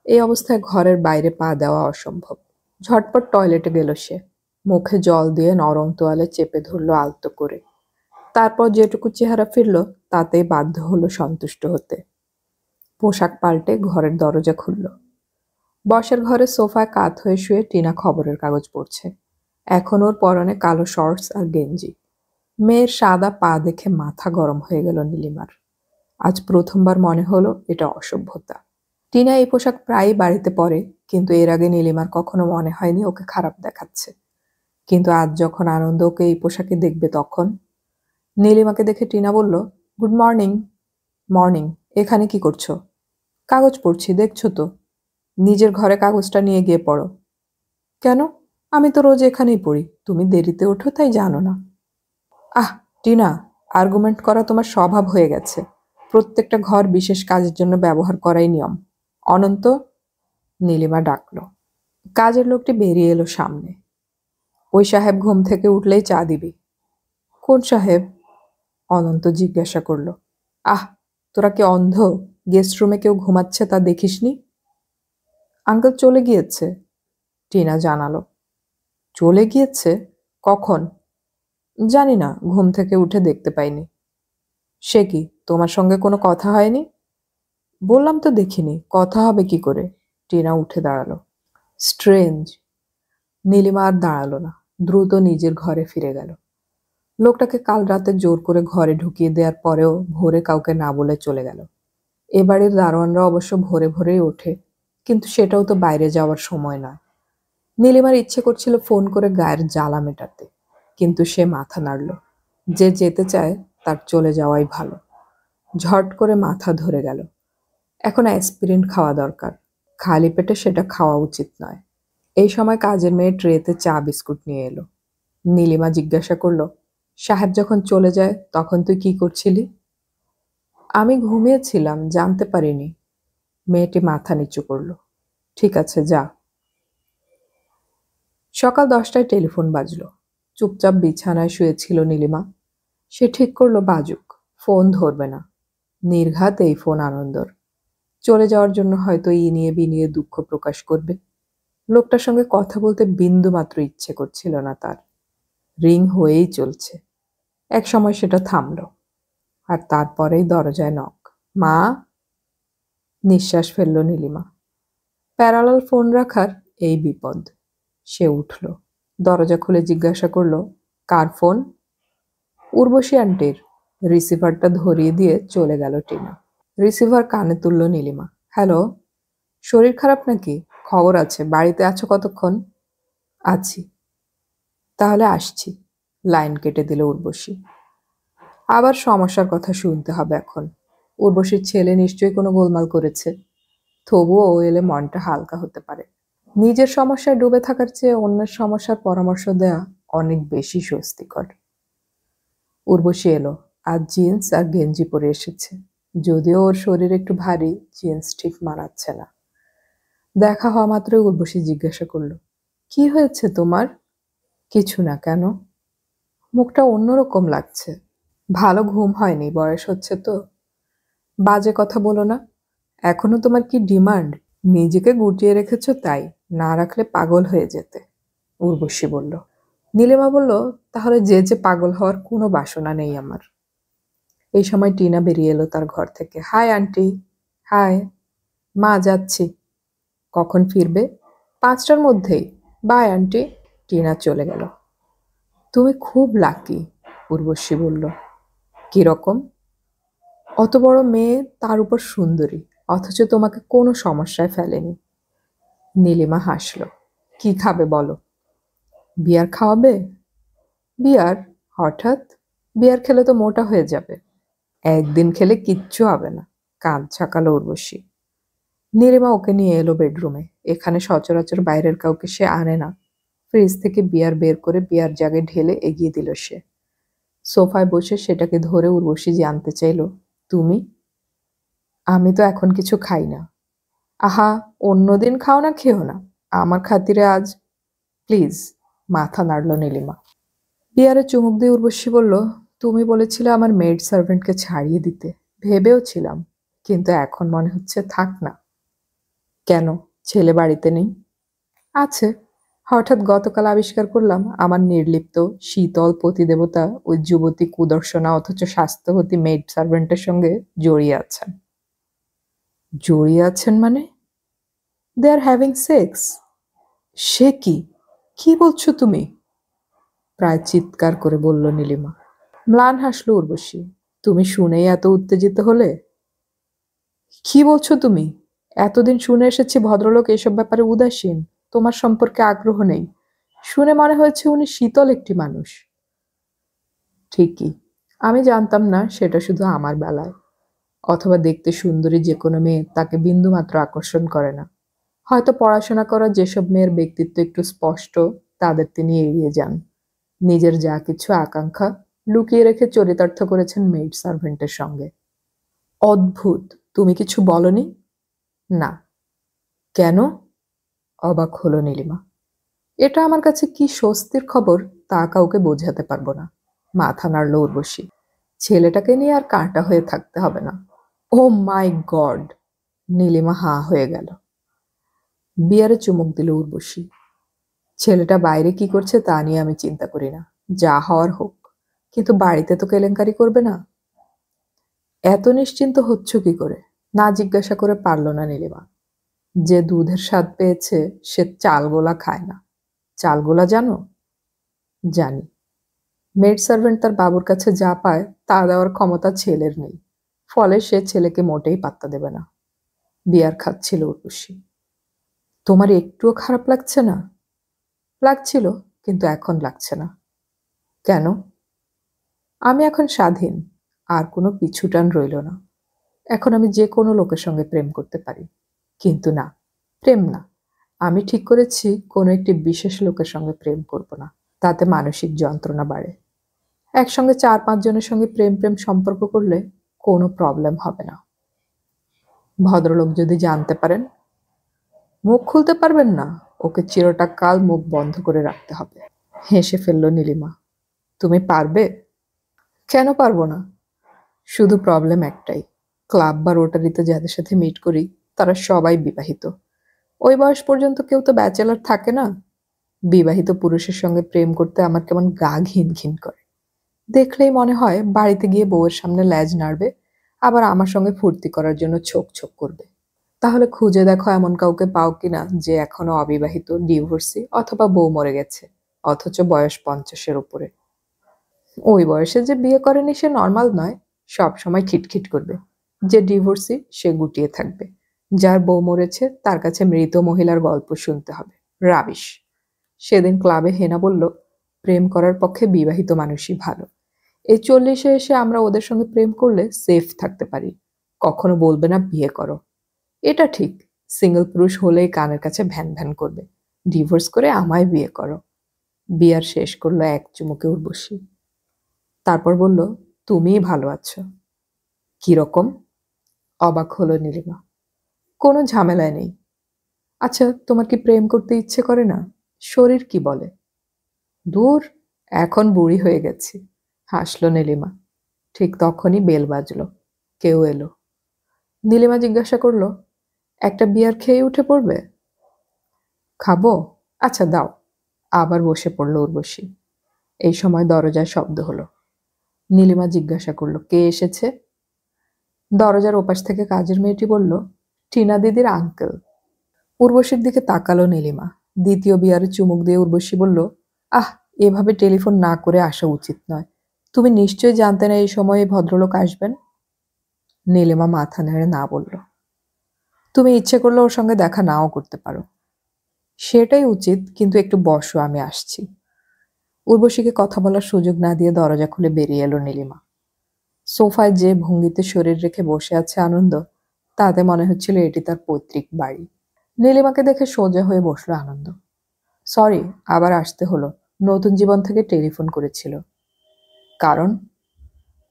এই অবস্থায় ঘরের বাইরে পা দেওয়া অসম্ভব। ঝটপট টয়লেটে গেল সে। মুখে জল দিয়ে নরম তোয়ালে চেপে ধরল আলতো করে। তারপর যেটুকু চেহারা ফিরল তাতেই বাধ্য হলো সন্তুষ্ট হতে। পোশাক পাল্টে ঘরের দরজা খুলল। বসের ঘরে সোফায় কাত হয়ে শুয়ে টিনা খবরের কাগজ পড়ছে। এখন ওর পরনে কালো শর্টস আর গেঞ্জি। মেয়ের সাদা পা দেখে মাথা গরম হয়ে গেল নীলিমার। আজ প্রথমবার মনে হলো এটা অসভ্যতা। টিনা এই পোশাক প্রায়ই বাড়িতে পরে, কিন্তু এর আগে নীলিমার কখনো মনে হয়নি ওকে খারাপ দেখাচ্ছে। কিন্তু আজ যখন আনন্দ ওকে এই পোশাকে দেখবে তখন। নীলিমাকে দেখে টিনা বলল, গুড মর্নিং। মর্নিং। এখানে কি করছো? কাগজ পড়ছি, দেখছো তো। নিজের ঘরে কাগজটা নিয়ে গিয়ে পড়ো। কেন? আমি তো রোজ এখানেই পড়ি, তুমি দেরিতে ওঠো তাই জানো না। আহ টিনা, আর্গুমেন্ট করা তোমার স্বভাব হয়ে গেছে। প্রত্যেকটা ঘর বিশেষ কাজের জন্য ব্যবহার করাই নিয়ম। অনন্ত। নীলিমা ডাকল। কাজের লোকটি বেরিয়ে এলো সামনে। ওই সাহেব ঘুম থেকে উঠলেই চা দিবি। কোন সাহেব? অনন্ত জিজ্ঞাসা করল। আহ, তোরা কি অন্ধ? গেস্ট রুমে কেউ ঘুমাচ্ছে তা দেখিসনি? আঙ্কেল চলে গিয়েছে, টিনা জানালো। চলে গিয়েছে? কখন? জানি না, ঘুম থেকে উঠে দেখতে পাইনি। সে কি, তোমার সঙ্গে কোনো কথা হয়নি? বললাম তো দেখিনি, কথা হবে কি করে? টিনা উঠে দাঁড়ালো। স্ট্রেঞ্জ। নীলিমা আর দাঁড়ালো না, দ্রুত নিজের ঘরে ফিরে গেল। লোকটাকে কাল রাতে জোর করে ঘরে ঢুকিয়ে দেওয়ার পরেও ভোরে কাউকে না বলে চলে গেল। এ বাড়ির দারোয়ানরা অবশ্য ভোরে ভোরেই ওঠে, কিন্তু সেটাও তো বাইরে যাওয়ার সময় নয়। নীলিমার ইচ্ছে করছিল ফোন করে গায়ের জ্বালা মেটাতে, কিন্তু সে মাথা নাড়ল। যে যেতে চায় তার চলে যাওয়াই ভালো। ঝট করে মাথা ধরে গেল। এখন অ্যাসপিরিন খাওয়া দরকার। খালি পেটে সেটা খাওয়া উচিত নয়। এই সময় কাজের মেয়ে ট্রেতে চা বিস্কুট নিয়ে এলো। নীলিমা জিজ্ঞাসা করল, সাহেব যখন চলে যায় তখন তুই কি করছিলি? আমি ঘুমিয়েছিলাম, জানতে পারিনি। মেয়েটি মাথা নিচু করল। ঠিক আছে, যা। সকাল 10টায় টেলিফোন বাজলো। চুপচাপ বিছানায় শুয়েছিল নীলিমা। সে ঠিক করলো বাজুক, ফোন ধরবে না। নির্ঘাত এই ফোন আনন্দর। চলে যাওয়ার জন্য হয়তো ইনিয়ে বিনিয়ে দুঃখ প্রকাশ করবে। লোকটার সঙ্গে কথা বলতে বিন্দু মাত্র ইচ্ছে করছিল না তার। রিং হয়েই চলছে। এক সময় সেটা থামল, আর তারপরেই দরজায় নক। মা? নিঃশ্বাস ফেলল নীলিমা। প্যারালাল ফোন রাখার এই বিপদ। সে উঠল, দরজা খুলে জিজ্ঞাসা করল, কার ফোন? উর্বশী আন্টির। রিসিভারটা ধরিয়ে দিয়ে চলে গেল টিনা। রিসিভার কানে তুলল নীলিমা। হ্যালো, শরীর খারাপ নাকি? খবর আছে, বাড়িতে আছো কতক্ষণ? আছি। তাহলে আসছি। লাইন কেটে দিল উর্বশী। আবার সমস্যার কথা শুনতে হবে এখন। উর্বশীর ছেলে নিশ্চয়ই কোনো গোলমাল করেছে। তবুও ও এলে মনটা হালকা হতে পারে। নিজের সমস্যায় ডুবে থাকার চেয়ে অন্যের সমস্যার পরামর্শ দেয়া অনেক বেশি স্বস্তিকর। উর্বশী এলো। আজ জিন্স আর গেঞ্জি পরে এসেছে। যদিও ওর শরীর একটু ভারী, জিন্স ঠিক মানাচ্ছে না। দেখা হওয়া মাত্রই উর্বশী জিজ্ঞাসা করল, কি হয়েছে তোমার? কিছু না। কেন? মুখটা অন্যরকম লাগছে। ভালো ঘুম হয়নি, বয়স হচ্ছে তো। বাজে কথা বলো না। এখনো তোমার কি ডিমান্ড? নিজেকে গুটিয়ে রেখেছ তাই, না রাখলে পাগল হয়ে যেতে। উর্বশী বলল। নীলিমা বলল, তাহলে যে যে পাগল হওয়ার কোনো বাসনা নেই আমার। এই সময় টিনা বেরিয়ে এলো তার ঘর থেকে। Hi aunty. হাই। মা, যাচ্ছি। কখন ফিরবে? 5টার মধ্যেই। By aunty. টিনা চলে গেল। তুমি খুব লাকি, উর্বশী বলল। কিরকম? অত বড় মেয়ে, তার উপর সুন্দরী, অথচ তোমাকে কোনো সমস্যায় ফেলেনি। নীলিমা হাসল। কি খাবে বলো? বিয়ার খাওয়াবে? বিয়ার? হঠাৎ? বিয়ার খেলে তো মোটা হয়ে যাবে। একদিন খেলে কিচ্ছু হবে না। কাঁধ ঝাঁকালো উর্বশী। নীলিমা ওকে নিয়ে এলো বেডরুমে। এখানে সচরাচর বাইরের কাউকে সে আনে না। ফ্রিজ থেকে বিয়ার বের করে বিয়ার জাগে ঢেলে এগিয়ে দিল সে। সোফায় বসে সেটাকে ধরে উর্বশী জানতে চাইল, তুমি? আমি তো এখন কিছু খাই না। আহা, অন্যদিন খাও না, খেও না। আমার খাতিরে আজ প্লিজ। মাথা নাড়ল নীলিমা। বিয়ারে চুমুক দিয়ে উর্বশী বলল, তুমি বলেছিলে আমার মেড সার্ভেন্টকে ছাড়িয়ে দিতে। ভেবেও ছিলাম, কিন্তু এখন মনে হচ্ছে থাক না। কেন? ছেলে বাড়িতে নেই? আছে। হঠাৎ গতকাল আবিষ্কার করলাম আমার নির্লিপ্ত শীতল পতিদেবতা ওই যুবতী কুদর্শনা অথচ স্বাস্থ্যবতী মেড সার্ভেন্টের সঙ্গে জড়িয়ে আছেন। জড়িয়ে আছেন মানে? দে আর হ্যাভিং সেক্স। সে কি? কি বলছো তুমি? প্রায় চিৎকার করে বলল নীলিমা। ম্লান হাসল উর্বশী। তুমি শুনেই এত উত্তেজিত হলে? কি বলছো তুমি? এতদিন শুনে এসেছি ভদ্রলোক এসব ব্যাপারে উদাসীন, তোমার সম্পর্কে আগ্রহ নেই। শুনে মনে হয়েছে উনি শীতল একটি মানুষ। ঠিকই। আমি জানতাম না সেটা শুধু আমার বেলায়। অথবা দেখতে সুন্দরী যে কোনো মেয়ে তাকে বিন্দুমাত্র আকর্ষণ করে না। হয়তো পড়াশোনা করা যেসব মেয়ের ব্যক্তিত্ব একটু স্পষ্ট, তাদের তিনি এড়িয়ে যান। নিজের যা কিছু আকাঙ্ক্ষা লুকিয়ে রেখে চরিতার্থ করেছেন মেড সার্ভেন্টের সঙ্গে। অদ্ভুত। তুমি কিছু বলনি? না। কেন? অবাক হলো নীলিমা। এটা আমার কাছে কি স্বস্তির খবর তা কাউকে বোঝাতে পারবো না। মাথা নাড়ল উর্বশী। ছেলেটাকে নিয়ে আর কাঁটা হয়ে থাকতে হবে না। ও মাই গড! নীলিমা হাঁ হয়ে গেল। বিয়ারে চুমুক দিল উর্বশী। ছেলেটা বাইরে কি করছে তা নিয়ে আমি চিন্তা করি না, যা হওয়ার হোক। কিন্তু বাড়িতে তো কেলেঙ্কারি করবে না? এত নিশ্চিন্ত হচ্ছ কি করে? না জিজ্ঞাসা করে পারল না নীলিমা। যে দুধের স্বাদ পেয়েছে সে চালগোলা খায় না। চালগোলা জানো? জানি। মেড সার্ভেন্ট তার বাবুর কাছে যা পায় তা দেওয়ার ক্ষমতা ছেলের নেই, ফলে সে ছেলেকে মোটেই পাত্তা দেবে না। বিয়ার খাচ্ছিল উর্বশী। তোমার একটুও খারাপ লাগছে না? লাগছিল, কিন্তু এখন লাগছে না। কেন? আমি এখন স্বাধীন, আর কোনো পিছুটান রইল না। এখন আমি যে কোনো লোকের সঙ্গে প্রেম করতে পারি। কিন্তু না, প্রেম না, আমি ঠিক করেছি কোনো একটি বিশেষ লোকের সঙ্গে প্রেম করব না। তাতে মানসিক যন্ত্রণা বাড়ে। একসঙ্গে 4-5 জনের সঙ্গে প্রেম প্রেম সম্পর্ক করলে কোনো প্রবলেম হবে না। ভদ্রলোক যদি জানতে পারেন? মুখ খুলতে পারবেন না, ওকে চিরটা কাল মুখ বন্ধ করে রাখতে হবে। হেসে ফেলল নীলিমা। তুমি পারবে? কেন পারবো না? শুধু প্রবলেম একটাই, ক্লাব বা রোটারিতে যাদের সাথে মিট করি তারা সবাই বিবাহিত। ওই বয়স পর্যন্ত কেউ তো ব্যাচেলর থাকে না। বিবাহিত পুরুষের সঙ্গে প্রেম করতে আমার কেমন গা ঘিন ঘিন করে। দেখলেই মনে হয় বাড়িতে গিয়ে বউয়ের সামনে ল্যাজ নাড়বে, আবার আমার সঙ্গে ফুর্তি করার জন্য ছোক ছোক করবে। তাহলে খুঁজে দেখো এমন কাউকে পাও কিনা যে এখনো অবিবাহিত, ডিভোর্সি অথবা বউ মরে গেছে, অথচ বয়স 50-এর উপরে। ওই বয়সে যে বিয়ে করেনি সে নর্মাল নয়, সব সময় খিটখিট করবে। যে ডিভোর্সি সে গুটিয়ে থাকবে। যার বউ মরেছে তার কাছে মৃত মহিলার গল্প শুনতে হবে। রাবিশ। সেদিন ক্লাবে হেনা বলল, প্রেম করার পক্ষে বিবাহিত মানুষই ভালো। এই 40-এ এসে আমরা ওদের সঙ্গে প্রেম করলে সেফ থাকতে পারি। কখনো বলবে না বিয়ে করো। এটা ঠিক, সিঙ্গেল পুরুষ হলেই কানের কাছে ভ্যান ভ্যান করবে, ডিভোর্স করে আমায় বিয়ে করো। বিয়ার শেষ করলো এক চুমুকে উর্বশী। তারপর বলল, তুমিই ভালো আছো। কিরকম? অবাক হলো নীলিমা। কোনো ঝামেলায় নেই। আচ্ছা, তোমার কি প্রেম করতে ইচ্ছে করে না? শরীর কি বলে? দূর, এখন বুড়ি হয়ে গেছি। হাসলো নীলিমা। ঠিক তখনই বেল বাজলো। কেউ এলো। নীলিমা জিজ্ঞাসা করলো, একটা বিয়ার খেয়ে উঠে পড়বে? খাবো? আচ্ছা দাও। আবার বসে পড়ল উর্বশী। এই সময় দরজায় শব্দ হলো। নীলিমা জিজ্ঞাসা করলো, কে এসেছে? দরজার ওপাশ থেকে কাজের মেয়েটি বলল, টিনা দিদির আঙ্কেল। উর্বশীর দিকে তাকালো নীলিমা। দ্বিতীয় বিয়ারে চুমুক দিয়ে উর্বশী বলল, আহ, এভাবে টেলিফোন না করে আসা উচিত নয়। তুমি নিশ্চয়ই জানতে না এই সময়ে ভদ্রলোক আসবেন? নীলিমা মাথা নেড়ে না বলল। তুমি ইচ্ছে করলে ওর সঙ্গে দেখা নাও করতে পারো। সেটাই উচিত, কিন্তু একটু বসো, আমি আসছি। উর্বশীকে কথা বলার সুযোগ না দিয়ে দরজা খুলে বেরিয়ে এলো নীলিমা। সোফায় যে ভঙ্গিতে শরীর রেখে বসে আছে আনন্দ, তাতে মনে হচ্ছিল এটি তার পৈতৃক বাড়ি। নীলিমাকে দেখে সোজা হয়ে বসলো আনন্দ। সরি, আবার আসতে হলো। নতুন জীবন থেকে টেলিফোন করেছিল। কারণ?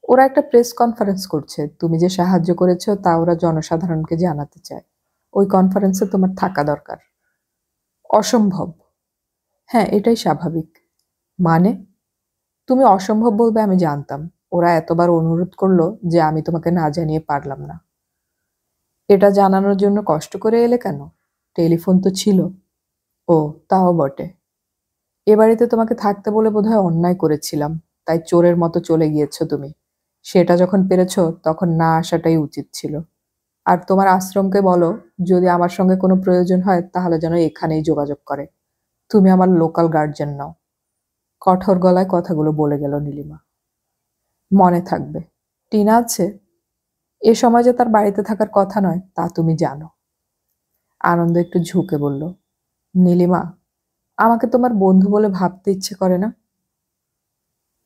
ওরা একটা প্রেস কনফারেন্স করছে, তুমি যে সাহায্য করেছো তা ওরা জনসাধারণকে জানাতে চায়। ওই কনফারেন্সে তোমার থাকা দরকার। অসম্ভব। হ্যাঁ, এটাই স্বাভাবিক। মানে? তুমি অসম্ভব বলবে আমি জানতাম। ওরা এতবার অনুরোধ করলো যে আমি তোমাকে না জানিয়ে পারলাম না। এটা জানানোর জন্য কষ্ট করে এলে কেন? টেলিফোন তো ছিল। ও, তাও বটে। এ বাড়িতে তোমাকে থাকতে বলে বোধহয় অন্যায় করেছিলাম, তাই চোরের মতো চলে গিয়েছো তুমি। সেটা যখন পেরেছো তখন না আসাটাই উচিত ছিল। আর তোমার আশ্রমকে বলো, যদি আমার সঙ্গে কোনো প্রয়োজন হয় তাহলে যেন এখানেই যোগাযোগ করে। তুমি আমার লোকাল গার্জিয়ান নাও। কঠোর গলায় কথাগুলো বলে গেল নীলিমা। মনে থাকবে। টিনা আছে? এ সময় যে তার বাড়িতে থাকার কথা নয় তা তুমি জানো। আনন্দ একটু ঝুঁকে বলল, নীলিমা, আমাকে তোমার বন্ধু বলে ভাবতে ইচ্ছে করে না?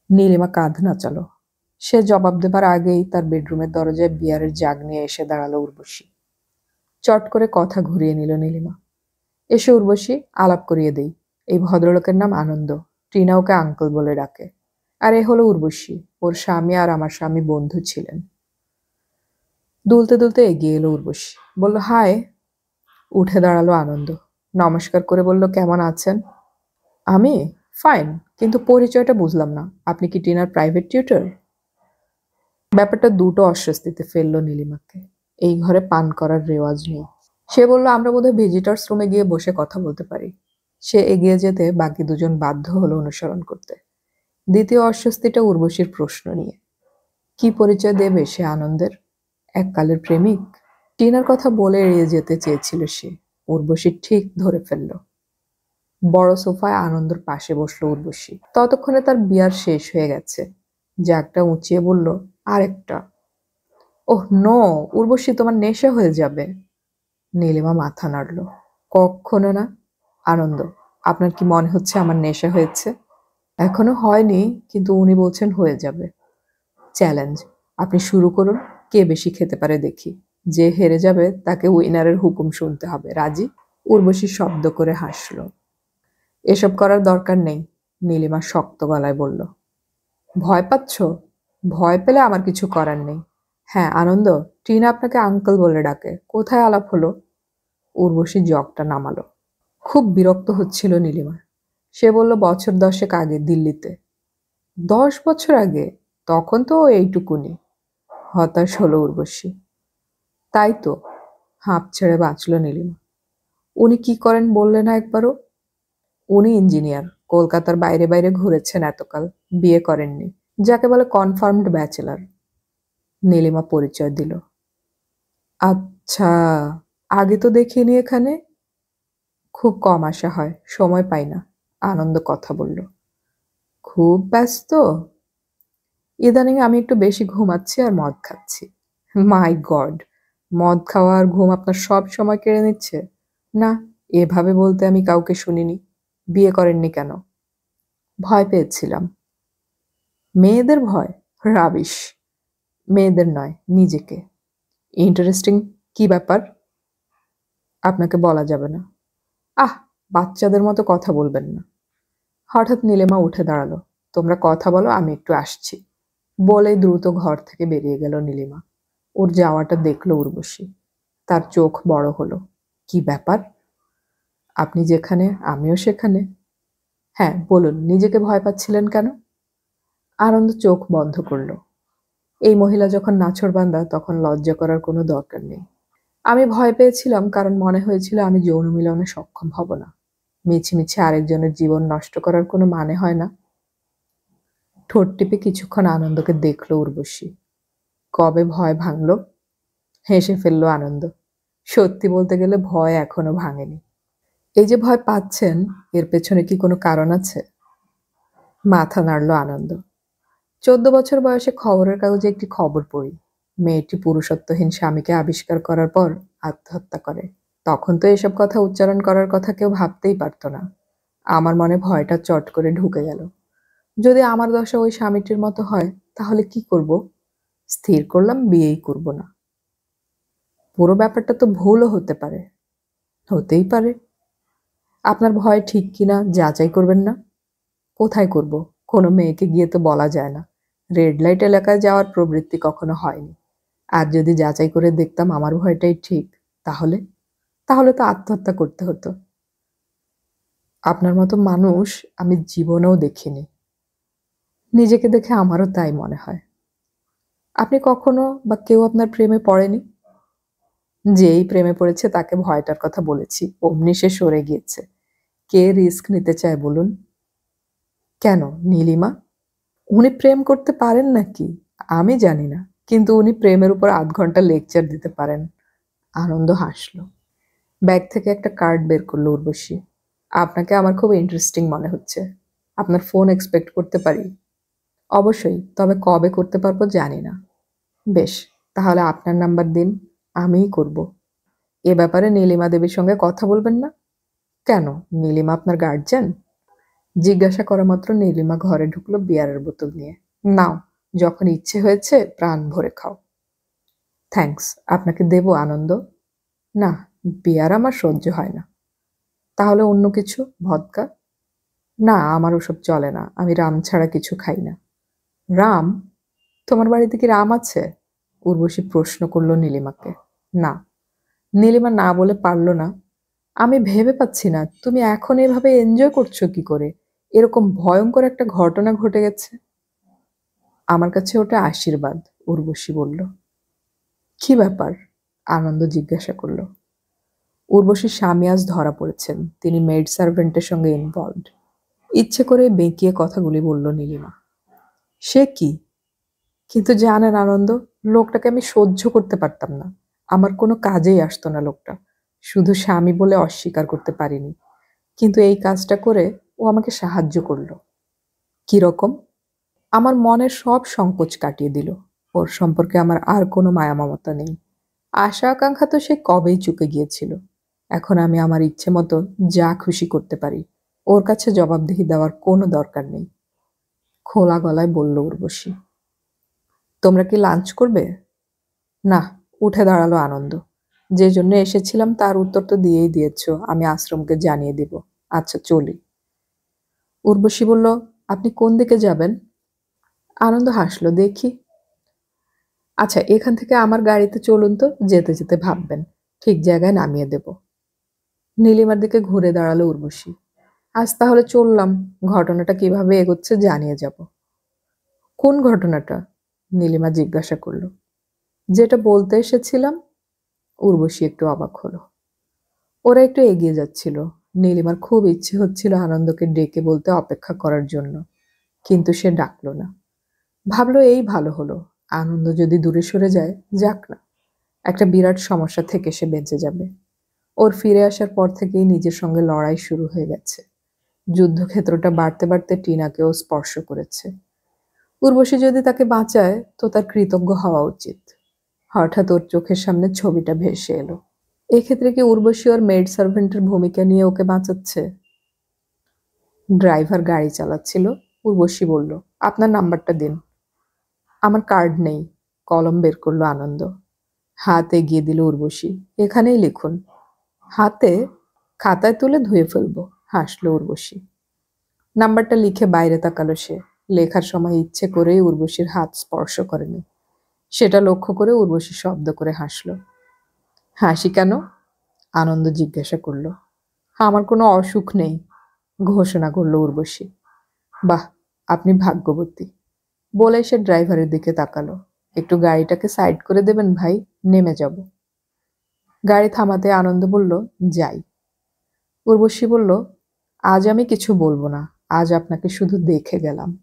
নীলিমা কাঁধ নাচালো। সে জবাব দেবার আগেই তার বেডরুমের দরজায় বিয়ারের জাগ নিয়ে এসে দাঁড়ালো উর্বশী। চট করে কথা ঘুরিয়ে নিল নীলিমা। এসে উর্বশী, আলাপ করিয়ে দেই। এই ভদ্রলোকের নাম আনন্দ। টিনা ওকে আঙ্কেল বলে ডাকে। আর এ হলো উর্বশী, ওর স্বামী আর আমার স্বামী বন্ধু ছিলেন। দুলতে দুলতে এগিয়ে এলো উর্বশী, বলল, হাই। উঠে দাঁড়ালো আনন্দ। নমস্কার করে বলল, কেমন আছেন? আমি ফাইন, কিন্তু পরিচয়টা বুঝলাম না। আপনি কি টিনার প্রাইভেট টিউটর? ব্যাপারটা দুটো অস্বস্তিতে ফেললো নীলিমাকে। এই ঘরে পান করার রেওয়াজ নেই। সে বলল, আমরা বোধহয় ভিজিটার্স রুমে গিয়ে বসে কথা বলতে পারি। সে এগিয়ে যেতে বাকি দুজন বাধ্য হলো অনুসরণ করতে। দ্বিতীয় অস্বস্তিটা উর্বশীর প্রশ্ন নিয়ে। কি পরিচয় দেবে সে আনন্দের? এককালের প্রেমিক? টিনার কথা বলে এড়িয়ে যেতে চেয়েছিল সে, উর্বশী ঠিক ধরে ফেলল। বড় সোফায় আনন্দর পাশে বসলো উর্বশী। ততক্ষণে তার বিয়ার শেষ হয়ে গেছে। জাগটা উঁচিয়ে বলল, আরেকটা। ওহ নো, উর্বশী তোমার নেশা হয়ে যাবে। নীলিমা মাথা নাড়ল। কক্ষনো না। আনন্দ, আপনার কি মনে হচ্ছে আমার নেশা হয়েছে? এখনো হয়নি, কিন্তু উনি বলছেন হয়ে যাবে। চ্যালেঞ্জ, আপনি শুরু করুন, কে বেশি খেতে পারে দেখি। যে হেরে যাবে তাকে উইনারের হুকুম শুনতে হবে। রাজি? উর্বশী শব্দ করে হাসল। এসব করার দরকার নেই, নীলিমা শক্ত গলায় বলল। ভয় পাচ্ছ? ভয় পেলে আমার কিছু করার নেই। হ্যাঁ আনন্দ, টিনা আপনাকে আঙ্কেল বলে ডাকে। কোথায় আলাপ হলো? উর্বশী জগটা নামালো। খুব বিরক্ত হচ্ছিল নীলিমা। সে বলল, বছর 10 আগে দিল্লিতে। 10 বছর আগে? তখন তো ও এইটুকুনি। হতাশ হলো উর্বশী। তাই তো, হাঁপ ছেড়ে বাঁচল নীলিমা। উনি কি করেন বললে না একবারও? উনি ইঞ্জিনিয়ার, কলকাতার বাইরে বাইরে ঘুরেছেন এতকাল, বিয়ে করেননি, যাকে বলে কনফার্মড ব্যাচেলার। নীলিমা পরিচয় দিল। আচ্ছা, আগে তো দেখিনি এখানে। খুব কম আসা হয়, সময় পাই না। আনন্দ কথা বলল। খুব ব্যস্ত? ইদানিং আমি একটু বেশি ঘুমাচ্ছি আর মদ খাচ্ছি। মাই গড, মদ খাওয়া আর ঘুম আপনার সব সময় কেড়ে নিচ্ছে? না, এভাবে বলতে আমি কাউকে শুনিনি। বিয়ে করেননি কেন? ভয় পেয়েছিলাম। মেয়েদের ভয়? রাবিশ। মেয়েদের নয়, নিজেকে। ইন্টারেস্টিং। কি ব্যাপার? আপনাকে বলা যাবে না। আহ, বাচ্চাদের মতো কথা বলবেন না। হঠাৎ নীলিমা উঠে দাঁড়ালো। তোমরা কথা বলো, আমি একটু আসছি। বলেই দ্রুত ঘর থেকে বেরিয়ে গেল নীলিমা। ওর যাওয়াটা দেখলো উর্বশী। তার চোখ বড় হলো। কি ব্যাপার? আপনি যেখানে আমিও সেখানে। হ্যাঁ বলুন, নিজেকে ভয় পাচ্ছিলেন কেন? আনন্দ চোখ বন্ধ করল। এই মহিলা যখন নাছোড়বান্দা তখন লজ্জা করার কোনো দরকার নেই। আমি ভয় পেয়েছিলাম কারণ মনে হয়েছিল আমি যৌন মিলনে সক্ষম হব না। মিছিমিছি আরেকজনের জীবন নষ্ট করার কোনো মানে হয় না। ঠোঁট টিপে কিছুক্ষণ আনন্দকে দেখল উর্বশী। কবে ভয় ভাঙল? হেসে ফেলল আনন্দ। সত্যি বলতে গেলে ভয় এখনো ভাঙেনি। এই যে ভয় পাচ্ছেন, এর পেছনে কি কোনো কারণ আছে? মাথা নাড়ল আনন্দ। 14 বছর বয়সে খবরের কাগজে একটি খবর পড়ি। মেয়েটি পুরুষত্বহীন স্বামীকে আবিষ্কার করার পর আত্মহত্যা করে। তখন তো এসব কথা উচ্চারণ করার কথা কেউ ভাবতেই পারত না। আমার মনে ভয়টা চট করে ঢুকে গেল। যদি আমার দশা ওই স্বামীটির মতো হয়, তাহলে কি করব? স্থির করলাম বিয়েই করব না। পুরো ব্যাপারটা তো ভুলও হতে পারে। হতেই পারে। আপনার ভয় ঠিক কিনা যাচাই করবেন না? কোথায় করব? কোনো মেয়েকে গিয়ে তো বলা যায় না। রেড লাইট এলাকায় যাওয়ার প্রবৃত্তি কখনো হয়নি। আর যদি যাচাই করে দেখতাম আমার ভয়টাই ঠিক, তাহলে তাহলে তো আত্মহত্যা করতে হতো। আপনার মতো মানুষ আমি জীবনেও দেখিনি। নিজেকে দেখে আমারও তাই মনে হয়। আপনি কখনো বা কেউ আপনার প্রেমে পড়েনি? যেই প্রেমে পড়েছে তাকে ভয়টার কথা বলেছি, অমনি সে সরে গিয়েছে। কে রিস্ক নিতে চায় বলুন? কেন নীলিমা? উনি প্রেম করতে পারেন নাকি? আমি জানি না, কিন্তু উনি প্রেমের উপর 8 ঘন্টা লেকচার দিতে পারেন। আনন্দ হাসল। ব্যাগ থেকে একটা কার্ড বের করলো উর্বশী। আপনাকে আমার খুব ইন্টারেস্টিং মনে হচ্ছে। আপনার ফোন এক্সপেক্ট করতে পারি? অবশ্যই, তবে কবে করতে পারবো জানি না। বেশ, তাহলে আপনার নাম্বার দিন, আমিই করব। এ ব্যাপারে নীলিমা দেবীর সঙ্গে কথা বলবেন না? কেন, নীলিমা আপনার গার্জিয়ান? জিজ্ঞাসা করা মাত্র নীলিমা ঘরে ঢুকলো বিয়ারের বোতল নিয়ে। নাও, যখন ইচ্ছে হয়েছে প্রাণ ভরে খাও। থ্যাঙ্কস, আপনাকে দেব আনন্দ? না, বিয়ার আমার সহ্য হয় না। তাহলে অন্য কিছু, ভদকা? না, আমার ওসব চলে না, আমি রাম ছাড়া কিছু খাই না। রাম? তোমার বাড়িতে কি রাম আছে? উর্বশী প্রশ্ন করলো নীলিমাকে। না। নীলিমা না বলে পারল না। আমি ভেবে পাচ্ছি না তুমি এখন এভাবে এনজয় করছো কি করে। এরকম ভয়ঙ্কর একটা ঘটনা ঘটে গেছে। আমার কাছে ওটা আশীর্বাদ, উর্বশী বলল। কি ব্যাপার? আনন্দ জিজ্ঞাসা করল। উর্বশীর স্বামী আজ ধরা পড়েছেন, তিনি মেড সার্ভেন্টের সঙ্গে ইনভলভড। ইচ্ছে করে বেঁকিয়ে কথাগুলি বলল নীলিমা। সে কি? কিন্তু জানেন আনন্দ, লোকটাকে আমি সহ্য করতে পারতাম না। আমার কোনো কাজেই আসতো না লোকটা। শুধু স্বামী বলে অস্বীকার করতে পারিনি, কিন্তু এই কাজটা করে ও আমাকে সাহায্য করলো। কিরকম? আমার মনের সব সংকোচ কাটিয়ে দিল। ওর সম্পর্কে আমার আর কোনো মায়া মমতা নেই। আশা আকাঙ্ক্ষা তো সে কবেই চুকে গিয়েছিল। এখন আমি আমার ইচ্ছে মতো যা খুশি করতে পারি। ওর কাছে জবাবদিহি দেওয়ার কোনো দরকার নেই। খোলা গলায় বলল উর্বশী। তোমরা কি লাঞ্চ করবে? না, উঠে দাঁড়ালো আনন্দ। যে জন্য এসেছিলাম তার উত্তর তো দিয়েই দিয়েছ, আমি আশ্রমকে জানিয়ে দিব। আচ্ছা চলি। উর্বশী বলল, আপনি কোন দিকে যাবেন? আনন্দ হাসলো, দেখি। আচ্ছা, এখান থেকে আমার গাড়িতে চলুন তো, যেতে যেতে ভাববেন। ঠিক জায়গায় নামিয়ে দেব। নীলিমার দিকে ঘুরে দাঁড়ালো উর্বশী। আজ তাহলে চললাম, ঘটনাটা কিভাবে এগোচ্ছে জানিয়ে যাব। কোন ঘটনাটা? নীলিমা জিজ্ঞাসা করল। যেটা বলতে এসেছিলাম। উর্বশী একটু অবাক হলো। ওরা একটু এগিয়ে যাচ্ছিল। নীলিমার খুব ইচ্ছে হচ্ছিল আনন্দকে ডেকে বলতে অপেক্ষা করার জন্য, কিন্তু সে ডাকলো না। ভাবলো এই ভালো হলো, আনন্দ যদি দূরে সরে যায়, যাক না, একটা বিরাট সমস্যা থেকে সে বেঁচে যাবে। ওর ফিরে আসার পর থেকেই নিজের সঙ্গে লড়াই শুরু হয়ে গেছে। যুদ্ধক্ষেত্রটা বাড়তে বাড়তে টিনাকেও স্পর্শ করেছে। উর্বশী যদি তাকে বাঁচায় তো তার কৃতজ্ঞ হওয়া উচিত। হঠাৎ ওর চোখের সামনে ছবিটা ভেসে এলো। এক্ষেত্রে কি উর্বশী ওর মেড সার্ভেন্টের ভূমিকা নিয়ে ওকে বাঁচাচ্ছে? ড্রাইভার গাড়ি চালাচ্ছিল। উর্বশী বলল, আপনার নাম্বারটা দিন। আমার কার্ড নেই। কলম বের করলো আনন্দ। হাত এগিয়ে দিল উর্বশী। এখানেই লিখুন। হাতে? খাতায় তুলে ধুয়ে ফেলবো, হাসলো উর্বশী। নাম্বারটা লিখে বাইরে তাকালো সে। লেখার সময় ইচ্ছে করেই উর্বশীর হাত স্পর্শ করেনি। সেটা লক্ষ্য করে উর্বশী শব্দ করে হাসলো। হাসি কেন? আনন্দ জিজ্ঞাসা করলো। আমার কোনো অসুখ নেই, ঘোষণা করলো উর্বশী। বাহ, আপনি ভাগ্যবতী। বলে সে ড্রাইভারের দিকে তাকালো। একটু গাড়িটাকে সাইড করে দেবেন ভাই, নেমে যাব। গাড়ি থামাতে আনন্দ বলল, যাই। উর্বশী বলল, আজ আমি কিছু বলবো না, আজ আপনাকে শুধু দেখে গেলাম।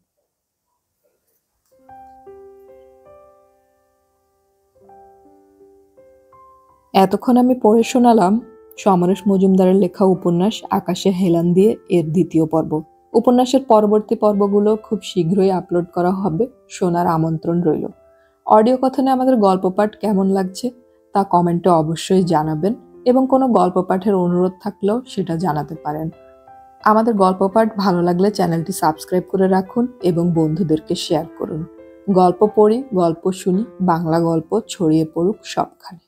এতক্ষণ আমি পড়ে শোনালাম সমরেশ মজুমদারের লেখা উপন্যাস আকাশে হেলান দিয়ে এর দ্বিতীয় পর্ব। উপন্যাসের পরবর্তী পর্বগুলো খুব শীঘ্রই আপলোড করা হবে, শোনার আমন্ত্রণ রইল। অডিও কথনে আমাদের গল্প পাঠ কেমন লাগছে তা কমেন্টে অবশ্যই জানাবেন, এবং কোনো গল্প পাঠের অনুরোধ থাকলেও সেটা জানাতে পারেন। আমাদের গল্প পাঠ ভালো লাগলে চ্যানেলটি সাবস্ক্রাইব করে রাখুন এবং বন্ধুদেরকে শেয়ার করুন। গল্প পড়ি, গল্প শুনি, বাংলা গল্প ছড়িয়ে পড়ুক সবখানে।